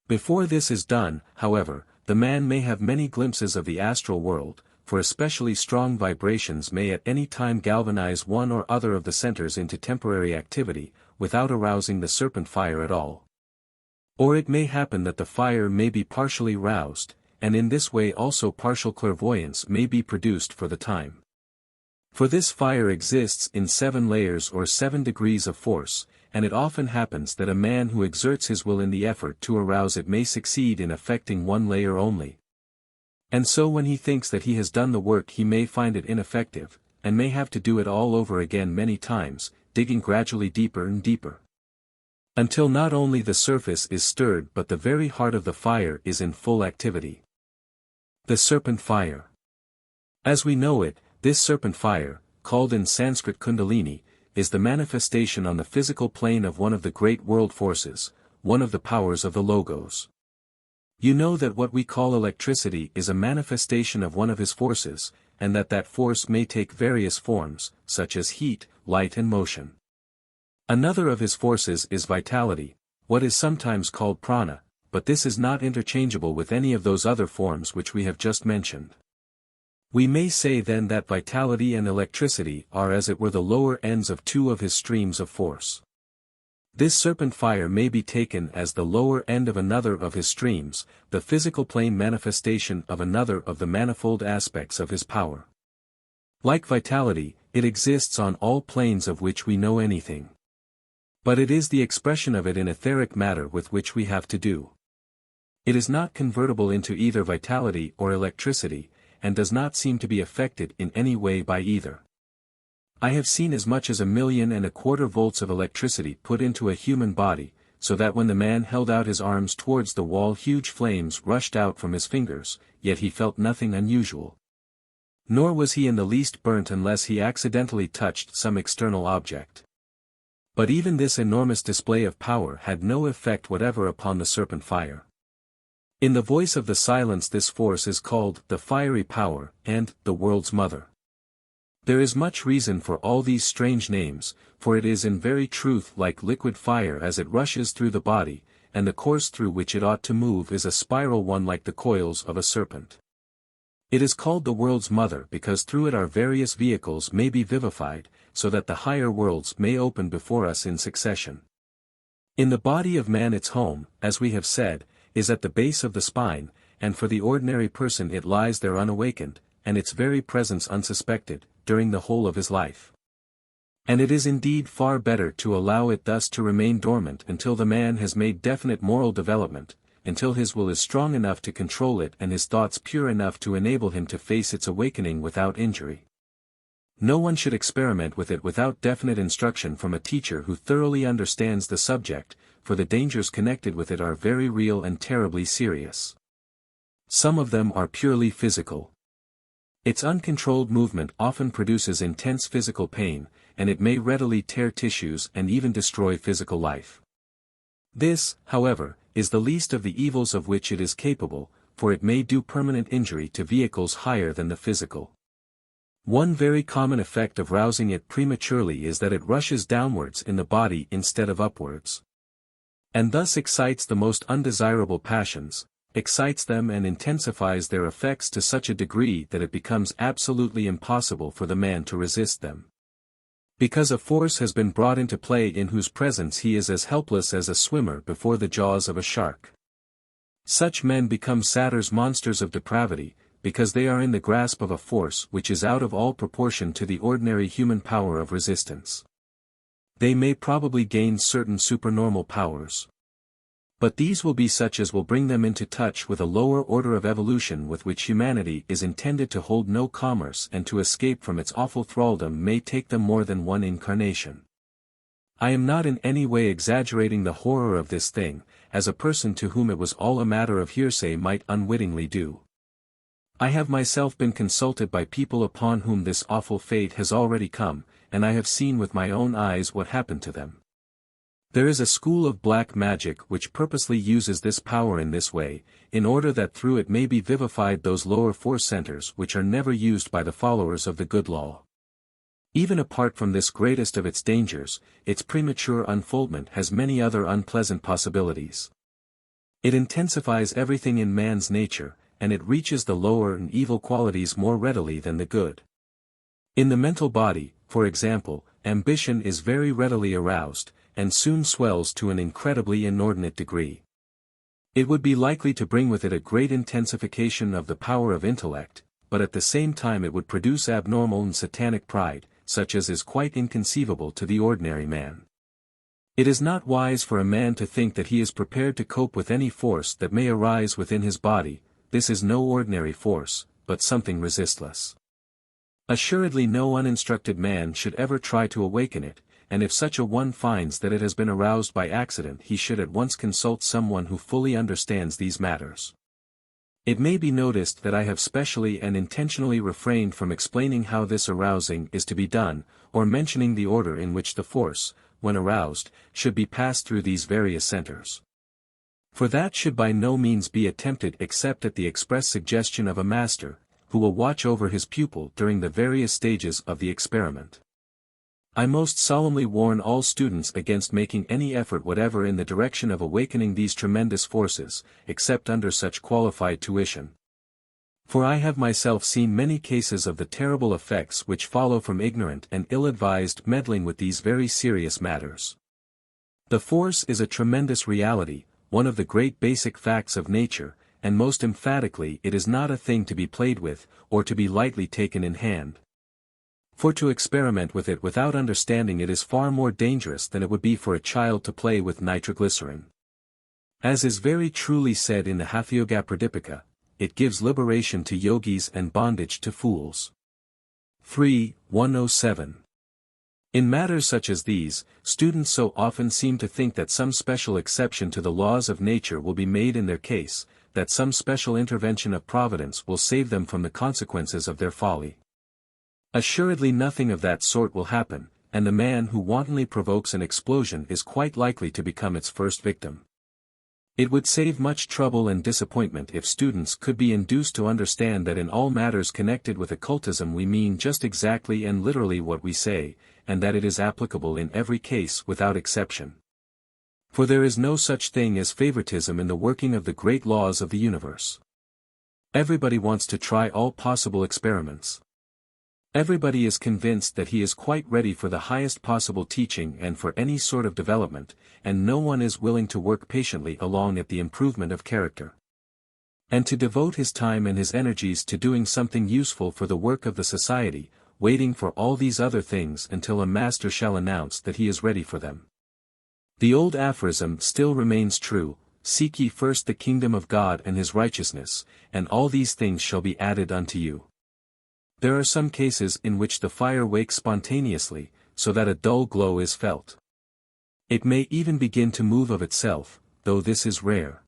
Before this is done, however, the man may have many glimpses of the astral world, for especially strong vibrations may at any time galvanize one or other of the centers into temporary activity, without arousing the serpent fire at all. Or it may happen that the fire may be partially roused, and in this way also partial clairvoyance may be produced for the time. For this fire exists in 7 layers or 7 degrees of force, and it often happens that a man who exerts his will in the effort to arouse it may succeed in affecting 1 layer only. And so when he thinks that he has done the work he may find it ineffective, and may have to do it all over again many times, digging gradually deeper and deeper, until not only the surface is stirred but the very heart of the fire is in full activity. The serpent fire. As we know it, this serpent fire, called in Sanskrit Kundalini, is the manifestation on the physical plane of one of the great world forces, one of the powers of the Logos. You know that what we call electricity is a manifestation of one of his forces, and that force may take various forms, such as heat, light and motion. Another of his forces is vitality, what is sometimes called prana, but this is not interchangeable with any of those other forms which we have just mentioned. We may say then that vitality and electricity are as it were the lower ends of 2 of his streams of force. This serpent fire may be taken as the lower end of another of his streams, the physical plane manifestation of another of the manifold aspects of his power. Like vitality, it exists on all planes of which we know anything. But it is the expression of it in etheric matter with which we have to do. It is not convertible into either vitality or electricity, and does not seem to be affected in any way by either. I have seen as much as 1.25 million volts of electricity put into a human body, so that when the man held out his arms towards the wall huge flames rushed out from his fingers, yet he felt nothing unusual. Nor was he in the least burnt unless he accidentally touched some external object. But even this enormous display of power had no effect whatever upon the serpent fire. In the voice of the silence this force is called the fiery power and the world's mother. There is much reason for all these strange names, for it is in very truth like liquid fire as it rushes through the body, and the course through which it ought to move is a spiral one like the coils of a serpent. It is called the world's mother because through it our various vehicles may be vivified, so that the higher worlds may open before us in succession. In the body of man its home, as we have said, is at the base of the spine, and for the ordinary person it lies there unawakened, and its very presence unsuspected, during the whole of his life. And it is indeed far better to allow it thus to remain dormant until the man has made definite moral development, until his will is strong enough to control it and his thoughts pure enough to enable him to face its awakening without injury. No one should experiment with it without definite instruction from a teacher who thoroughly understands the subject, for the dangers connected with it are very real and terribly serious. Some of them are purely physical. Its uncontrolled movement often produces intense physical pain, and it may readily tear tissues and even destroy physical life. This, however, is the least of the evils of which it is capable, for it may do permanent injury to vehicles higher than the physical. One very common effect of rousing it prematurely is that it rushes downwards in the body instead of upwards. And thus excites the most undesirable passions, excites them and intensifies their effects to such a degree that it becomes absolutely impossible for the man to resist them. Because a force has been brought into play in whose presence he is as helpless as a swimmer before the jaws of a shark. Such men become satyrs, monsters of depravity, because they are in the grasp of a force which is out of all proportion to the ordinary human power of resistance. They may probably gain certain supernormal powers. But these will be such as will bring them into touch with a lower order of evolution with which humanity is intended to hold no commerce, and to escape from its awful thraldom may take them more than one incarnation. I am not in any way exaggerating the horror of this thing, as a person to whom it was all a matter of hearsay might unwittingly do. I have myself been consulted by people upon whom this awful fate has already come, and I have seen with my own eyes what happened to them. There is a school of black magic which purposely uses this power in this way, in order that through it may be vivified those lower force centers which are never used by the followers of the good law. Even apart from this greatest of its dangers, its premature unfoldment has many other unpleasant possibilities. It intensifies everything in man's nature, and it reaches the lower and evil qualities more readily than the good. In the mental body, for example, ambition is very readily aroused, and soon swells to an incredibly inordinate degree. It would be likely to bring with it a great intensification of the power of intellect, but at the same time it would produce abnormal and satanic pride, such as is quite inconceivable to the ordinary man. It is not wise for a man to think that he is prepared to cope with any force that may arise within his body. This is no ordinary force, but something resistless. Assuredly no uninstructed man should ever try to awaken it, and if such a one finds that it has been aroused by accident he should at once consult someone who fully understands these matters. It may be noticed that I have specially and intentionally refrained from explaining how this arousing is to be done, or mentioning the order in which the force, when aroused, should be passed through these various centers. For that should by no means be attempted except at the express suggestion of a master, who will watch over his pupil during the various stages of the experiment. I most solemnly warn all students against making any effort whatever in the direction of awakening these tremendous forces, except under such qualified tuition. For I have myself seen many cases of the terrible effects which follow from ignorant and ill-advised meddling with these very serious matters. The force is a tremendous reality, one of the great basic facts of nature, and most emphatically it is not a thing to be played with, or to be lightly taken in hand. For to experiment with it without understanding it is far more dangerous than it would be for a child to play with nitroglycerin. As is very truly said in the Hatha-yoga-pradipika, it gives liberation to yogis and bondage to fools. 3:107. In matters such as these, students so often seem to think that some special exception to the laws of nature will be made in their case, that some special intervention of Providence will save them from the consequences of their folly. Assuredly nothing of that sort will happen, and the man who wantonly provokes an explosion is quite likely to become its first victim. It would save much trouble and disappointment if students could be induced to understand that in all matters connected with occultism we mean just exactly and literally what we say, and that it is applicable in every case without exception. For there is no such thing as favoritism in the working of the great laws of the universe. Everybody wants to try all possible experiments. Everybody is convinced that he is quite ready for the highest possible teaching and for any sort of development, and no one is willing to work patiently along at the improvement of character. And to devote his time and his energies to doing something useful for the work of the society, waiting for all these other things until a master shall announce that he is ready for them. The old aphorism still remains true, "Seek ye first the kingdom of God and his righteousness, and all these things shall be added unto you." There are some cases in which the fire wakes spontaneously, so that a dull glow is felt. It may even begin to move of itself, though this is rare.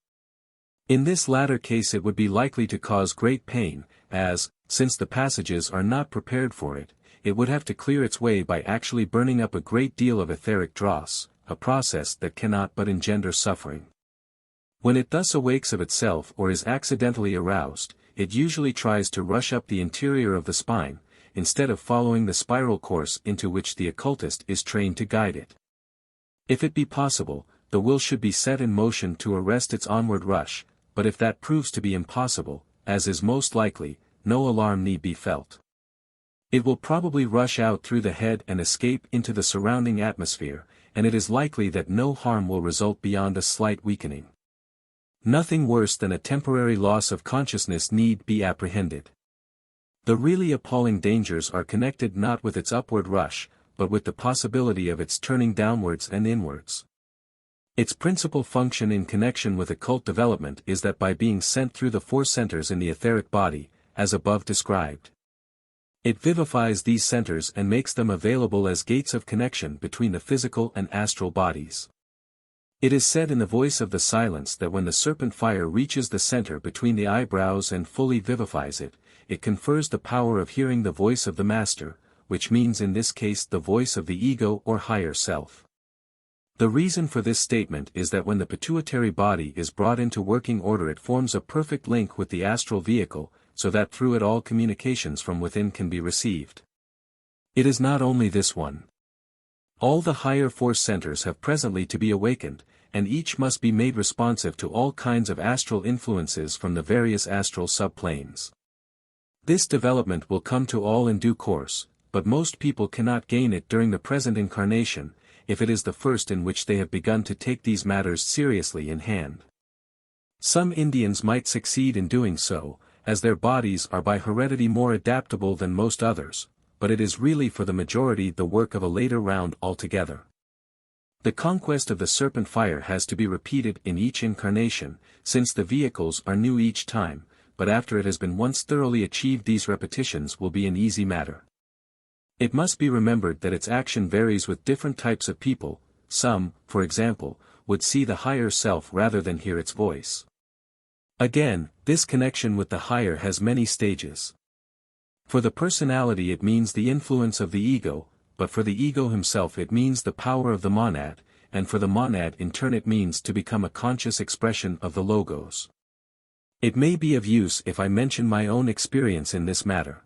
In this latter case it would be likely to cause great pain, as, since the passages are not prepared for it, it would have to clear its way by actually burning up a great deal of etheric dross, a process that cannot but engender suffering. When it thus awakes of itself or is accidentally aroused, it usually tries to rush up the interior of the spine, instead of following the spiral course into which the occultist is trained to guide it. If it be possible, the will should be set in motion to arrest its onward rush, but if that proves to be impossible, as is most likely, no alarm need be felt. It will probably rush out through the head and escape into the surrounding atmosphere, and it is likely that no harm will result beyond a slight weakening. Nothing worse than a temporary loss of consciousness need be apprehended. The really appalling dangers are connected not with its upward rush, but with the possibility of its turning downwards and inwards. Its principal function in connection with occult development is that by being sent through the four centers in the etheric body, as above described, it vivifies these centers and makes them available as gates of connection between the physical and astral bodies. It is said in the voice of the silence that when the serpent fire reaches the center between the eyebrows and fully vivifies it, it confers the power of hearing the voice of the master, which means in this case the voice of the ego or higher self. The reason for this statement is that when the pituitary body is brought into working order, it forms a perfect link with the astral vehicle, so that through it all communications from within can be received. It is not only this one. All the higher force centers have presently to be awakened, and each must be made responsive to all kinds of astral influences from the various astral subplanes. This development will come to all in due course, but most people cannot gain it during the present incarnation, if it is the first in which they have begun to take these matters seriously in hand. Some Indians might succeed in doing so, as their bodies are by heredity more adaptable than most others, but it is really for the majority the work of a later round altogether. The conquest of the serpent fire has to be repeated in each incarnation, since the vehicles are new each time, but after it has been once thoroughly achieved, these repetitions will be an easy matter. It must be remembered that its action varies with different types of people. Some, for example, would see the higher self rather than hear its voice. Again, this connection with the higher has many stages. For the personality it means the influence of the ego, but for the ego himself it means the power of the monad, and for the monad in turn it means to become a conscious expression of the logos. It may be of use if I mention my own experience in this matter.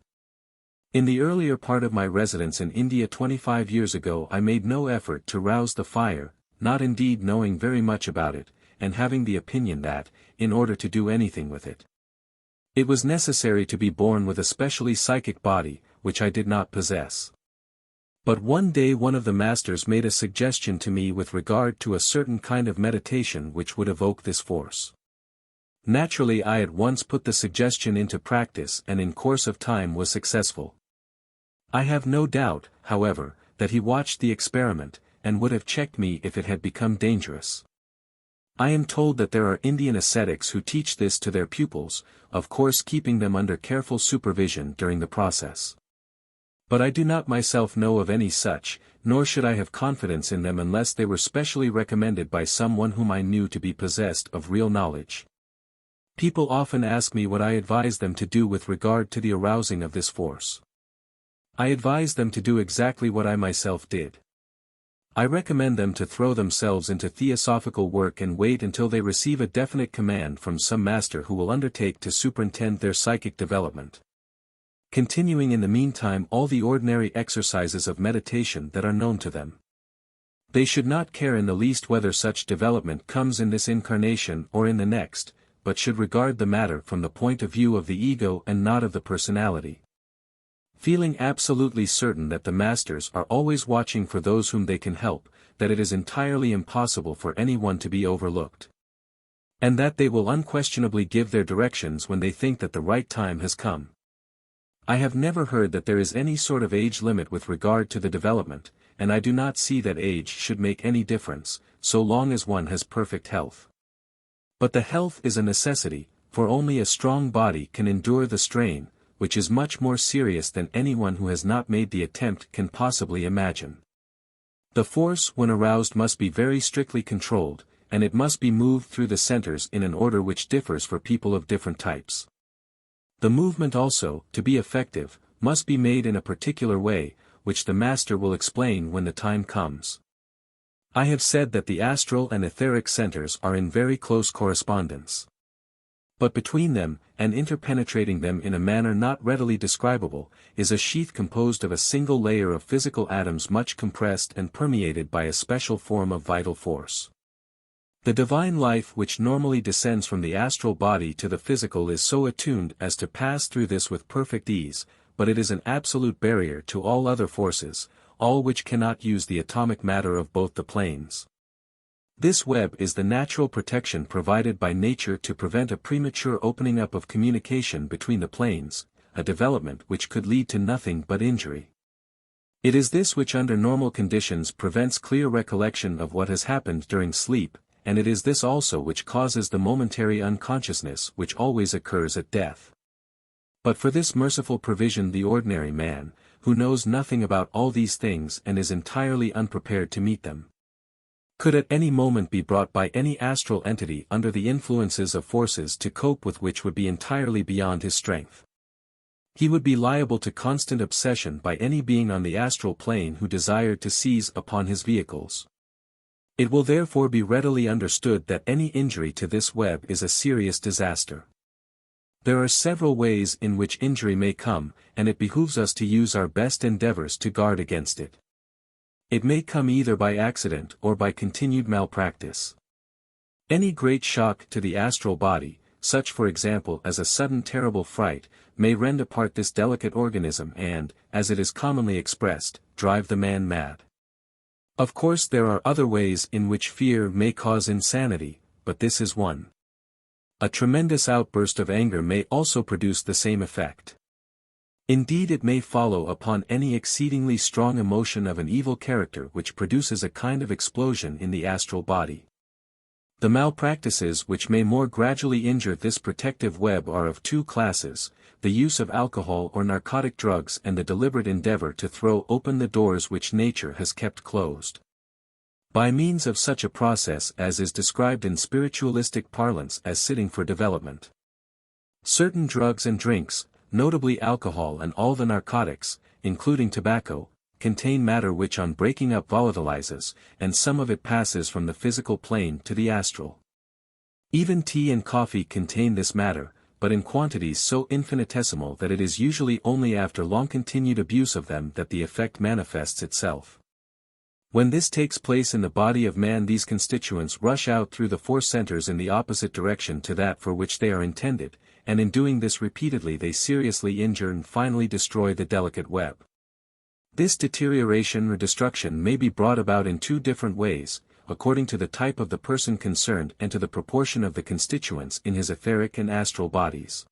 In the earlier part of my residence in India 25 years ago, I made no effort to rouse the fire, not indeed knowing very much about it, and having the opinion that, in order to do anything with it, it was necessary to be born with a specially psychic body, which I did not possess. But one day one of the masters made a suggestion to me with regard to a certain kind of meditation which would evoke this force. Naturally I at once put the suggestion into practice and in course of time was successful. I have no doubt, however, that he watched the experiment, and would have checked me if it had become dangerous. I am told that there are Indian ascetics who teach this to their pupils, of course keeping them under careful supervision during the process. But I do not myself know of any such, nor should I have confidence in them unless they were specially recommended by someone whom I knew to be possessed of real knowledge. People often ask me what I advise them to do with regard to the arousing of this force. I advise them to do exactly what I myself did. I recommend them to throw themselves into theosophical work and wait until they receive a definite command from some master who will undertake to superintend their psychic development, continuing in the meantime all the ordinary exercises of meditation that are known to them. They should not care in the least whether such development comes in this incarnation or in the next, but should regard the matter from the point of view of the ego and not of the personality, feeling absolutely certain that the masters are always watching for those whom they can help, that it is entirely impossible for anyone to be overlooked, and that they will unquestionably give their directions when they think that the right time has come. I have never heard that there is any sort of age limit with regard to the development, and I do not see that age should make any difference, so long as one has perfect health. But the health is a necessity, for only a strong body can endure the strain, which is much more serious than anyone who has not made the attempt can possibly imagine. The force when aroused must be very strictly controlled, and it must be moved through the centers in an order which differs for people of different types. The movement also, to be effective, must be made in a particular way, which the master will explain when the time comes. I have said that the astral and etheric centers are in very close correspondence. But between them, and interpenetrating them in a manner not readily describable, is a sheath composed of a single layer of physical atoms much compressed and permeated by a special form of vital force. The divine life which normally descends from the astral body to the physical is so attuned as to pass through this with perfect ease, but it is an absolute barrier to all other forces, all which cannot use the atomic matter of both the planes. This web is the natural protection provided by nature to prevent a premature opening up of communication between the planes, a development which could lead to nothing but injury. It is this which under normal conditions prevents clear recollection of what has happened during sleep, and it is this also which causes the momentary unconsciousness which always occurs at death. But for this merciful provision the ordinary man, who knows nothing about all these things and is entirely unprepared to meet them, could at any moment be brought by any astral entity under the influences of forces to cope with which would be entirely beyond his strength. He would be liable to constant obsession by any being on the astral plane who desired to seize upon his vehicles. It will therefore be readily understood that any injury to this web is a serious disaster. There are several ways in which injury may come, and it behooves us to use our best endeavors to guard against it. It may come either by accident or by continued malpractice. Any great shock to the astral body, such for example as a sudden terrible fright, may rend apart this delicate organism and, as it is commonly expressed, drive the man mad. Of course there are other ways in which fear may cause insanity, but this is one. A tremendous outburst of anger may also produce the same effect. Indeed, it may follow upon any exceedingly strong emotion of an evil character which produces a kind of explosion in the astral body. The malpractices which may more gradually injure this protective web are of two classes: the use of alcohol or narcotic drugs and the deliberate endeavor to throw open the doors which nature has kept closed. By means of such a process as is described in spiritualistic parlance as sitting for development. Certain drugs and drinks, notably alcohol and all the narcotics, including tobacco, contain matter which on breaking up volatilizes, and some of it passes from the physical plane to the astral. Even tea and coffee contain this matter, but in quantities so infinitesimal that it is usually only after long continued abuse of them that the effect manifests itself. When this takes place in the body of man, these constituents rush out through the four centers in the opposite direction to that for which they are intended, and in doing this repeatedly they seriously injure and finally destroy the delicate web. This deterioration or destruction may be brought about in two different ways, according to the type of the person concerned and to the proportion of the constituents in his etheric and astral bodies.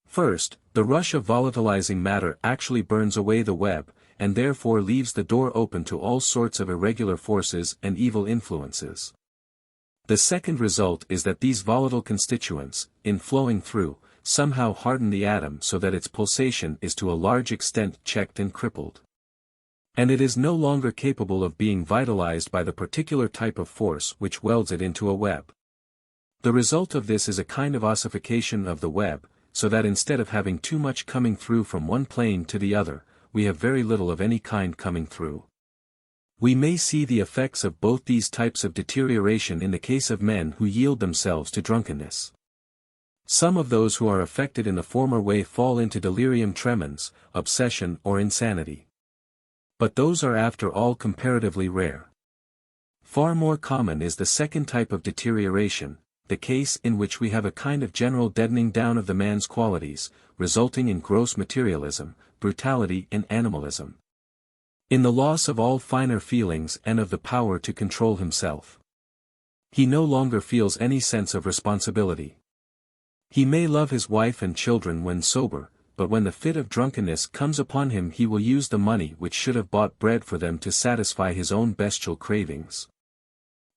First, the rush of volatilizing matter actually burns away the web, and therefore leaves the door open to all sorts of irregular forces and evil influences. The second result is that these volatile constituents, in flowing through, somehow harden the atom so that its pulsation is to a large extent checked and crippled. And it is no longer capable of being vitalized by the particular type of force which welds it into a web. The result of this is a kind of ossification of the web, so that instead of having too much coming through from one plane to the other, we have very little of any kind coming through. We may see the effects of both these types of deterioration in the case of men who yield themselves to drunkenness. Some of those who are affected in the former way fall into delirium tremens, obsession or insanity. But those are after all comparatively rare. Far more common is the second type of deterioration, the case in which we have a kind of general deadening down of the man's qualities, resulting in gross materialism, brutality and animalism. In the loss of all finer feelings and of the power to control himself. He no longer feels any sense of responsibility. He may love his wife and children when sober, but when the fit of drunkenness comes upon him he will use the money which should have bought bread for them to satisfy his own bestial cravings.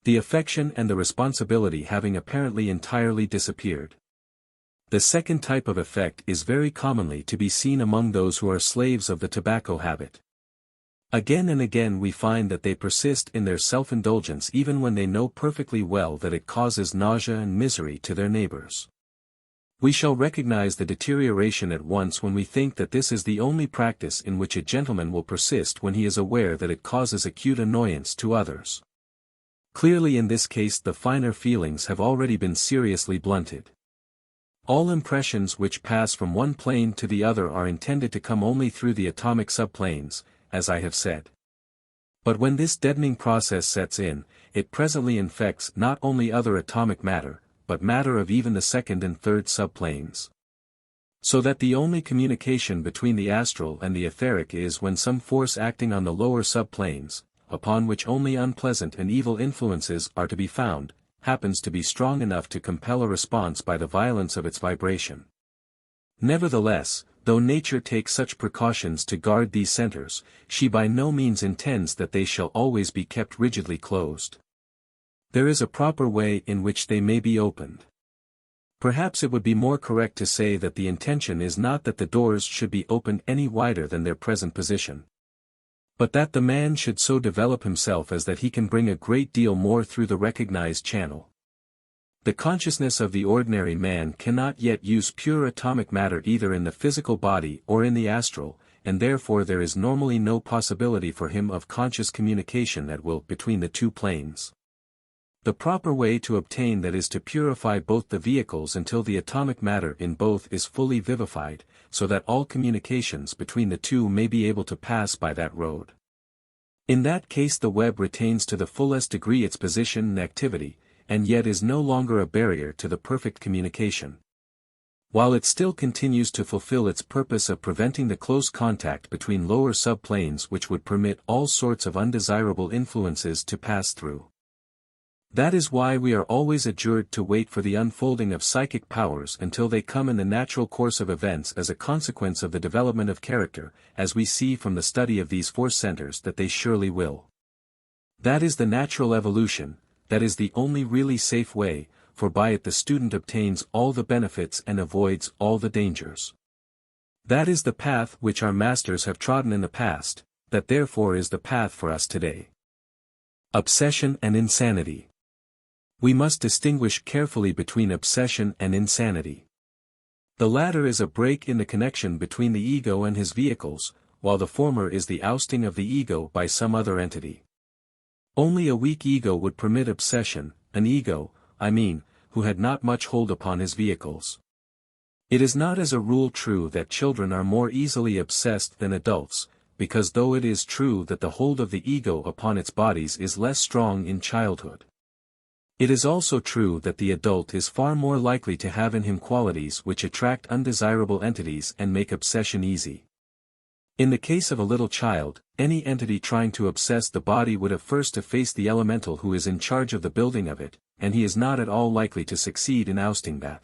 The affection and the responsibility having apparently entirely disappeared. The second type of effect is very commonly to be seen among those who are slaves of the tobacco habit. Again and again we find that they persist in their self-indulgence even when they know perfectly well that it causes nausea and misery to their neighbors. We shall recognize the deterioration at once when we think that this is the only practice in which a gentleman will persist when he is aware that it causes acute annoyance to others. Clearly in this case the finer feelings have already been seriously blunted. All impressions which pass from one plane to the other are intended to come only through the atomic subplanes, as I have said. But when this deadening process sets in, it presently infects not only other atomic matter, but matter of even the second and third subplanes. So that the only communication between the astral and the etheric is when some force acting on the lower subplanes, upon which only unpleasant and evil influences are to be found, happens to be strong enough to compel a response by the violence of its vibration. Nevertheless, though nature takes such precautions to guard these centers, she by no means intends that they shall always be kept rigidly closed. There is a proper way in which they may be opened. Perhaps it would be more correct to say that the intention is not that the doors should be opened any wider than their present position, but that the man should so develop himself as that he can bring a great deal more through the recognized channel. The consciousness of the ordinary man cannot yet use pure atomic matter either in the physical body or in the astral, and therefore there is normally no possibility for him of conscious communication at will between the two planes. The proper way to obtain that is to purify both the vehicles until the atomic matter in both is fully vivified, so that all communications between the two may be able to pass by that road. In that case the web retains to the fullest degree its position and activity, and yet is no longer a barrier to the perfect communication. While it still continues to fulfill its purpose of preventing the close contact between lower subplanes which would permit all sorts of undesirable influences to pass through. That is why we are always adjured to wait for the unfolding of psychic powers until they come in the natural course of events as a consequence of the development of character, as we see from the study of these four centers that they surely will. That is the natural evolution, that is the only really safe way, for by it the student obtains all the benefits and avoids all the dangers. That is the path which our masters have trodden in the past, that therefore is the path for us today. Obsession and insanity. We must distinguish carefully between obsession and insanity. The latter is a break in the connection between the ego and his vehicles, while the former is the ousting of the ego by some other entity. Only a weak ego would permit obsession, an ego, who had not much hold upon his vehicles. It is not as a rule true that children are more easily obsessed than adults, because though it is true that the hold of the ego upon its bodies is less strong in childhood, it is also true that the adult is far more likely to have in him qualities which attract undesirable entities and make obsession easy. In the case of a little child, any entity trying to obsess the body would have first to face the elemental who is in charge of the building of it, and he is not at all likely to succeed in ousting that.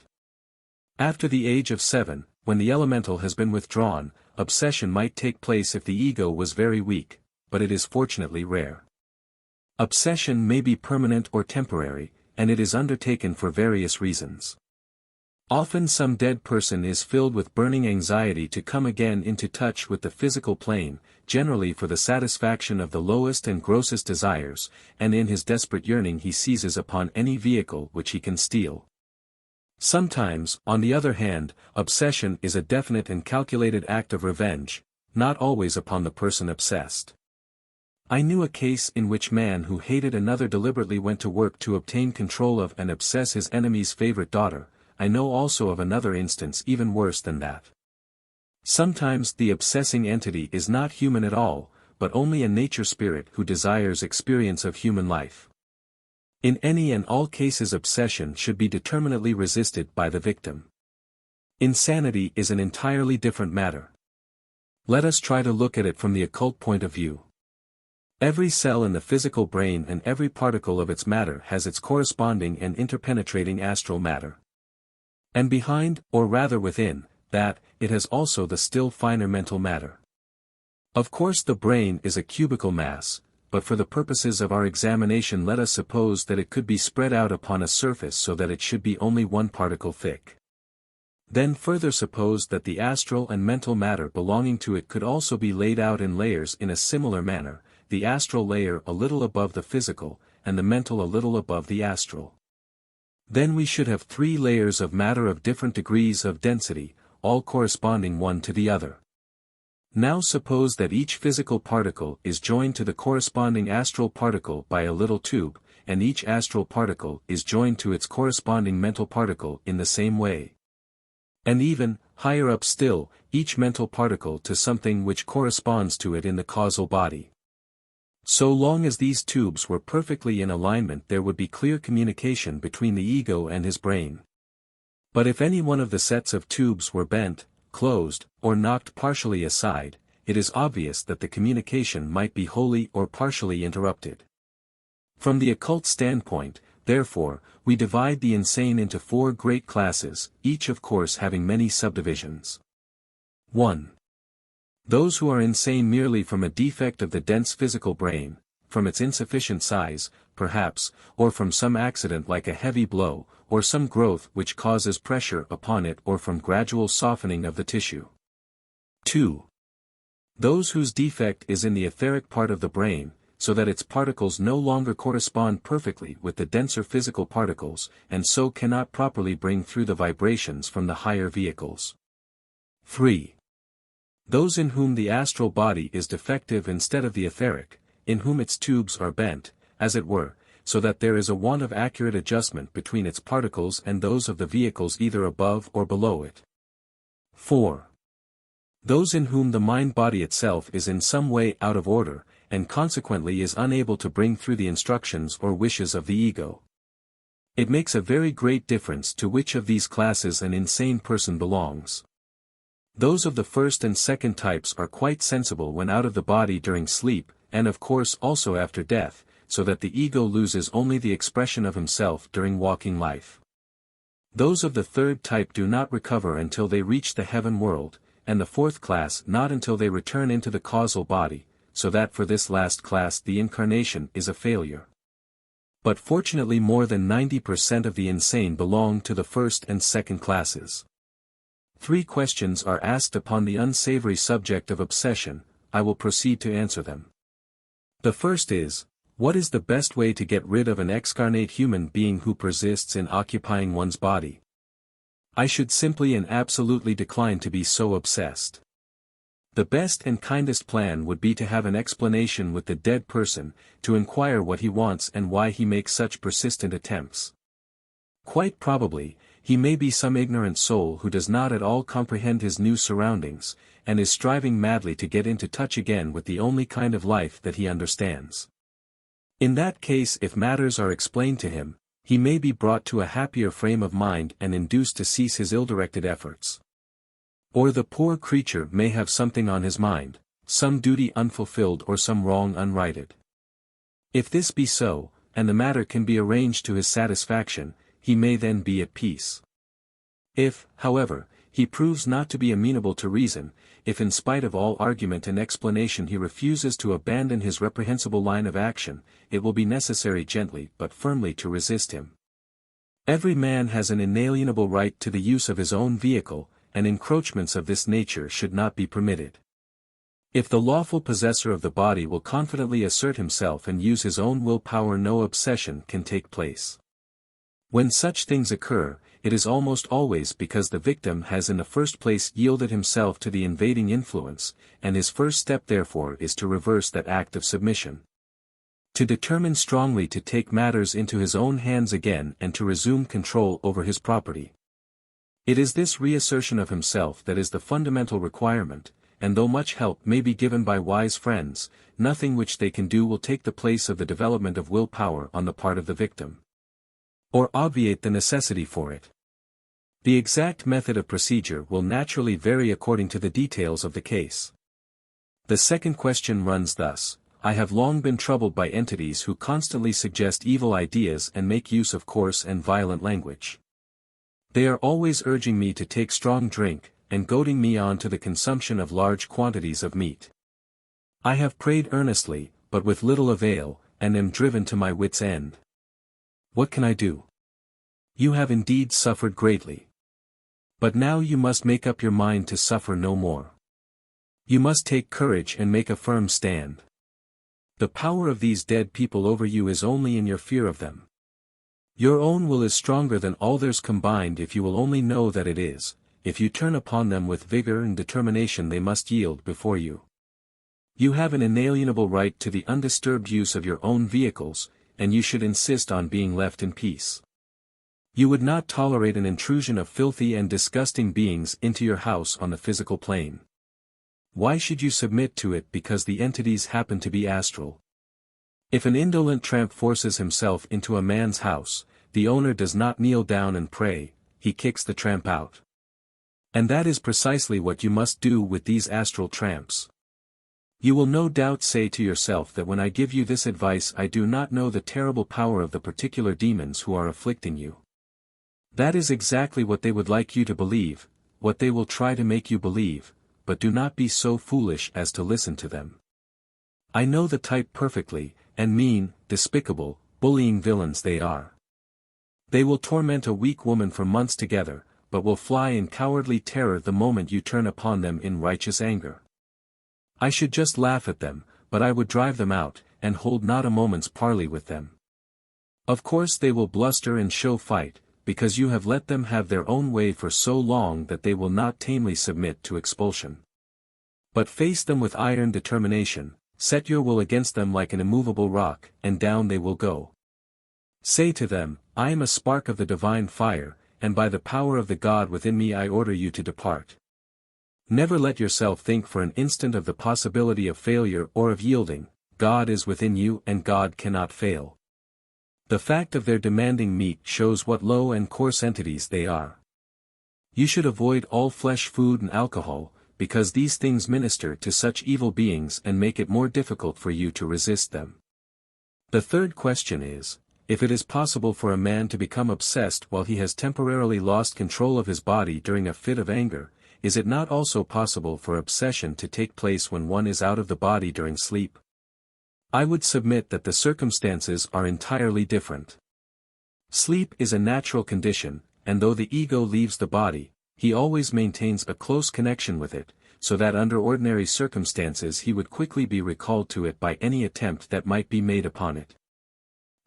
After the age of 7, when the elemental has been withdrawn, obsession might take place if the ego was very weak, but it is fortunately rare. Obsession may be permanent or temporary, and it is undertaken for various reasons. Often some dead person is filled with burning anxiety to come again into touch with the physical plane, generally for the satisfaction of the lowest and grossest desires, and in his desperate yearning he seizes upon any vehicle which he can steal. Sometimes, on the other hand, obsession is a definite and calculated act of revenge, not always upon the person obsessed. I knew a case in which man who hated another deliberately went to work to obtain control of and obsess his enemy's favorite daughter. I know also of another instance even worse than that. Sometimes the obsessing entity is not human at all, but only a nature spirit who desires experience of human life. In any and all cases obsession should be determinately resisted by the victim. Insanity is an entirely different matter. Let us try to look at it from the occult point of view. Every cell in the physical brain and every particle of its matter has its corresponding and interpenetrating astral matter. And behind, or rather within, that, it has also the still finer mental matter. Of course the brain is a cubical mass, but for the purposes of our examination let us suppose that it could be spread out upon a surface so that it should be only one particle thick. Then further suppose that the astral and mental matter belonging to it could also be laid out in layers in a similar manner, the astral layer a little above the physical, and the mental a little above the astral. Then we should have 3 layers of matter of different degrees of density, all corresponding one to the other. Now suppose that each physical particle is joined to the corresponding astral particle by a little tube, and each astral particle is joined to its corresponding mental particle in the same way. And even, higher up still, each mental particle to something which corresponds to it in the causal body. So long as these tubes were perfectly in alignment there would be clear communication between the ego and his brain. But if any one of the sets of tubes were bent, closed, or knocked partially aside, it is obvious that the communication might be wholly or partially interrupted. From the occult standpoint, therefore, we divide the insane into 4 great classes, each of course having many subdivisions. 1. Those who are insane merely from a defect of the dense physical brain, from its insufficient size, perhaps, or from some accident like a heavy blow, or some growth which causes pressure upon it or from gradual softening of the tissue. 2. Those whose defect is in the etheric part of the brain, so that its particles no longer correspond perfectly with the denser physical particles, and so cannot properly bring through the vibrations from the higher vehicles. 3. Those in whom the astral body is defective instead of the etheric, in whom its tubes are bent, as it were, so that there is a want of accurate adjustment between its particles and those of the vehicles either above or below it. 4. Those in whom the mind-body itself is in some way out of order, and consequently is unable to bring through the instructions or wishes of the ego. It makes a very great difference to which of these classes an insane person belongs. Those of the first and second types are quite sensible when out of the body during sleep, and of course also after death, so that the ego loses only the expression of himself during walking life. Those of the third type do not recover until they reach the heaven world, and the fourth class not until they return into the causal body, so that for this last class the incarnation is a failure. But fortunately more than 90% of the insane belong to the first and second classes. 3 questions are asked upon the unsavory subject of obsession. I will proceed to answer them. The first is, what is the best way to get rid of an excarnate human being who persists in occupying one's body? I should simply and absolutely decline to be so obsessed. The best and kindest plan would be to have an explanation with the dead person, to inquire what he wants and why he makes such persistent attempts. Quite probably, he may be some ignorant soul who does not at all comprehend his new surroundings, and is striving madly to get into touch again with the only kind of life that he understands. In that case, if matters are explained to him, he may be brought to a happier frame of mind and induced to cease his ill-directed efforts. Or the poor creature may have something on his mind, some duty unfulfilled or some wrong unrighted. If this be so, and the matter can be arranged to his satisfaction, he may then be at peace. If, however, he proves not to be amenable to reason, if in spite of all argument and explanation he refuses to abandon his reprehensible line of action, it will be necessary gently but firmly to resist him. Every man has an inalienable right to the use of his own vehicle, and encroachments of this nature should not be permitted. If the lawful possessor of the body will confidently assert himself and use his own will power, no obsession can take place. When such things occur, it is almost always because the victim has in the first place yielded himself to the invading influence, and his first step therefore is to reverse that act of submission. To determine strongly to take matters into his own hands again and to resume control over his property. It is this reassertion of himself that is the fundamental requirement, and though much help may be given by wise friends, nothing which they can do will take the place of the development of will power on the part of the victim, or obviate the necessity for it. The exact method of procedure will naturally vary according to the details of the case. The second question runs thus: I have long been troubled by entities who constantly suggest evil ideas and make use of coarse and violent language. They are always urging me to take strong drink, and goading me on to the consumption of large quantities of meat. I have prayed earnestly, but with little avail, and am driven to my wit's end. What can I do? You have indeed suffered greatly. But now you must make up your mind to suffer no more. You must take courage and make a firm stand. The power of these dead people over you is only in your fear of them. Your own will is stronger than all theirs combined if you will only know that it is. If you turn upon them with vigor and determination they must yield before you. You have an inalienable right to the undisturbed use of your own vehicles, and you should insist on being left in peace. You would not tolerate an intrusion of filthy and disgusting beings into your house on the physical plane. Why should you submit to it because the entities happen to be astral? If an indolent tramp forces himself into a man's house, the owner does not kneel down and pray, he kicks the tramp out. And that is precisely what you must do with these astral tramps. You will no doubt say to yourself that when I give you this advice I do not know the terrible power of the particular demons who are afflicting you. That is exactly what they would like you to believe, what they will try to make you believe, but do not be so foolish as to listen to them. I know the type perfectly, and mean, despicable, bullying villains they are. They will torment a weak woman for months together, but will fly in cowardly terror the moment you turn upon them in righteous anger. I should just laugh at them, but I would drive them out, and hold not a moment's parley with them. Of course they will bluster and show fight, because you have let them have their own way for so long that they will not tamely submit to expulsion. But face them with iron determination, set your will against them like an immovable rock, and down they will go. Say to them, I am a spark of the divine fire, and by the power of the God within me I order you to depart. Never let yourself think for an instant of the possibility of failure or of yielding. God is within you and God cannot fail. The fact of their demanding meat shows what low and coarse entities they are. You should avoid all flesh food and alcohol, because these things minister to such evil beings and make it more difficult for you to resist them. The third question is, if it is possible for a man to become obsessed while he has temporarily lost control of his body during a fit of anger, is it not also possible for obsession to take place when one is out of the body during sleep? I would submit that the circumstances are entirely different. Sleep is a natural condition, and though the ego leaves the body, he always maintains a close connection with it, so that under ordinary circumstances he would quickly be recalled to it by any attempt that might be made upon it.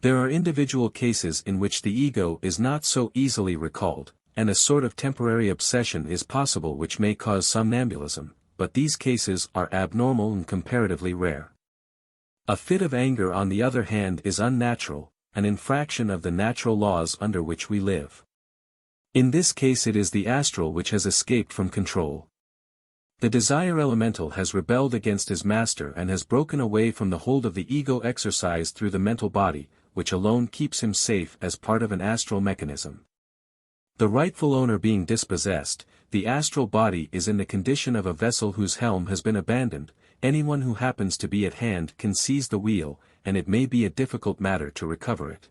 There are individual cases in which the ego is not so easily recalled, and a sort of temporary obsession is possible which may cause somnambulism, but these cases are abnormal and comparatively rare. A fit of anger on the other hand is unnatural, an infraction of the natural laws under which we live. In this case it is the astral which has escaped from control. The desire elemental has rebelled against his master and has broken away from the hold of the ego exercised through the mental body, which alone keeps him safe as part of an astral mechanism. The rightful owner being dispossessed, the astral body is in the condition of a vessel whose helm has been abandoned. Anyone who happens to be at hand can seize the wheel, and it may be a difficult matter to recover it.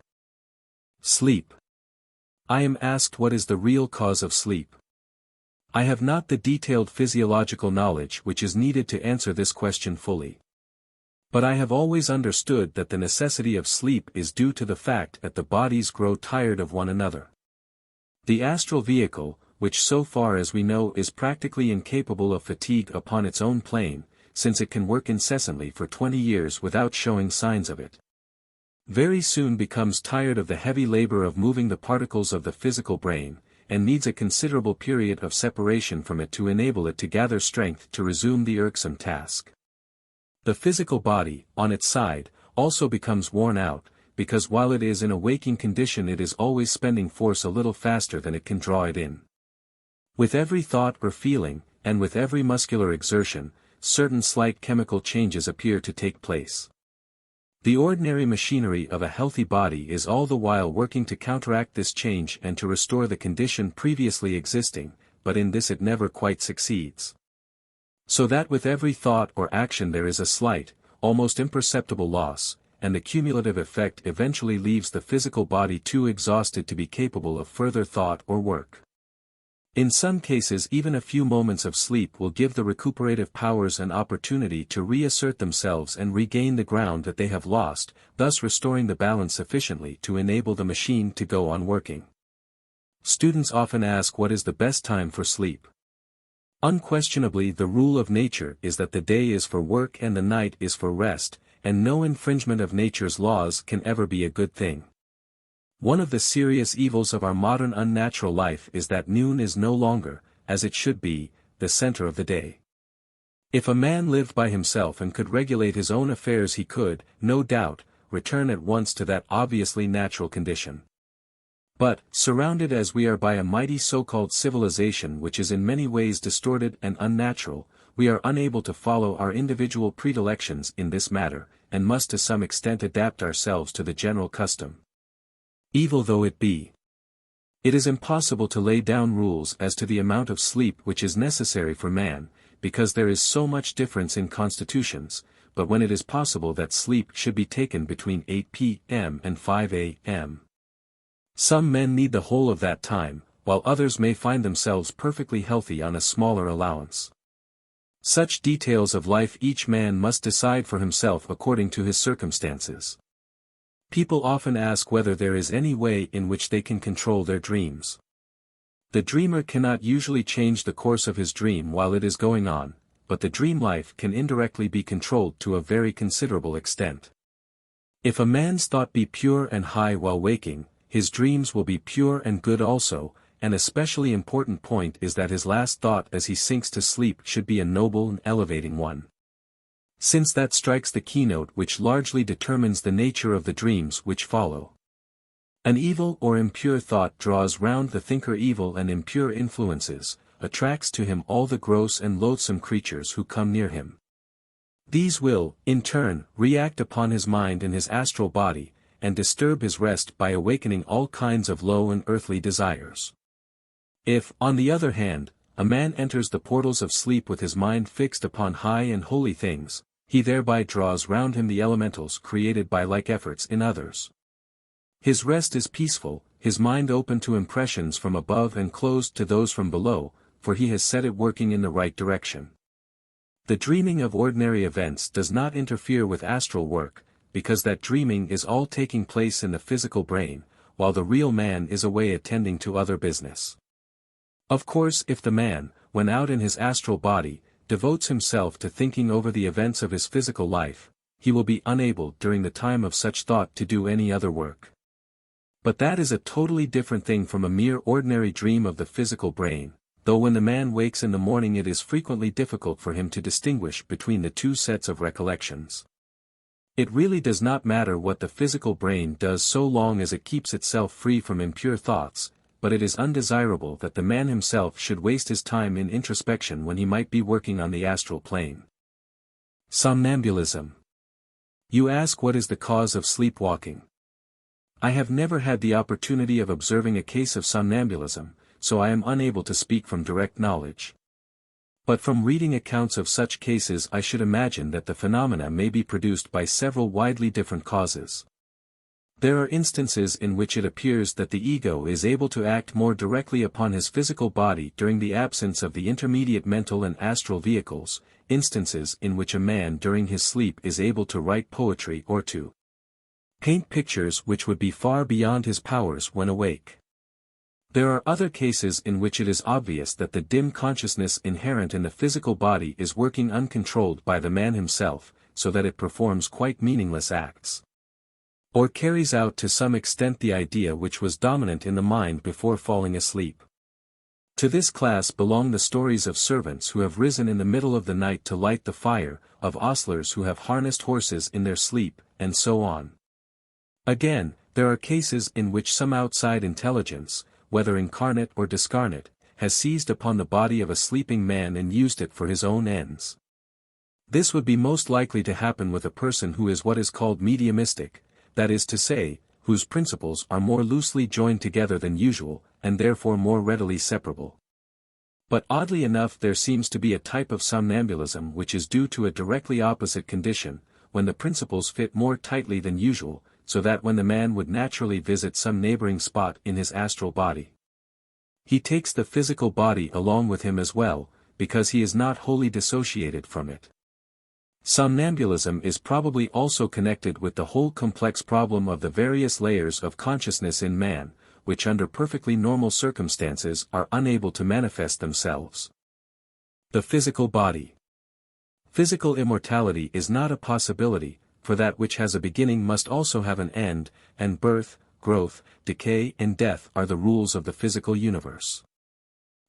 Sleep. I am asked what is the real cause of sleep. I have not the detailed physiological knowledge which is needed to answer this question fully. But I have always understood that the necessity of sleep is due to the fact that the bodies grow tired of one another. The astral vehicle, which so far as we know is practically incapable of fatigue upon its own plane, since it can work incessantly for 20 years without showing signs of it, very soon becomes tired of the heavy labor of moving the particles of the physical brain, and needs a considerable period of separation from it to enable it to gather strength to resume the irksome task. The physical body, on its side, also becomes worn out, because while it is in a waking condition it is always spending force a little faster than it can draw it in. With every thought or feeling, and with every muscular exertion, certain slight chemical changes appear to take place. The ordinary machinery of a healthy body is all the while working to counteract this change and to restore the condition previously existing, but in this it never quite succeeds. So that with every thought or action there is a slight, almost imperceptible loss, and the cumulative effect eventually leaves the physical body too exhausted to be capable of further thought or work. In some cases even a few moments of sleep will give the recuperative powers an opportunity to reassert themselves and regain the ground that they have lost, thus restoring the balance sufficiently to enable the machine to go on working. Students often ask what is the best time for sleep. Unquestionably the rule of nature is that the day is for work and the night is for rest, and no infringement of nature's laws can ever be a good thing. One of the serious evils of our modern unnatural life is that noon is no longer, as it should be, the center of the day. If a man lived by himself and could regulate his own affairs he could, no doubt, return at once to that obviously natural condition. But, surrounded as we are by a mighty so-called civilization which is in many ways distorted and unnatural, we are unable to follow our individual predilections in this matter, and must to some extent adapt ourselves to the general custom. Evil though it be. It is impossible to lay down rules as to the amount of sleep which is necessary for man, because there is so much difference in constitutions, but when it is possible that sleep should be taken between 8 p.m. and 5 a.m. Some men need the whole of that time, while others may find themselves perfectly healthy on a smaller allowance. Such details of life each man must decide for himself according to his circumstances. People often ask whether there is any way in which they can control their dreams. The dreamer cannot usually change the course of his dream while it is going on, but the dream life can indirectly be controlled to a very considerable extent. If a man's thought be pure and high while waking, his dreams will be pure and good also. An especially important point is that his last thought as he sinks to sleep should be a noble and elevating one. Since that strikes the keynote which largely determines the nature of the dreams which follow. An evil or impure thought draws round the thinker evil and impure influences, attracts to him all the gross and loathsome creatures who come near him. These will, in turn, react upon his mind and his astral body, and disturb his rest by awakening all kinds of low and earthly desires. If, on the other hand, a man enters the portals of sleep with his mind fixed upon high and holy things, he thereby draws round him the elementals created by like efforts in others. His rest is peaceful, his mind open to impressions from above and closed to those from below, for he has set it working in the right direction. The dreaming of ordinary events does not interfere with astral work, because that dreaming is all taking place in the physical brain, while the real man is away attending to other business. Of course, if the man, when out in his astral body, devotes himself to thinking over the events of his physical life, he will be unable during the time of such thought to do any other work. But that is a totally different thing from a mere ordinary dream of the physical brain, though when the man wakes in the morning it is frequently difficult for him to distinguish between the two sets of recollections. It really does not matter what the physical brain does so long as it keeps itself free from impure thoughts, but it is undesirable that the man himself should waste his time in introspection when he might be working on the astral plane. Somnambulism. You ask what is the cause of sleepwalking. I have never had the opportunity of observing a case of somnambulism, so I am unable to speak from direct knowledge. But from reading accounts of such cases I should imagine that the phenomena may be produced by several widely different causes. There are instances in which it appears that the ego is able to act more directly upon his physical body during the absence of the intermediate mental and astral vehicles, instances in which a man during his sleep is able to write poetry or to paint pictures which would be far beyond his powers when awake. There are other cases in which it is obvious that the dim consciousness inherent in the physical body is working uncontrolled by the man himself, so that it performs quite meaningless acts, or carries out to some extent the idea which was dominant in the mind before falling asleep. To this class belong the stories of servants who have risen in the middle of the night to light the fire, of ostlers who have harnessed horses in their sleep, and so on. Again, there are cases in which some outside intelligence, whether incarnate or discarnate, has seized upon the body of a sleeping man and used it for his own ends. This would be most likely to happen with a person who is what is called mediumistic, that is to say, whose principles are more loosely joined together than usual, and therefore more readily separable. But oddly enough there seems to be a type of somnambulism which is due to a directly opposite condition, when the principles fit more tightly than usual, so that when the man would naturally visit some neighboring spot in his astral body, he takes the physical body along with him as well, because he is not wholly dissociated from it. Somnambulism is probably also connected with the whole complex problem of the various layers of consciousness in man, which under perfectly normal circumstances are unable to manifest themselves. The physical body. Physical immortality is not a possibility, for that which has a beginning must also have an end, and birth, growth, decay and death are the rules of the physical universe.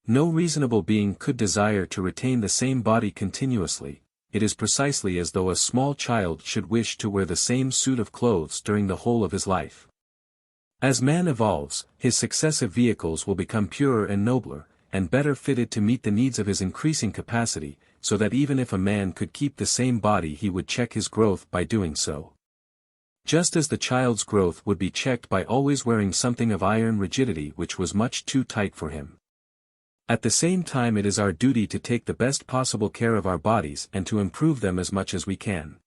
No reasonable being could desire to retain the same body continuously. It is precisely as though a small child should wish to wear the same suit of clothes during the whole of his life. As man evolves, his successive vehicles will become purer and nobler, and better fitted to meet the needs of his increasing capacity, so that even if a man could keep the same body he would check his growth by doing so. Just as the child's growth would be checked by always wearing something of iron rigidity which was much too tight for him. At the same time it is our duty to take the best possible care of our bodies and to improve them as much as we can.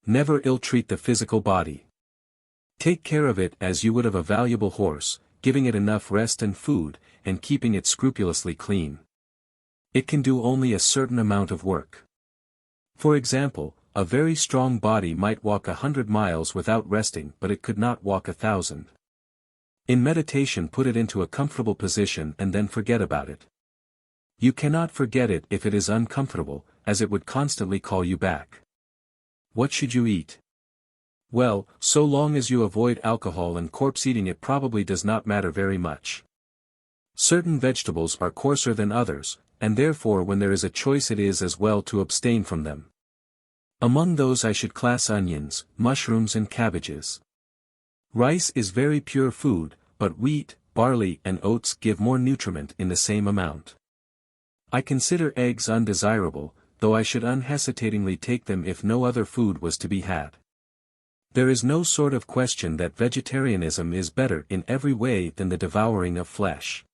Never ill-treat the physical body. Take care of it as you would of a valuable horse, giving it enough rest and food, and keeping it scrupulously clean. It can do only a certain amount of work. For example, a very strong body might walk 100 miles without resting, but it could not walk 1,000. In meditation put it into a comfortable position and then forget about it. You cannot forget it if it is uncomfortable, as it would constantly call you back. What should you eat? Well, so long as you avoid alcohol and corpse eating, it probably does not matter very much. Certain vegetables are coarser than others, and therefore when there is a choice it is as well to abstain from them. Among those I should class onions, mushrooms and cabbages. Rice is very pure food, but wheat, barley and oats give more nutriment in the same amount. I consider eggs undesirable, though I should unhesitatingly take them if no other food was to be had. There is no sort of question that vegetarianism is better in every way than the devouring of flesh.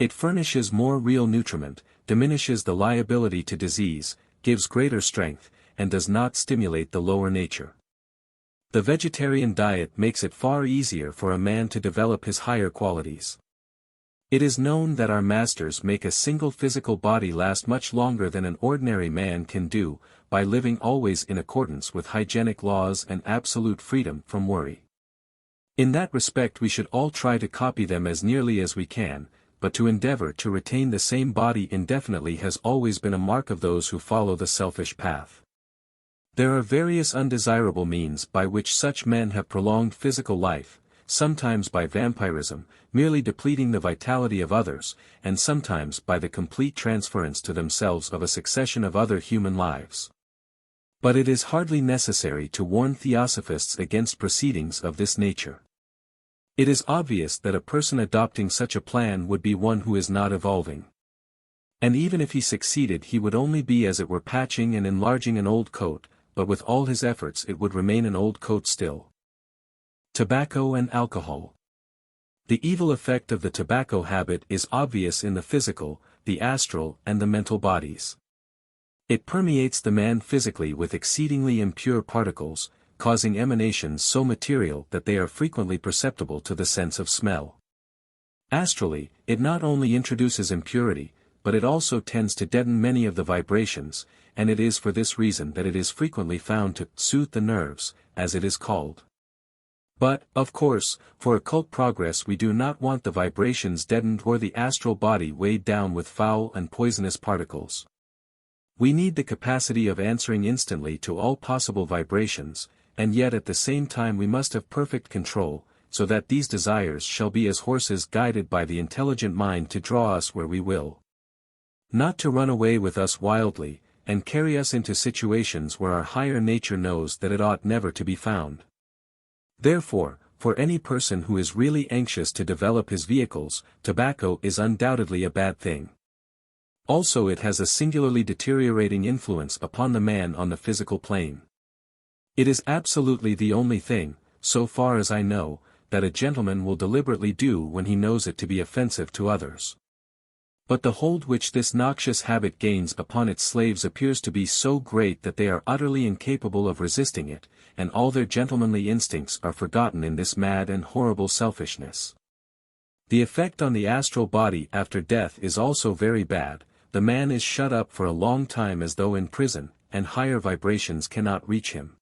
It furnishes more real nutriment, diminishes the liability to disease, gives greater strength, and does not stimulate the lower nature. The vegetarian diet makes it far easier for a man to develop his higher qualities. It is known that our masters make a single physical body last much longer than an ordinary man can do, by living always in accordance with hygienic laws and absolute freedom from worry. In that respect we should all try to copy them as nearly as we can, but to endeavor to retain the same body indefinitely has always been a mark of those who follow the selfish path. There are various undesirable means by which such men have prolonged physical life, sometimes by vampirism, merely depleting the vitality of others, and sometimes by the complete transference to themselves of a succession of other human lives. But it is hardly necessary to warn theosophists against proceedings of this nature. It is obvious that a person adopting such a plan would be one who is not evolving. And even if he succeeded he would only be as it were patching and enlarging an old coat, but with all his efforts it would remain an old coat still. Tobacco and alcohol. The evil effect of the tobacco habit is obvious in the physical, the astral and the mental bodies. It permeates the man physically with exceedingly impure particles, causing emanations so material that they are frequently perceptible to the sense of smell. Astrally, it not only introduces impurity, but it also tends to deaden many of the vibrations, and it is for this reason that it is frequently found to soothe the nerves, as it is called. But, of course, for occult progress we do not want the vibrations deadened or the astral body weighed down with foul and poisonous particles. We need the capacity of answering instantly to all possible vibrations, and yet at the same time we must have perfect control, so that these desires shall be as horses guided by the intelligent mind to draw us where we will. Not to run away with us wildly, and carry us into situations where our higher nature knows that it ought never to be found. Therefore, for any person who is really anxious to develop his vehicles, tobacco is undoubtedly a bad thing. Also it has a singularly deteriorating influence upon the man on the physical plane. It is absolutely the only thing, so far as I know, that a gentleman will deliberately do when he knows it to be offensive to others. But the hold which this noxious habit gains upon its slaves appears to be so great that they are utterly incapable of resisting it, and all their gentlemanly instincts are forgotten in this mad and horrible selfishness. The effect on the astral body after death is also very bad. The man is shut up for a long time as though in prison, and higher vibrations cannot reach him.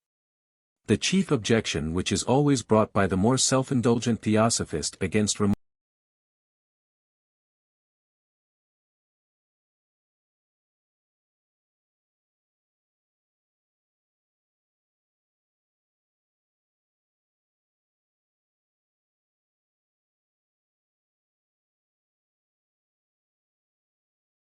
The chief objection which is always brought by the more self-indulgent theosophist against